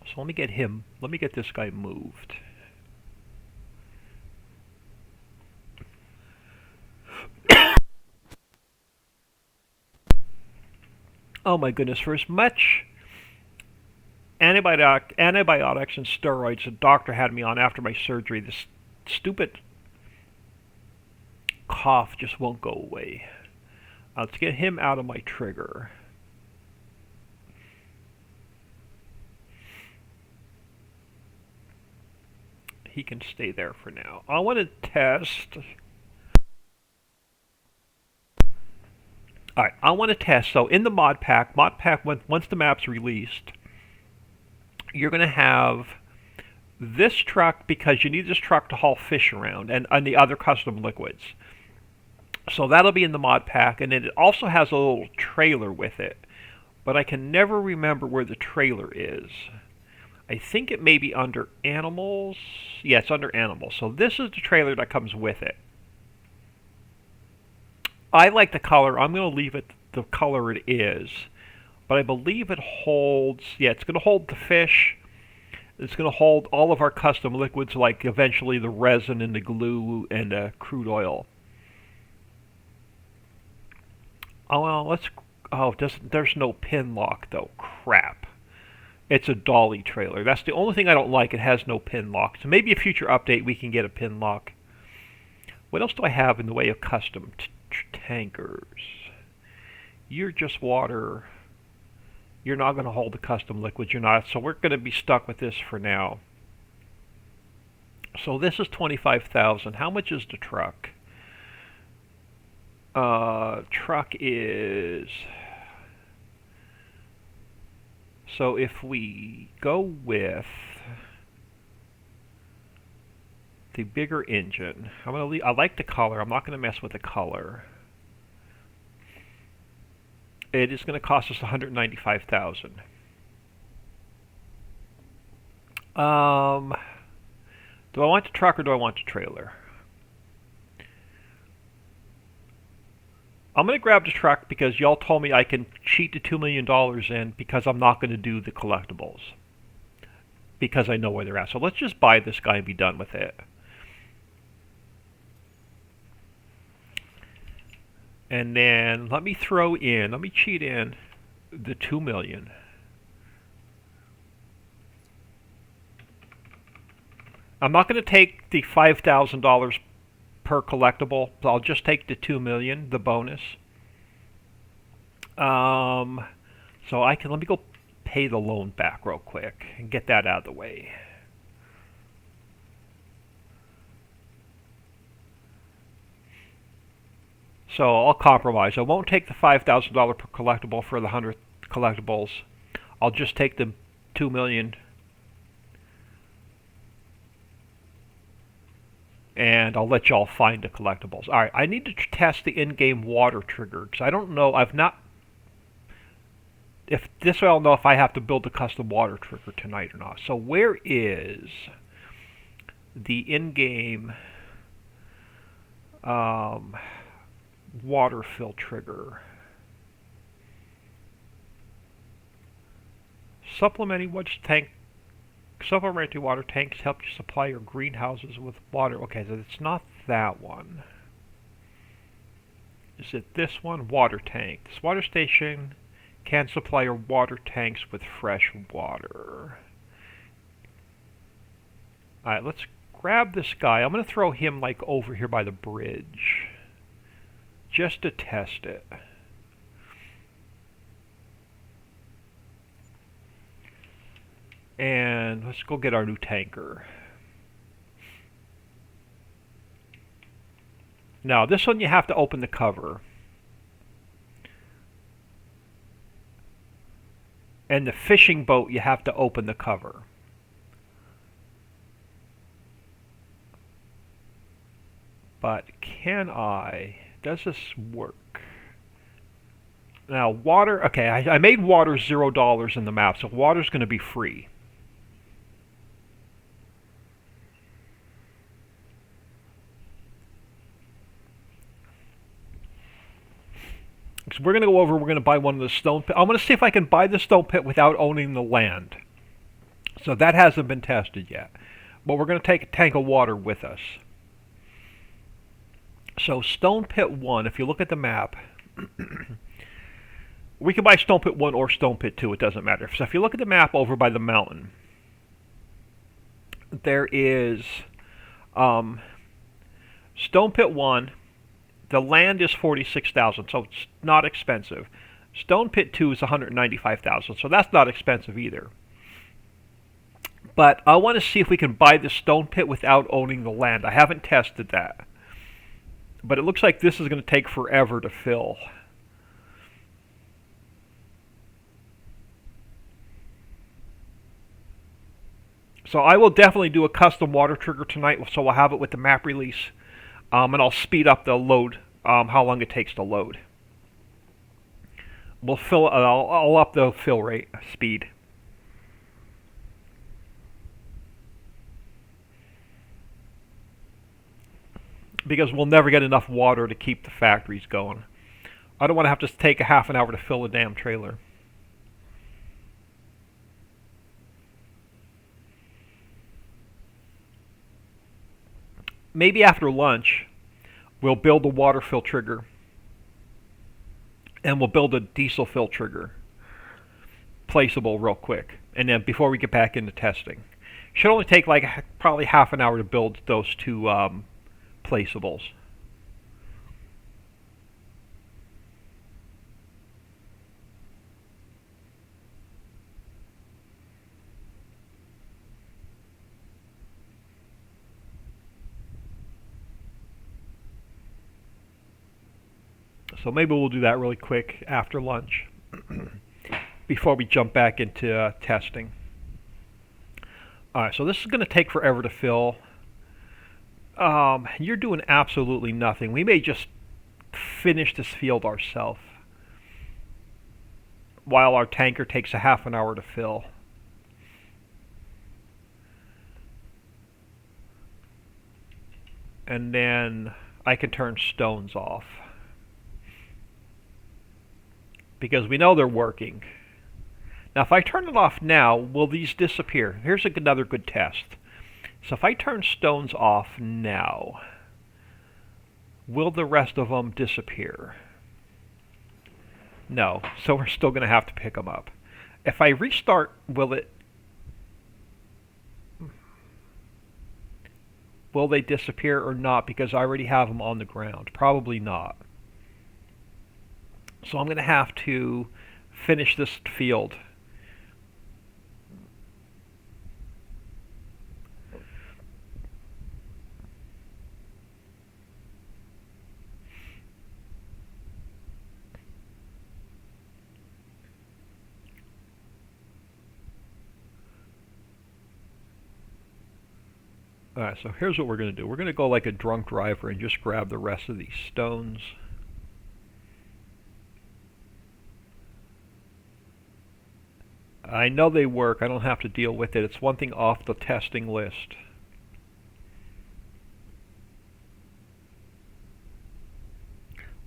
So let me get this guy moved. Oh my goodness, for as much antibiotics and steroids the doctor had me on after my surgery, this stupid cough just won't go away. Let's get him out of my trigger. He can stay there for now. I want to test. Alright, I want to test. So in the mod pack, once the map's released, you're going to have this truck because you need this truck to haul fish around and the other custom liquids. So that'll be in the mod pack, and it also has a little trailer with it. But I can never remember where the trailer is. I think it may be under animals. Yeah, it's under animals. So this is the trailer that comes with it. I like the color. I'm going to leave it the color it is. But I believe it holds... Yeah, it's going to hold the fish. It's going to hold all of our custom liquids, like eventually the resin and the glue and the crude oil. Oh, well, let's... Oh, there's no pin lock, though. Crap. It's a dolly trailer. That's the only thing I don't like. It has no pin lock. So maybe a future update we can get a pin lock. What else do I have in the way of custom tankers? You're just water. You're not going to hold the custom liquids. You're not. So we're going to be stuck with this for now. So this is 25,000. How much is the truck? Truck is... So if we go with the bigger engine, I like the color. I'm not going to mess with the color. It is going to cost us 195,000. Do I want the truck or do I want the trailer? I'm going to grab the truck because y'all told me I can cheat the $2 million in because I'm not going to do the collectibles. Because I know where they're at. So let's just buy this guy and be done with it. And then let me cheat in the $2 million. I'm not going to take the $5,000 per collectible. So I'll just take the $2 million, the bonus. So let me go pay the loan back real quick and get that out of the way. So I'll compromise. I won't take the $5,000 per collectible for the 100 collectibles. I'll just take the $2 million. And I'll let y'all find the collectibles. Alright, I need to test the in-game water trigger, because I don't know, if this way I'll know if I have to build a custom water trigger tonight or not. So where is the in-game water fill trigger? Supplementing water tanks help you supply your greenhouses with water. Okay, so it's not that one. Is it this one? Water tank. This water station can supply your water tanks with fresh water. Alright, let's grab this guy. I'm going to throw him like over here by the bridge. Just to test it. And let's go get our new tanker. Now, this one you have to open the cover. And the fishing boat, you have to open the cover. But can I? Does this work? Now, water, okay, I made water $0 in the map, so water's going to be free. So we're going to go over, we're going to buy one of the stone pits. I'm going to see if I can buy the stone pit without owning the land. So that hasn't been tested yet. But we're going to take a tank of water with us. So Stone Pit 1, if you look at the map, we can buy Stone Pit 1 or Stone Pit 2, it doesn't matter. So if you look at the map over by the mountain, there is Stone Pit 1, the land is 46,000, so it's not expensive. Stone Pit 2 is 195,000, so that's not expensive either. But I want to see if we can buy the Stone Pit without owning the land. I haven't tested that. But it looks like this is going to take forever to fill. So I will definitely do a custom water trigger tonight, so I'll have it with the map release. And I'll speed up the load, how long it takes to load. We'll fill. I'll up the fill rate, speed. Because we'll never get enough water to keep the factories going. I don't want to have to take a half an hour to fill a damn trailer. Maybe after lunch, we'll build a water fill trigger. And we'll build a diesel fill trigger. Placeable real quick. And then before we get back into testing. Should only take like probably half an hour to build those two placeables. So maybe we'll do that really quick after lunch before we jump back into testing. Alright, so this is going to take forever to fill. You're doing absolutely nothing. We may just finish this field ourselves while our tanker takes a half an hour to fill. And then I can turn stones off. Because we know they're working. Now if I turn it off now, will these disappear? Here's another good test. So if I turn stones off now, will the rest of them disappear? No, so we're still going to have to pick them up. If I restart, will they disappear or not? Because I already have them on the ground. Probably not. So I'm going to have to finish this field. Alright, so here's what we're going to do. We're going to go like a drunk driver and just grab the rest of these stones. I know they work. I don't have to deal with it. It's one thing off the testing list.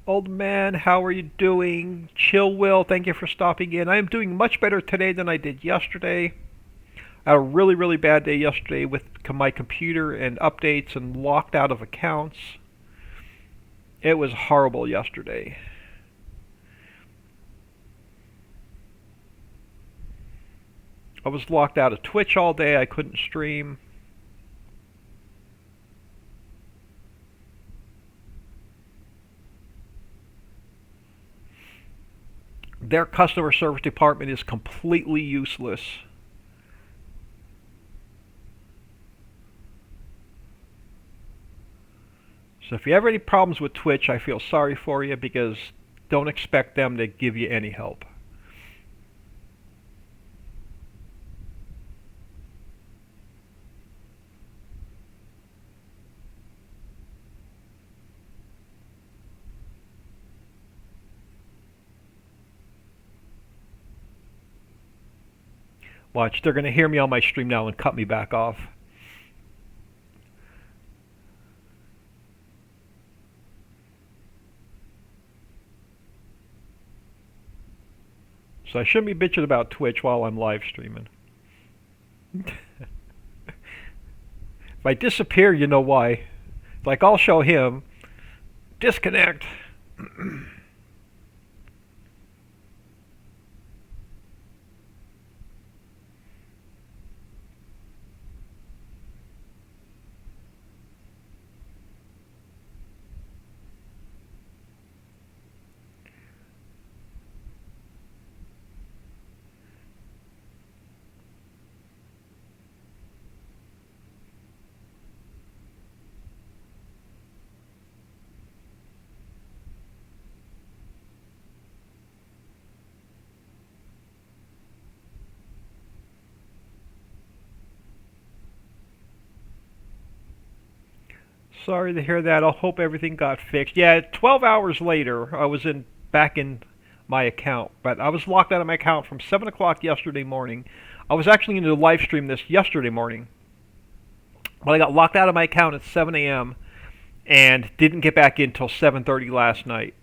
Old man, how are you doing? Chill Will, thank you for stopping in. I am doing much better today than I did yesterday. I had a really, really bad day yesterday with my computer and updates and locked out of accounts. It was horrible yesterday. I was locked out of Twitch all day. I couldn't stream. Their customer service department is completely useless. So if you have any problems with Twitch, I feel sorry for you because don't expect them to give you any help. Watch, they're going to hear me on my stream now and cut me back off. So I shouldn't be bitching about Twitch while I'm live streaming. If I disappear, you know why. Like, I'll show him. Disconnect. Sorry to hear that. I hope everything got fixed. Yeah, 12 hours later, I was back in my account, but I was locked out of my account from 7 o'clock yesterday morning. I was actually going to live stream this yesterday morning, but I got locked out of my account at 7 a.m. and didn't get back in until 7:30 last night.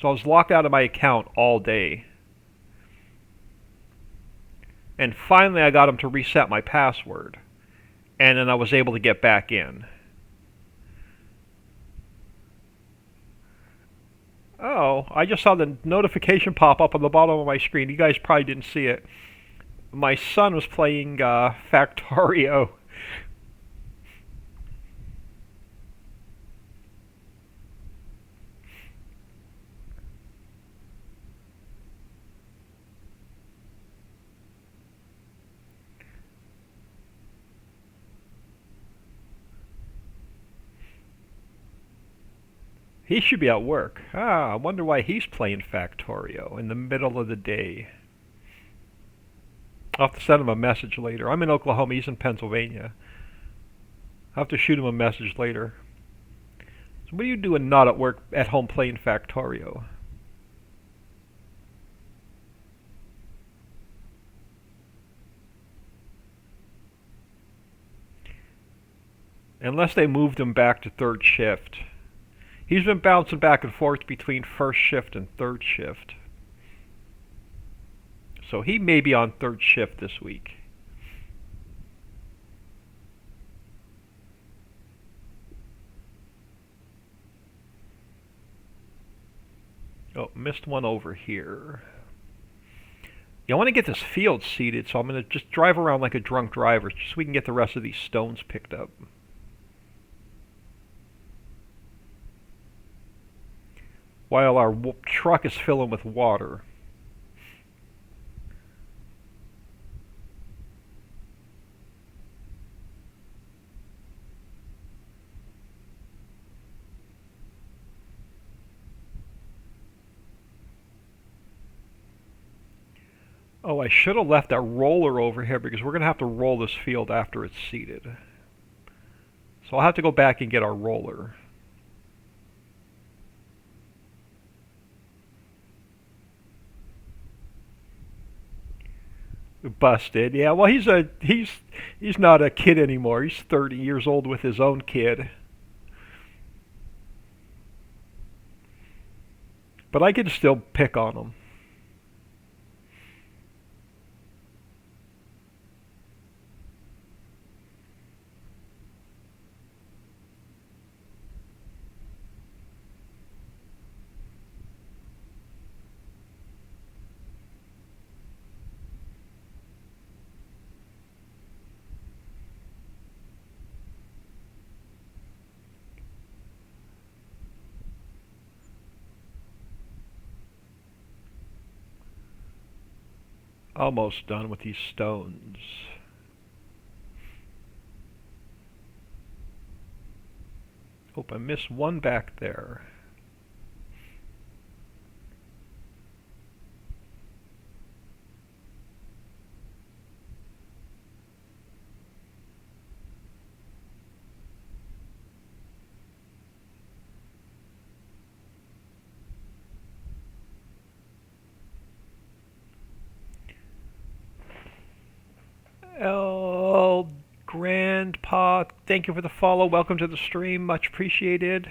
So I was locked out of my account all day. And finally I got him to reset my password. And then I was able to get back in. Oh, I just saw the notification pop up on the bottom of my screen. You guys probably didn't see it. My son was playing Factorio. He should be at work. I wonder why he's playing Factorio in the middle of the day. I'll have to send him a message later. I'm in Oklahoma, he's in Pennsylvania. I'll have to shoot him a message later. So what are you doing not at work, at home playing Factorio? Unless they moved him back to third shift. He's been bouncing back and forth between first shift and third shift. So he may be on third shift this week. Oh, missed one over here. Yeah, I want to get this field seeded, so I'm going to just drive around like a drunk driver just so we can get the rest of these stones picked up. While our truck is filling with water. Oh, I should have left that roller over here because we're going to have to roll this field after it's seeded. So I'll have to go back and get our roller. Busted. Yeah, well he's not a kid anymore. He's 30 years old with his own kid. But I can still pick on him. Almost done with these stones. Hope I missed one back there. El Grandpa, thank you for the follow. Welcome to the stream. Much appreciated.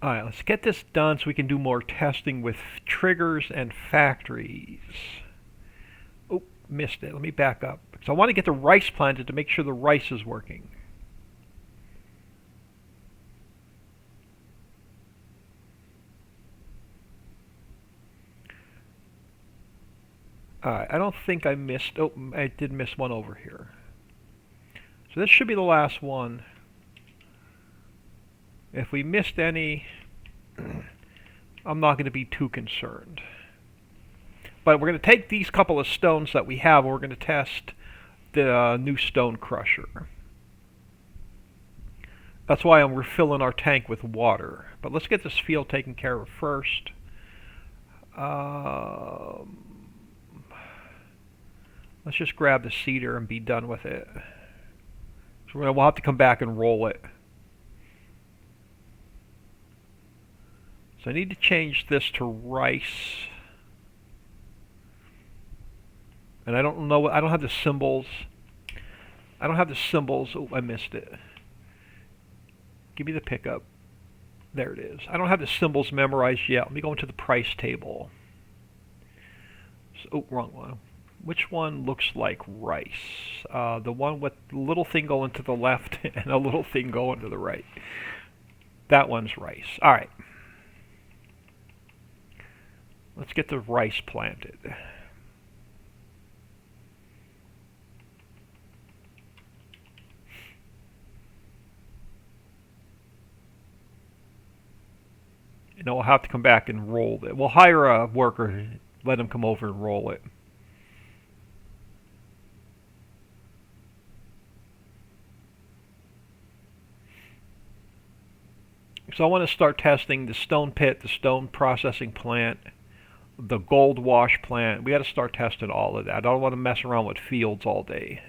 Alright, let's get this done so we can do more testing with triggers and factories. Oh, missed it. Let me back up. So I want to get the rice planted to make sure the rice is working. Alright, I don't think I missed... Oh, I did miss one over here. So this should be the last one. If we missed any, I'm not going to be too concerned. But we're going to take these couple of stones that we have, and we're going to test the new stone crusher. That's why I'm refilling our tank with water. But let's get this field taken care of first. Let's just grab the cedar and be done with it. So we'll have to come back and roll it. So I need to change this to rice. And I don't know, I don't have the symbols. I don't have the symbols. Oh, I missed it. Give me the pickup. There it is. I don't have the symbols memorized yet. Let me go into the price table. So, oh, wrong one. Which one looks like rice? The one with the little thing going to the left and a little thing going to the right. That one's rice. All right. Let's get the rice planted. And we'll have to come back and roll it. We'll hire a worker, let him come over and roll it. So I want to start testing the stone pit, the stone processing plant, the gold wash plant. We got to start testing all of that. I don't want to mess around with fields all day.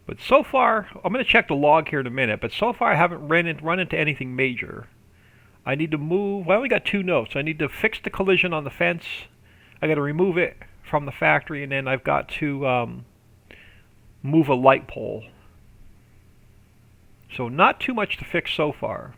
But so far, I'm going to check the log here in a minute, but so far I haven't run into anything major. I need to move, well, I only got 2 notes. I need to fix the collision on the fence. I got to remove it from the factory, and then I've got to move a light pole. So not too much to fix so far.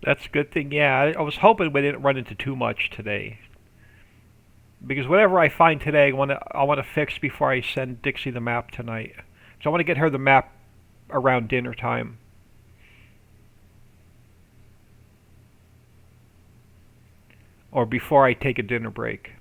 That's a good thing. Yeah, I was hoping we didn't run into too much today. Because whatever I find today, I want to fix before I send Dixie the map tonight. So I want to get her the map around dinner time. Or before I take a dinner break.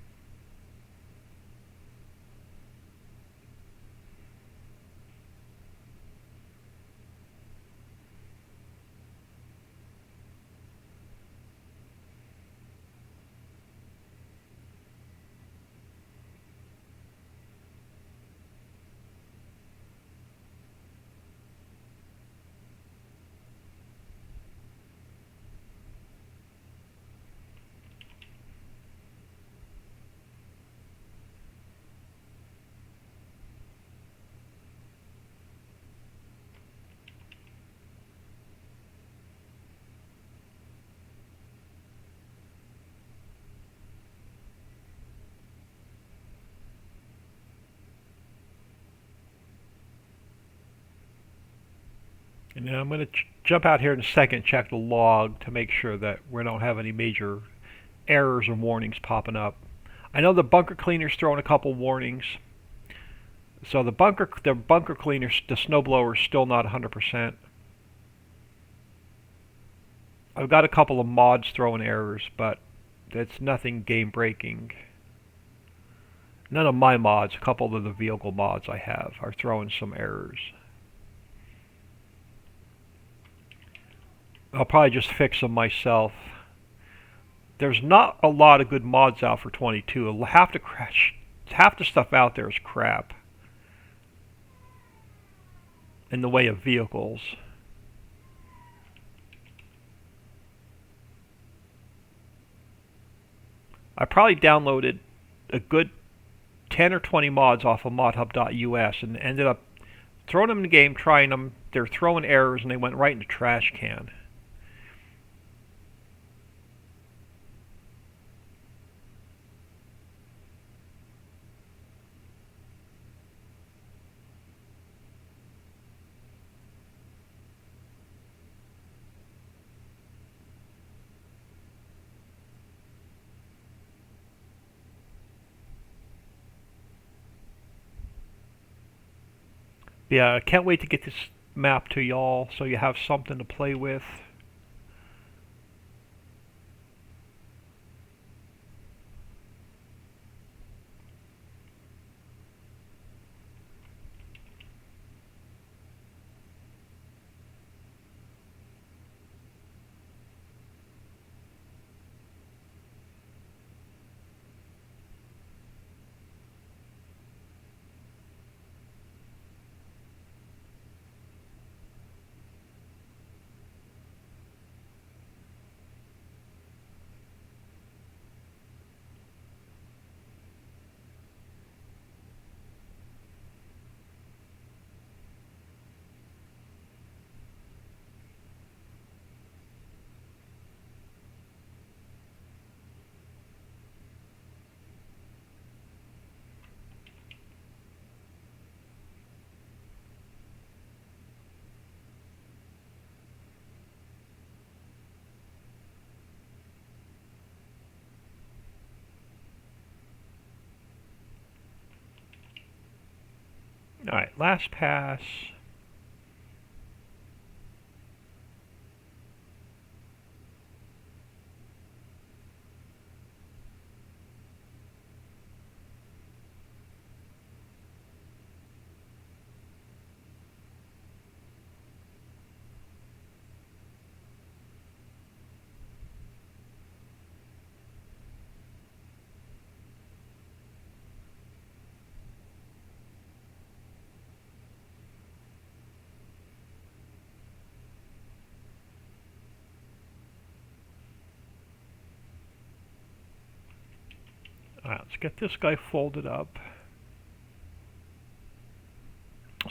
And then I'm going to jump out here in a second, check the log to make sure that we don't have any major errors or warnings popping up. I know the bunker cleaner's throwing a couple warnings. So the bunker cleaner, the snowblower is still not 100%. I've got a couple of mods throwing errors, but that's nothing game breaking. None of my mods, a couple of the vehicle mods I have, are throwing some errors. I'll probably just fix them myself. There's not a lot of good mods out for 22. Half the stuff out there is crap in the way of vehicles. I probably downloaded a good 10 or 20 mods off of modhub.us and ended up throwing them in the game, trying them. They're throwing errors and they went right in the trash can. Yeah, I can't wait to get this map to y'all so you have something to play with. Alright, last pass. Alright, let's get this guy folded up.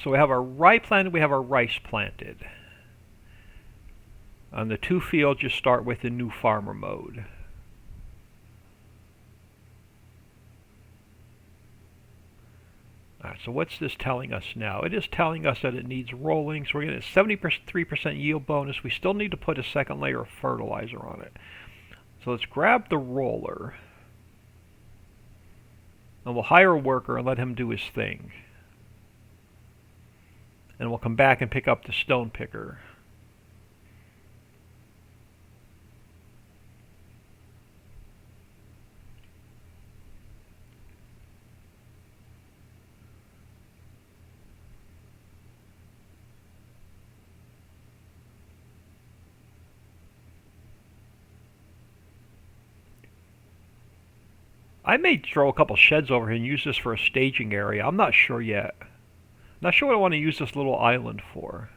So we have our rye planted, we have our rice planted. On the two fields, you start with the new farmer mode. Alright, so what's this telling us now? It is telling us that it needs rolling, so we're getting a 73% yield bonus. We still need to put a second layer of fertilizer on it. So let's grab the roller. And we'll hire a worker and let him do his thing. And we'll come back and pick up the stone picker. I may throw a couple sheds over here and use this for a staging area. I'm not sure yet. Not sure what I want to use this little island for.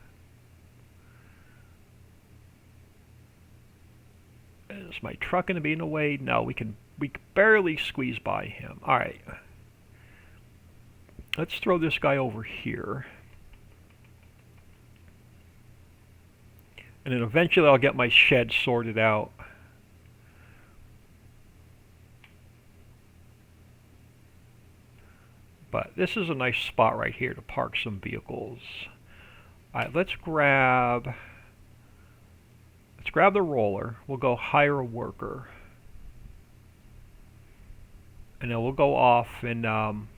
Is my truck going to be in the way? No, we can barely squeeze by him. Alright. Let's throw this guy over here. And then eventually I'll get my shed sorted out. But this is a nice spot right here to park some vehicles. Alright, let's grab the roller. We'll go hire a worker. And then we'll go off and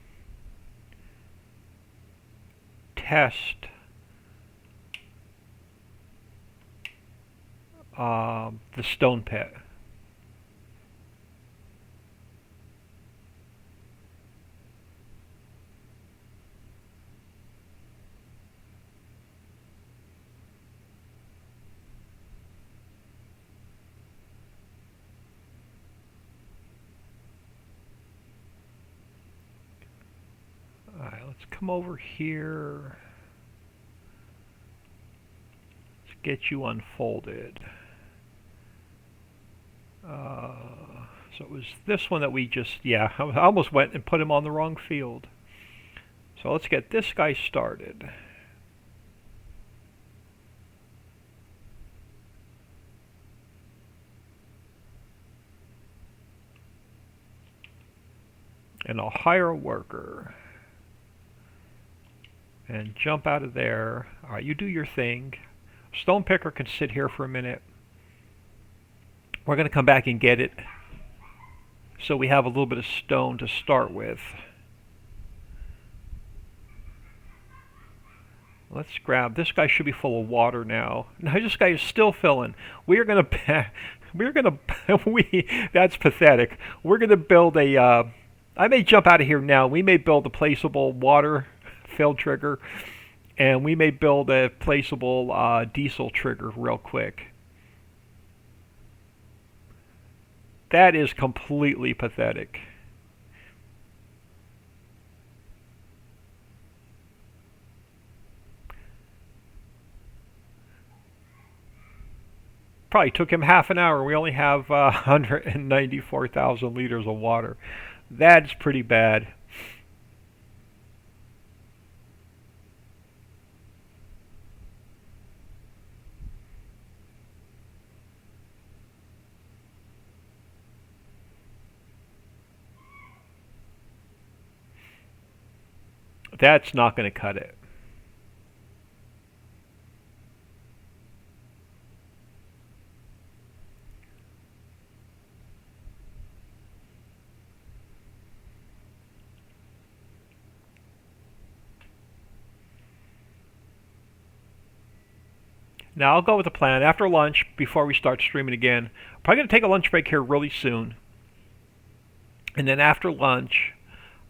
test the stone pit. Alright, let's come over here. Let's get you unfolded. So it was this one that we just, yeah, I almost went and put him on the wrong field. So let's get this guy started. And I'll hire a worker. And jump out of there. Alright, you do your thing. Stone picker can sit here for a minute. We're going to come back and get it. So we have a little bit of stone to start with. Let's grab, this guy should be full of water now. Now this guy is still filling. We're going to, that's pathetic. We're going to build a, I may jump out of here now. We may build a placeable water fill trigger. And we may build a placeable diesel trigger real quick. That is completely pathetic. Probably took him half an hour. We only have 194,000 liters of water. That's pretty bad. That's not going to cut it. Now I'll go with the plan. After lunch, before we start streaming again, I'm probably going to take a lunch break here really soon. And then after lunch,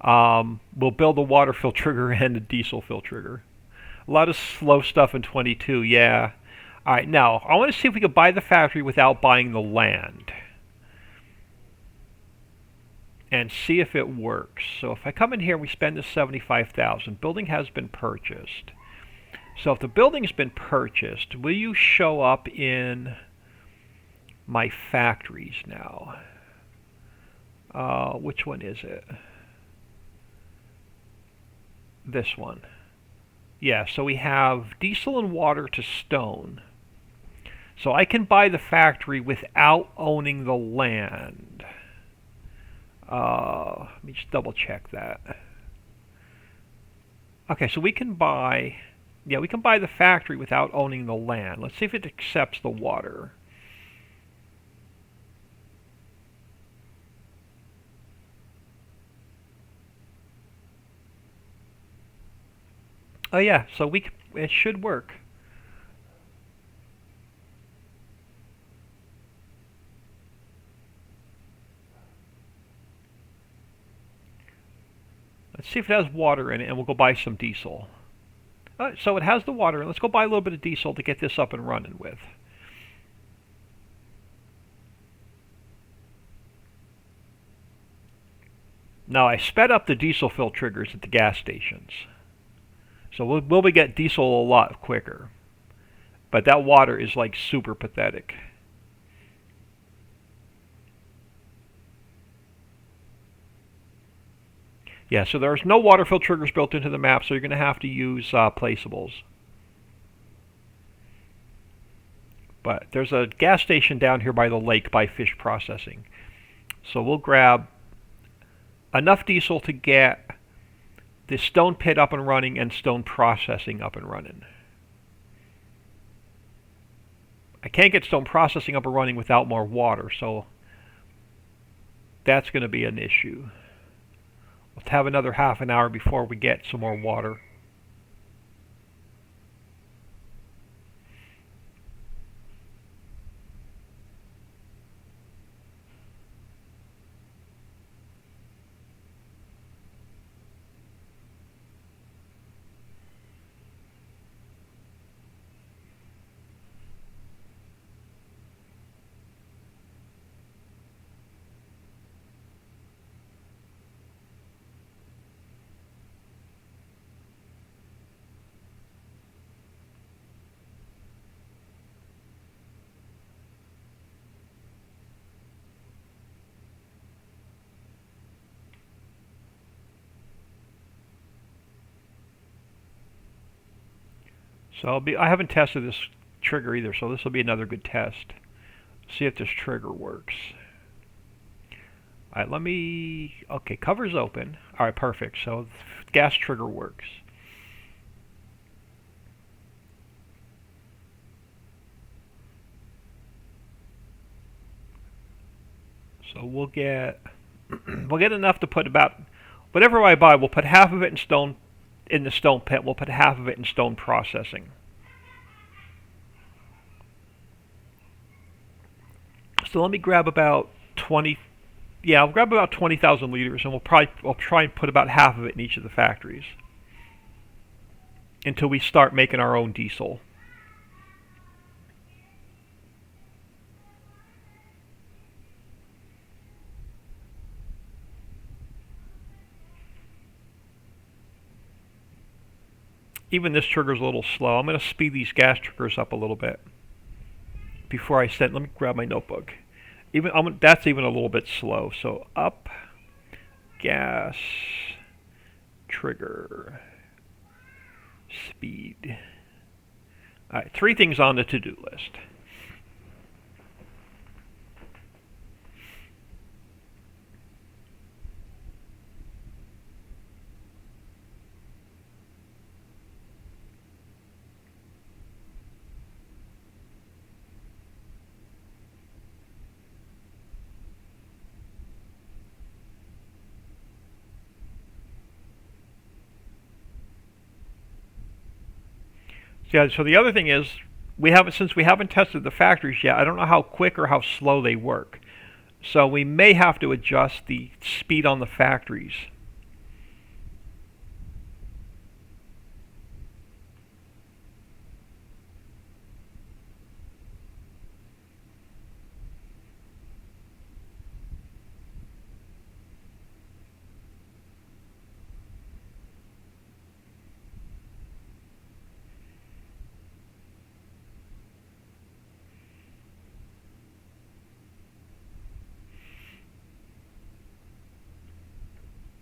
we'll build a water fill trigger and a diesel fill trigger. A lot of slow stuff in 22, yeah. Alright, now, I want to see if we can buy the factory without buying the land. And see if it works. So if I come in here and we spend this 75,000, building has been purchased. So if the building's been purchased, will you show up in my factories now? Which one is it? This one. Yeah, so we have diesel and water to stone. So I can buy the factory without owning the land. Let me just double check that. Okay, so we can buy... Yeah, we can buy the factory without owning the land. Let's see if it accepts the water. Oh yeah, so it should work. Let's see if it has water in it, and we'll go buy some diesel. So it has the water, and let's go buy a little bit of diesel to get this up and running with. Now I sped up the diesel fill triggers at the gas stations. So we'll be get diesel a lot quicker. But that water is like super pathetic. Yeah, so there's no water fill triggers built into the map, so you're going to have to use placeables. But there's a gas station down here by the lake by fish processing. So we'll grab enough diesel to get the stone pit up and running and stone processing up and running. I can't get stone processing up and running without more water, so that's going to be an issue. Let's have another half an hour before we get some more water. So I haven't tested this trigger either, so this will be another good test. See if this trigger works. Alright, okay, cover's open. Alright, perfect. So gas trigger works. So we'll get enough to put about whatever I buy. We'll put half of it in the stone pit. We'll put half of it in stone processing. So let me grab about 20. Yeah, I'll grab about 20,000 liters, and we'll try and put about half of it in each of the factories until we start making our own diesel. Even this trigger's a little slow. I'm going to speed these gas triggers up a little bit before I send. Let me grab my notebook. That's even a little bit slow. So up, gas, trigger, speed. All right, 3 things on the to-do list. Yeah, so the other thing is, since we haven't tested the factories yet, I don't know how quick or how slow they work. So we may have to adjust the speed on the factories.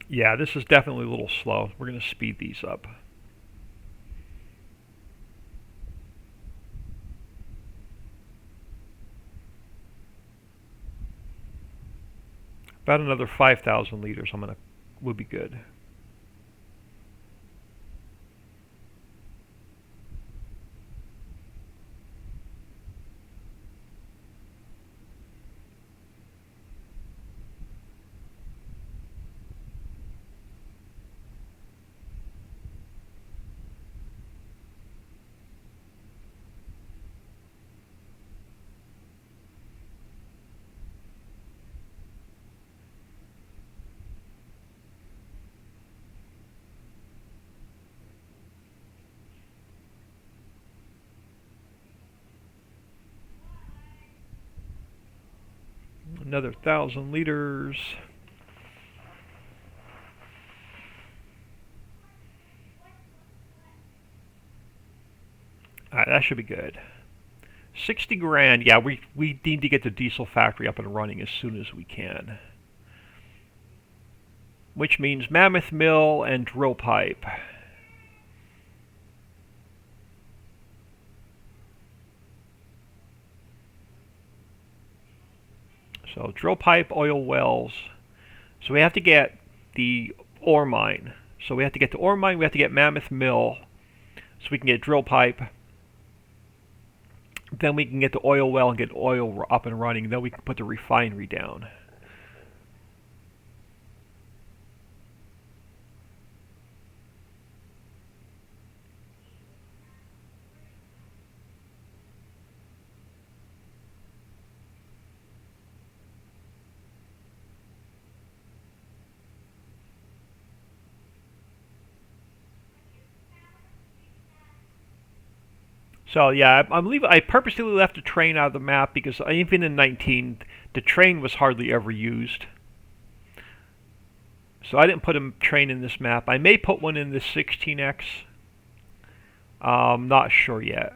Yeah, this is definitely a little slow. We're going to speed these up. About another 5,000 liters would be good. Another 1,000 liters. Alright, that should be good. 60 grand. Yeah, we need to get the diesel factory up and running as soon as we can. Which means mammoth mill and drill pipe. So drill pipe, oil wells. So we have to get the ore mine. So we have to get the ore mine, we have to get mammoth mill, so we can get drill pipe. Then we can get the oil well and get oil up and running. Then we can put the refinery down. So yeah, I'm leaving. I purposely left the train out of the map because even in 19, the train was hardly ever used. So I didn't put a train in this map. I may put one in this 16x. Not sure yet.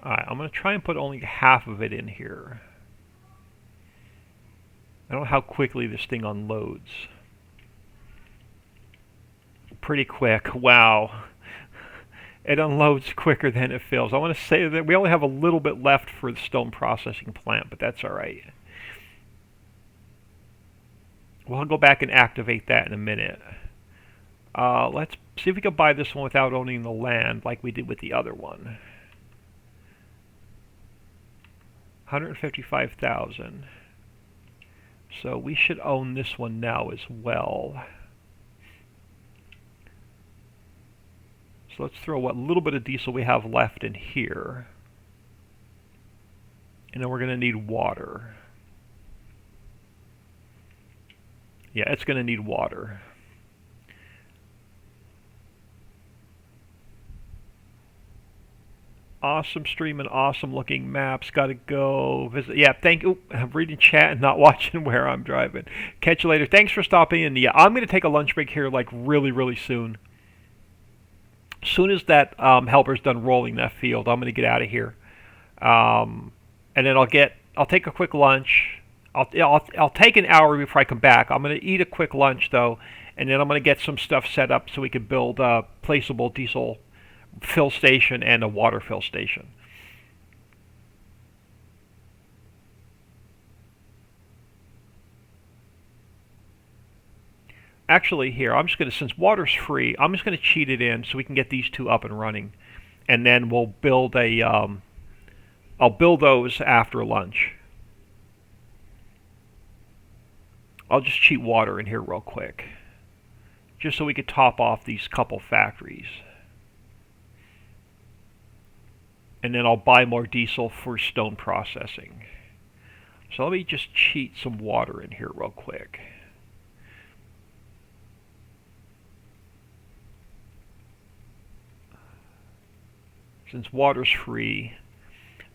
Alright, I'm going to try and put only half of it in here. I don't know how quickly this thing unloads. Pretty quick. Wow. It unloads quicker than it fills. I want to say that we only have a little bit left for the stone processing plant, but that's alright. We'll go back and activate that in a minute. Let's see if we can buy this one without owning the land like we did with the other one. 155,000. So we should own this one now as well. So let's throw what little bit of diesel we have left in here. And then we're going to need water. Yeah, it's going to need water. Awesome stream and awesome looking maps. Gotta go visit. Yeah, thank you. I'm reading chat and not watching where I'm driving. Catch you later. Thanks for stopping in. Yeah, I'm going to take a lunch break here like really soon. Soon as that helper's done rolling that field, I'm going to get out of here. And then I'll take a quick lunch. I'll take an hour before I come back. I'm going to eat a quick lunch though, and then I'm going to get some stuff set up so we can build a placeable diesel fill station and a water fill station. Actually, here, I'm just going to, since water's free, I'm just going to cheat it in so we can get these two up and running. And then we'll build I'll build those after lunch. I'll just cheat water in here real quick. Just so we could top off these couple factories. And then I'll buy more diesel for stone processing. So let me just cheat some water in here real quick. Since water's free,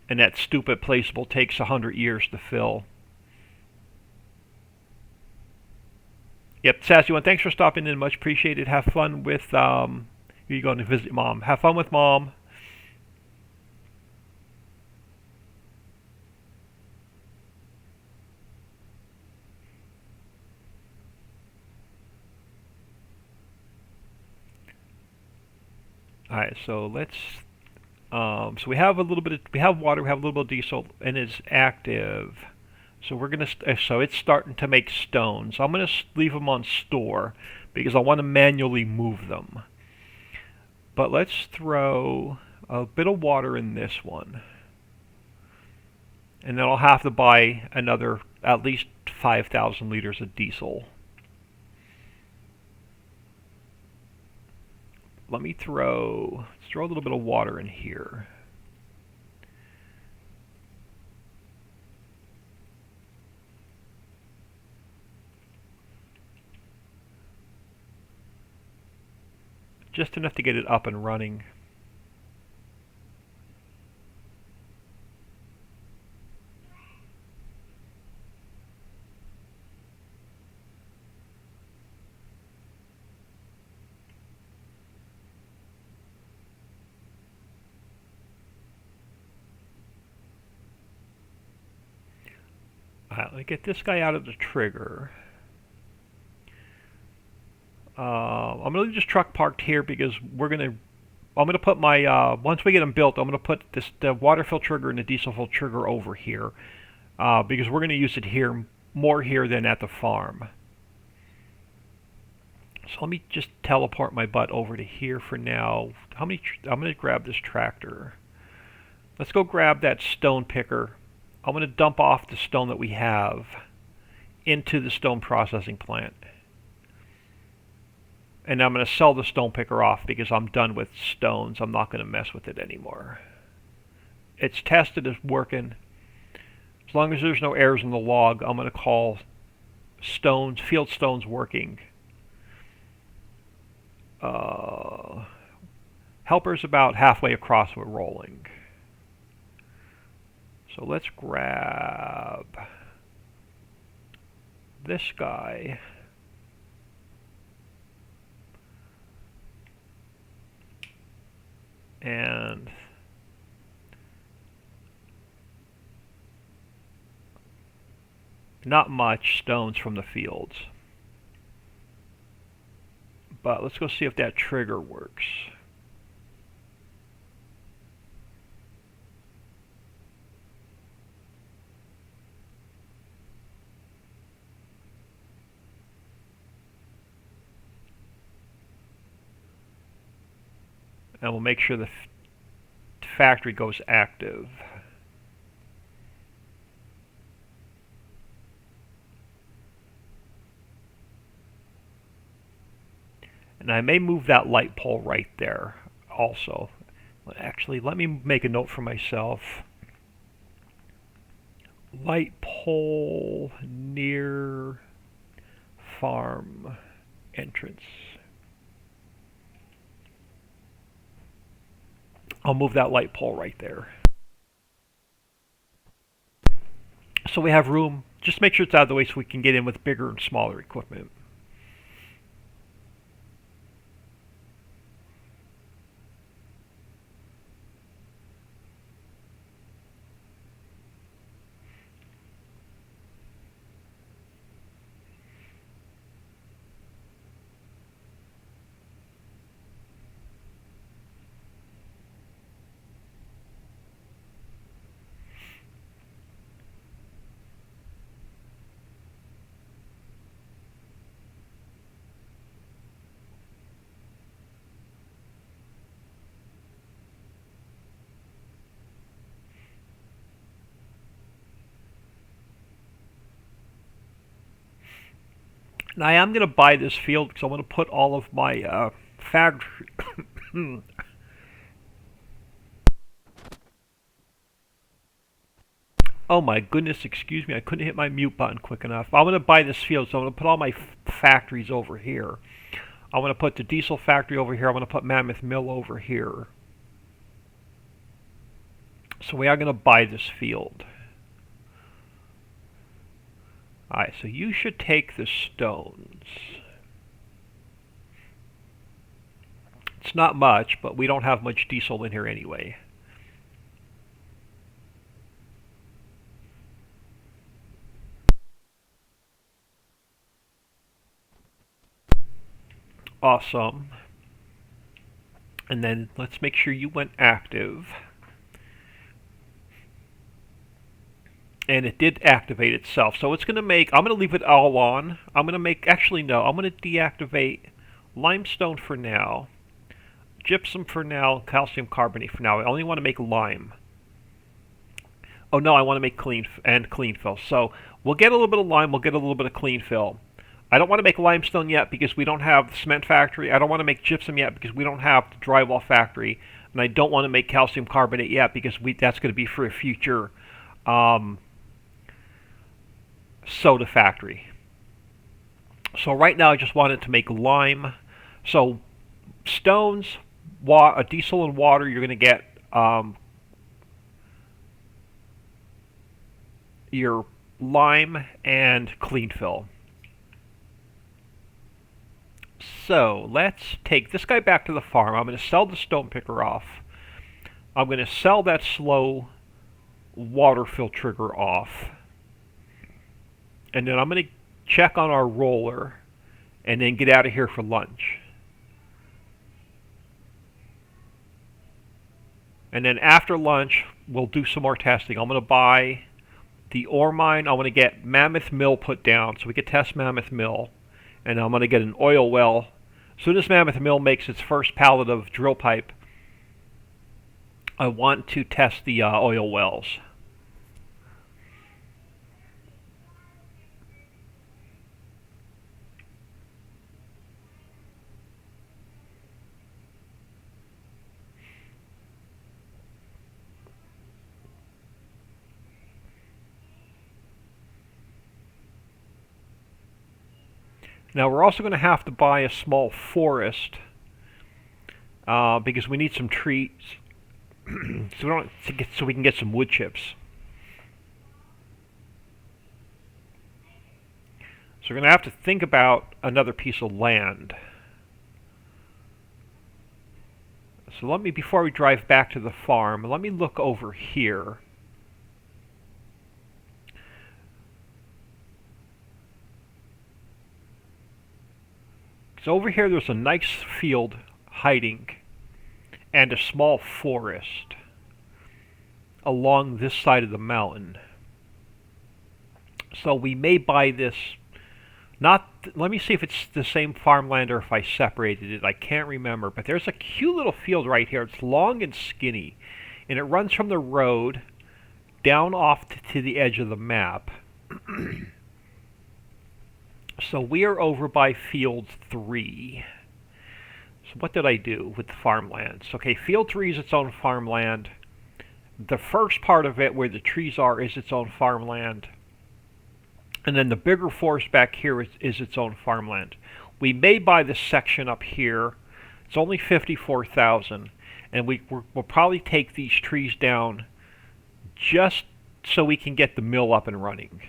and that stupid placeable takes 100 years to fill. Yep, Sassy One, thanks for stopping in. Much appreciated. Have fun with, you're going to visit Mom. Have fun with Mom. Alright, so let's, so we have a little bit of, we have water, we have a little bit of diesel, and it's active. So we're going to, so it's starting to make stone. So I'm going to leave them on store because I want to manually move them. But let's throw a bit of water in this one. And then I'll have to buy another at least 5,000 liters of diesel. Let's throw a little bit of water in here. Just enough to get it up and running. Alright, let me get this guy out of the trigger. I'm going to leave this truck parked here because I'm going to put my, once we get them built, I'm going to put the water fill trigger and the diesel fill trigger over here. Because we're going to use it here, more here than at the farm. So let me just teleport my butt over to here for now. I'm going to grab this tractor. Let's go grab that stone picker. I'm going to dump off the stone that we have into the stone processing plant. And I'm going to sell the stone picker off because I'm done with stones. I'm not going to mess with it anymore. It's tested, it's working. As long as there's no errors in the log, I'm going to call stones, field stones working. Helper's about halfway across, we're rolling. So let's grab this guy. And not much stones from the fields. But let's go see if that trigger works. And we'll make sure the factory goes active. And I may move that light pole right there also. Actually, let me make a note for myself. Light pole near farm entrance. I'll move that light pole right there. So we have room. Just make sure it's out of the way so we can get in with bigger and smaller equipment. Now I am going to buy this field because I want to put all of my factory. Oh my goodness, excuse me, I couldn't hit my mute button quick enough. I'm going to buy this field, so I'm going to put all my factories over here. I'm going to put the diesel factory over here. I'm going to put Mammoth Mill over here. So we are going to buy this field. Alright, so you should take the stones. It's not much, but we don't have much diesel in here anyway. Awesome. And then let's make sure you went active. And it did activate itself. So it's going to make, I'm going to leave it all on. I'm going to make, actually no, I'm going to deactivate limestone for now, gypsum for now, calcium carbonate for now. I only want to make lime. Oh no, I want to make clean fill. So we'll get a little bit of lime, we'll get a little bit of clean fill. I don't want to make limestone yet because we don't have the cement factory. I don't want to make gypsum yet because we don't have the drywall factory. And I don't want to make calcium carbonate yet because that's going to be for a future soda factory. So right now I just wanted to make lime. So stones, diesel and water, you're going to get your lime and clean fill. So let's take this guy back to the farm. I'm going to sell the stone picker off. I'm going to sell that slow water fill trigger off. And then I'm going to check on our roller and then get out of here for lunch. And then after lunch, we'll do some more testing. I'm going to buy the ore mine. I want to get Mammoth Mill put down so we can test Mammoth Mill. And I'm going to get an oil well. As soon as Mammoth Mill makes its first pallet of drill pipe, I want to test the oil wells. Now we're also going to have to buy a small forest because we need some trees so we can get some wood chips. So we're going to have to think about another piece of land. So let me, before we drive back to the farm, let me look over here. So over here there's a nice field hiding and a small forest along this side of the mountain. So we may buy this, let me see if it's the same farmland or if I separated it. I can't remember, but there's a cute little field right here. It's long and skinny, and it runs from the road down off to the edge of the map. So we are over by field 3. So what did I do with the farmlands? Okay, field 3 is its own farmland. The first part of it where the trees are is its own farmland. And then the bigger forest back here is its own farmland. We may buy this section up here. It's only 54,000, and we'll probably take these trees down just so we can get the mill up and running.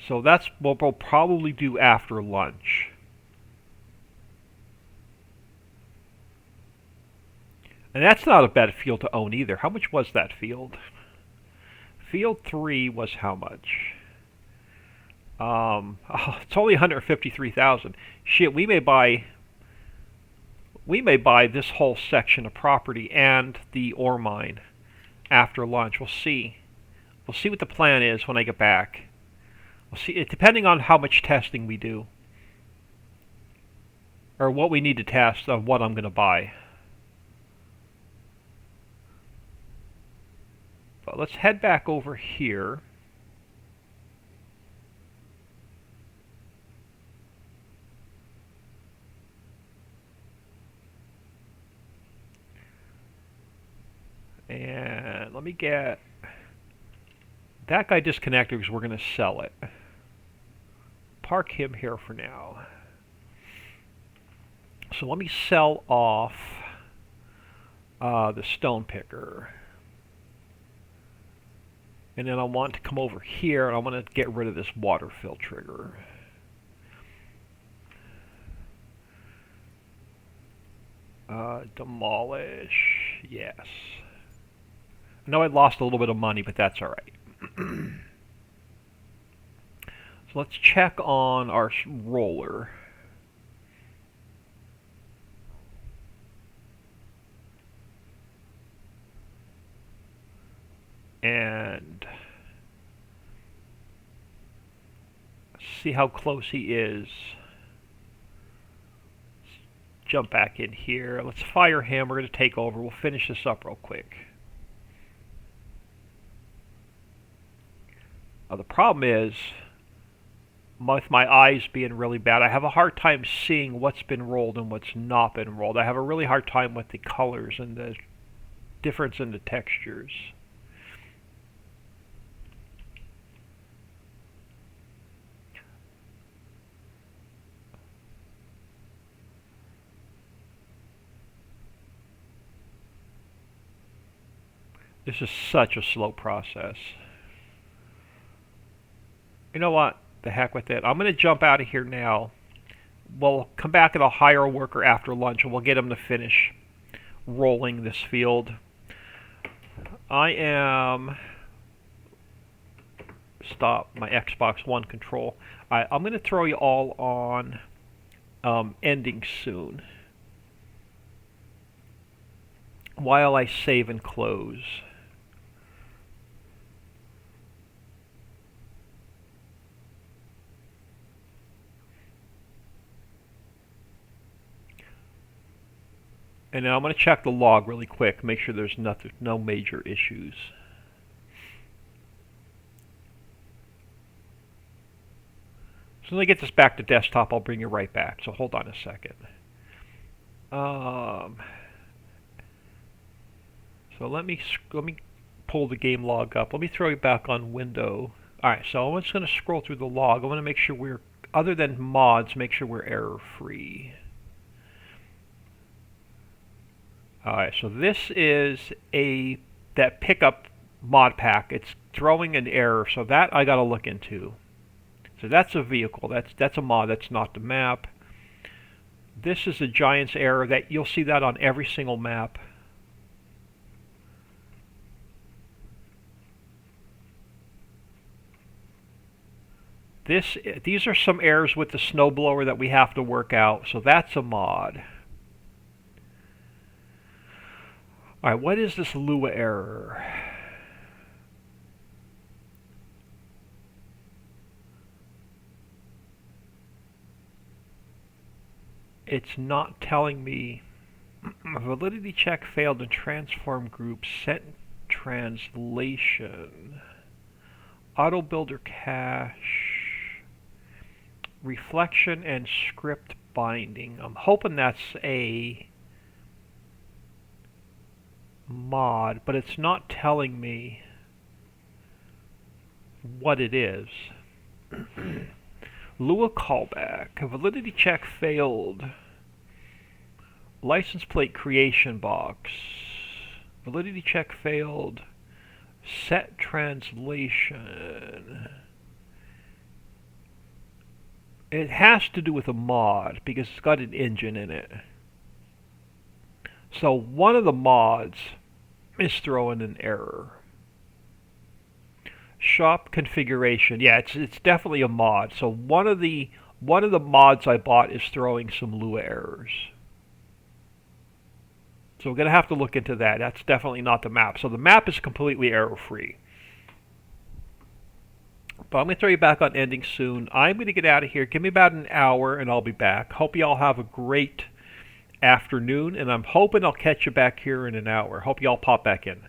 So that's what we'll probably do after lunch. And that's not a bad field to own either. How much was that field? Field 3 was how much? It's only 153,000. Shit, we may buy this whole section of property and the ore mine after lunch. We'll see. We'll see what the plan is when I get back. We'll see, depending on how much testing we do, or what we need to test of what I'm going to buy. But let's head back over here. And let me get that guy disconnected because we're going to sell it. Park him here for now. So let me sell off the stone picker. And then I want to come over here and I want to get rid of this water fill trigger. Demolish, yes. I know I lost a little bit of money, but that's alright. So let's check on our roller. And see how close he is. Let's jump back in here. Let's fire him. We're going to take over. We'll finish this up real quick. The problem is, with my eyes being really bad, I have a hard time seeing what's been rolled and what's not been rolled. I have a really hard time with the colors and the difference in the textures. This is such a slow process. You know what? The heck with it. I'm going to jump out of here now. We'll come back and I'll hire a worker after lunch and we'll get him to finish rolling this field. I am... Stop my Xbox One control. I'm going to throw you all on ending soon while I save and close. And now I'm going to check the log really quick, make sure there's no major issues. So when I get this back to desktop, I'll bring you right back. So hold on a second. So let me pull the game log up. Let me throw you back on window. All right. So I'm just going to scroll through the log. I want to make sure we're, other than mods, make sure we're error free. Alright, so this is that pickup mod pack. It's throwing an error, so that I gotta look into. So that's a vehicle. That's a mod. That's not the map. This is a Giant's error. That you'll see that on every single map. These are some errors with the snowblower that we have to work out. So that's a mod. Alright, what is this Lua error? It's not telling me. Validity check failed in transform group, set translation. Auto builder cache. Reflection and script binding. I'm hoping that's a mod, but it's not telling me what it is. Lua callback. Validity check failed. License plate creation box. Validity check failed. Set translation. It has to do with a mod because it's got an engine in it. So one of the mods is throwing an error. Shop configuration. Yeah, it's definitely a mod. So one of the mods I bought is throwing some Lua errors. So we're going to have to look into that. That's definitely not the map. So the map is completely error-free. But I'm going to throw you back on ending soon. I'm going to get out of here. Give me about an hour and I'll be back. Hope you all have a great afternoon, and I'm hoping I'll catch you back here in an hour. Hope you all pop back in.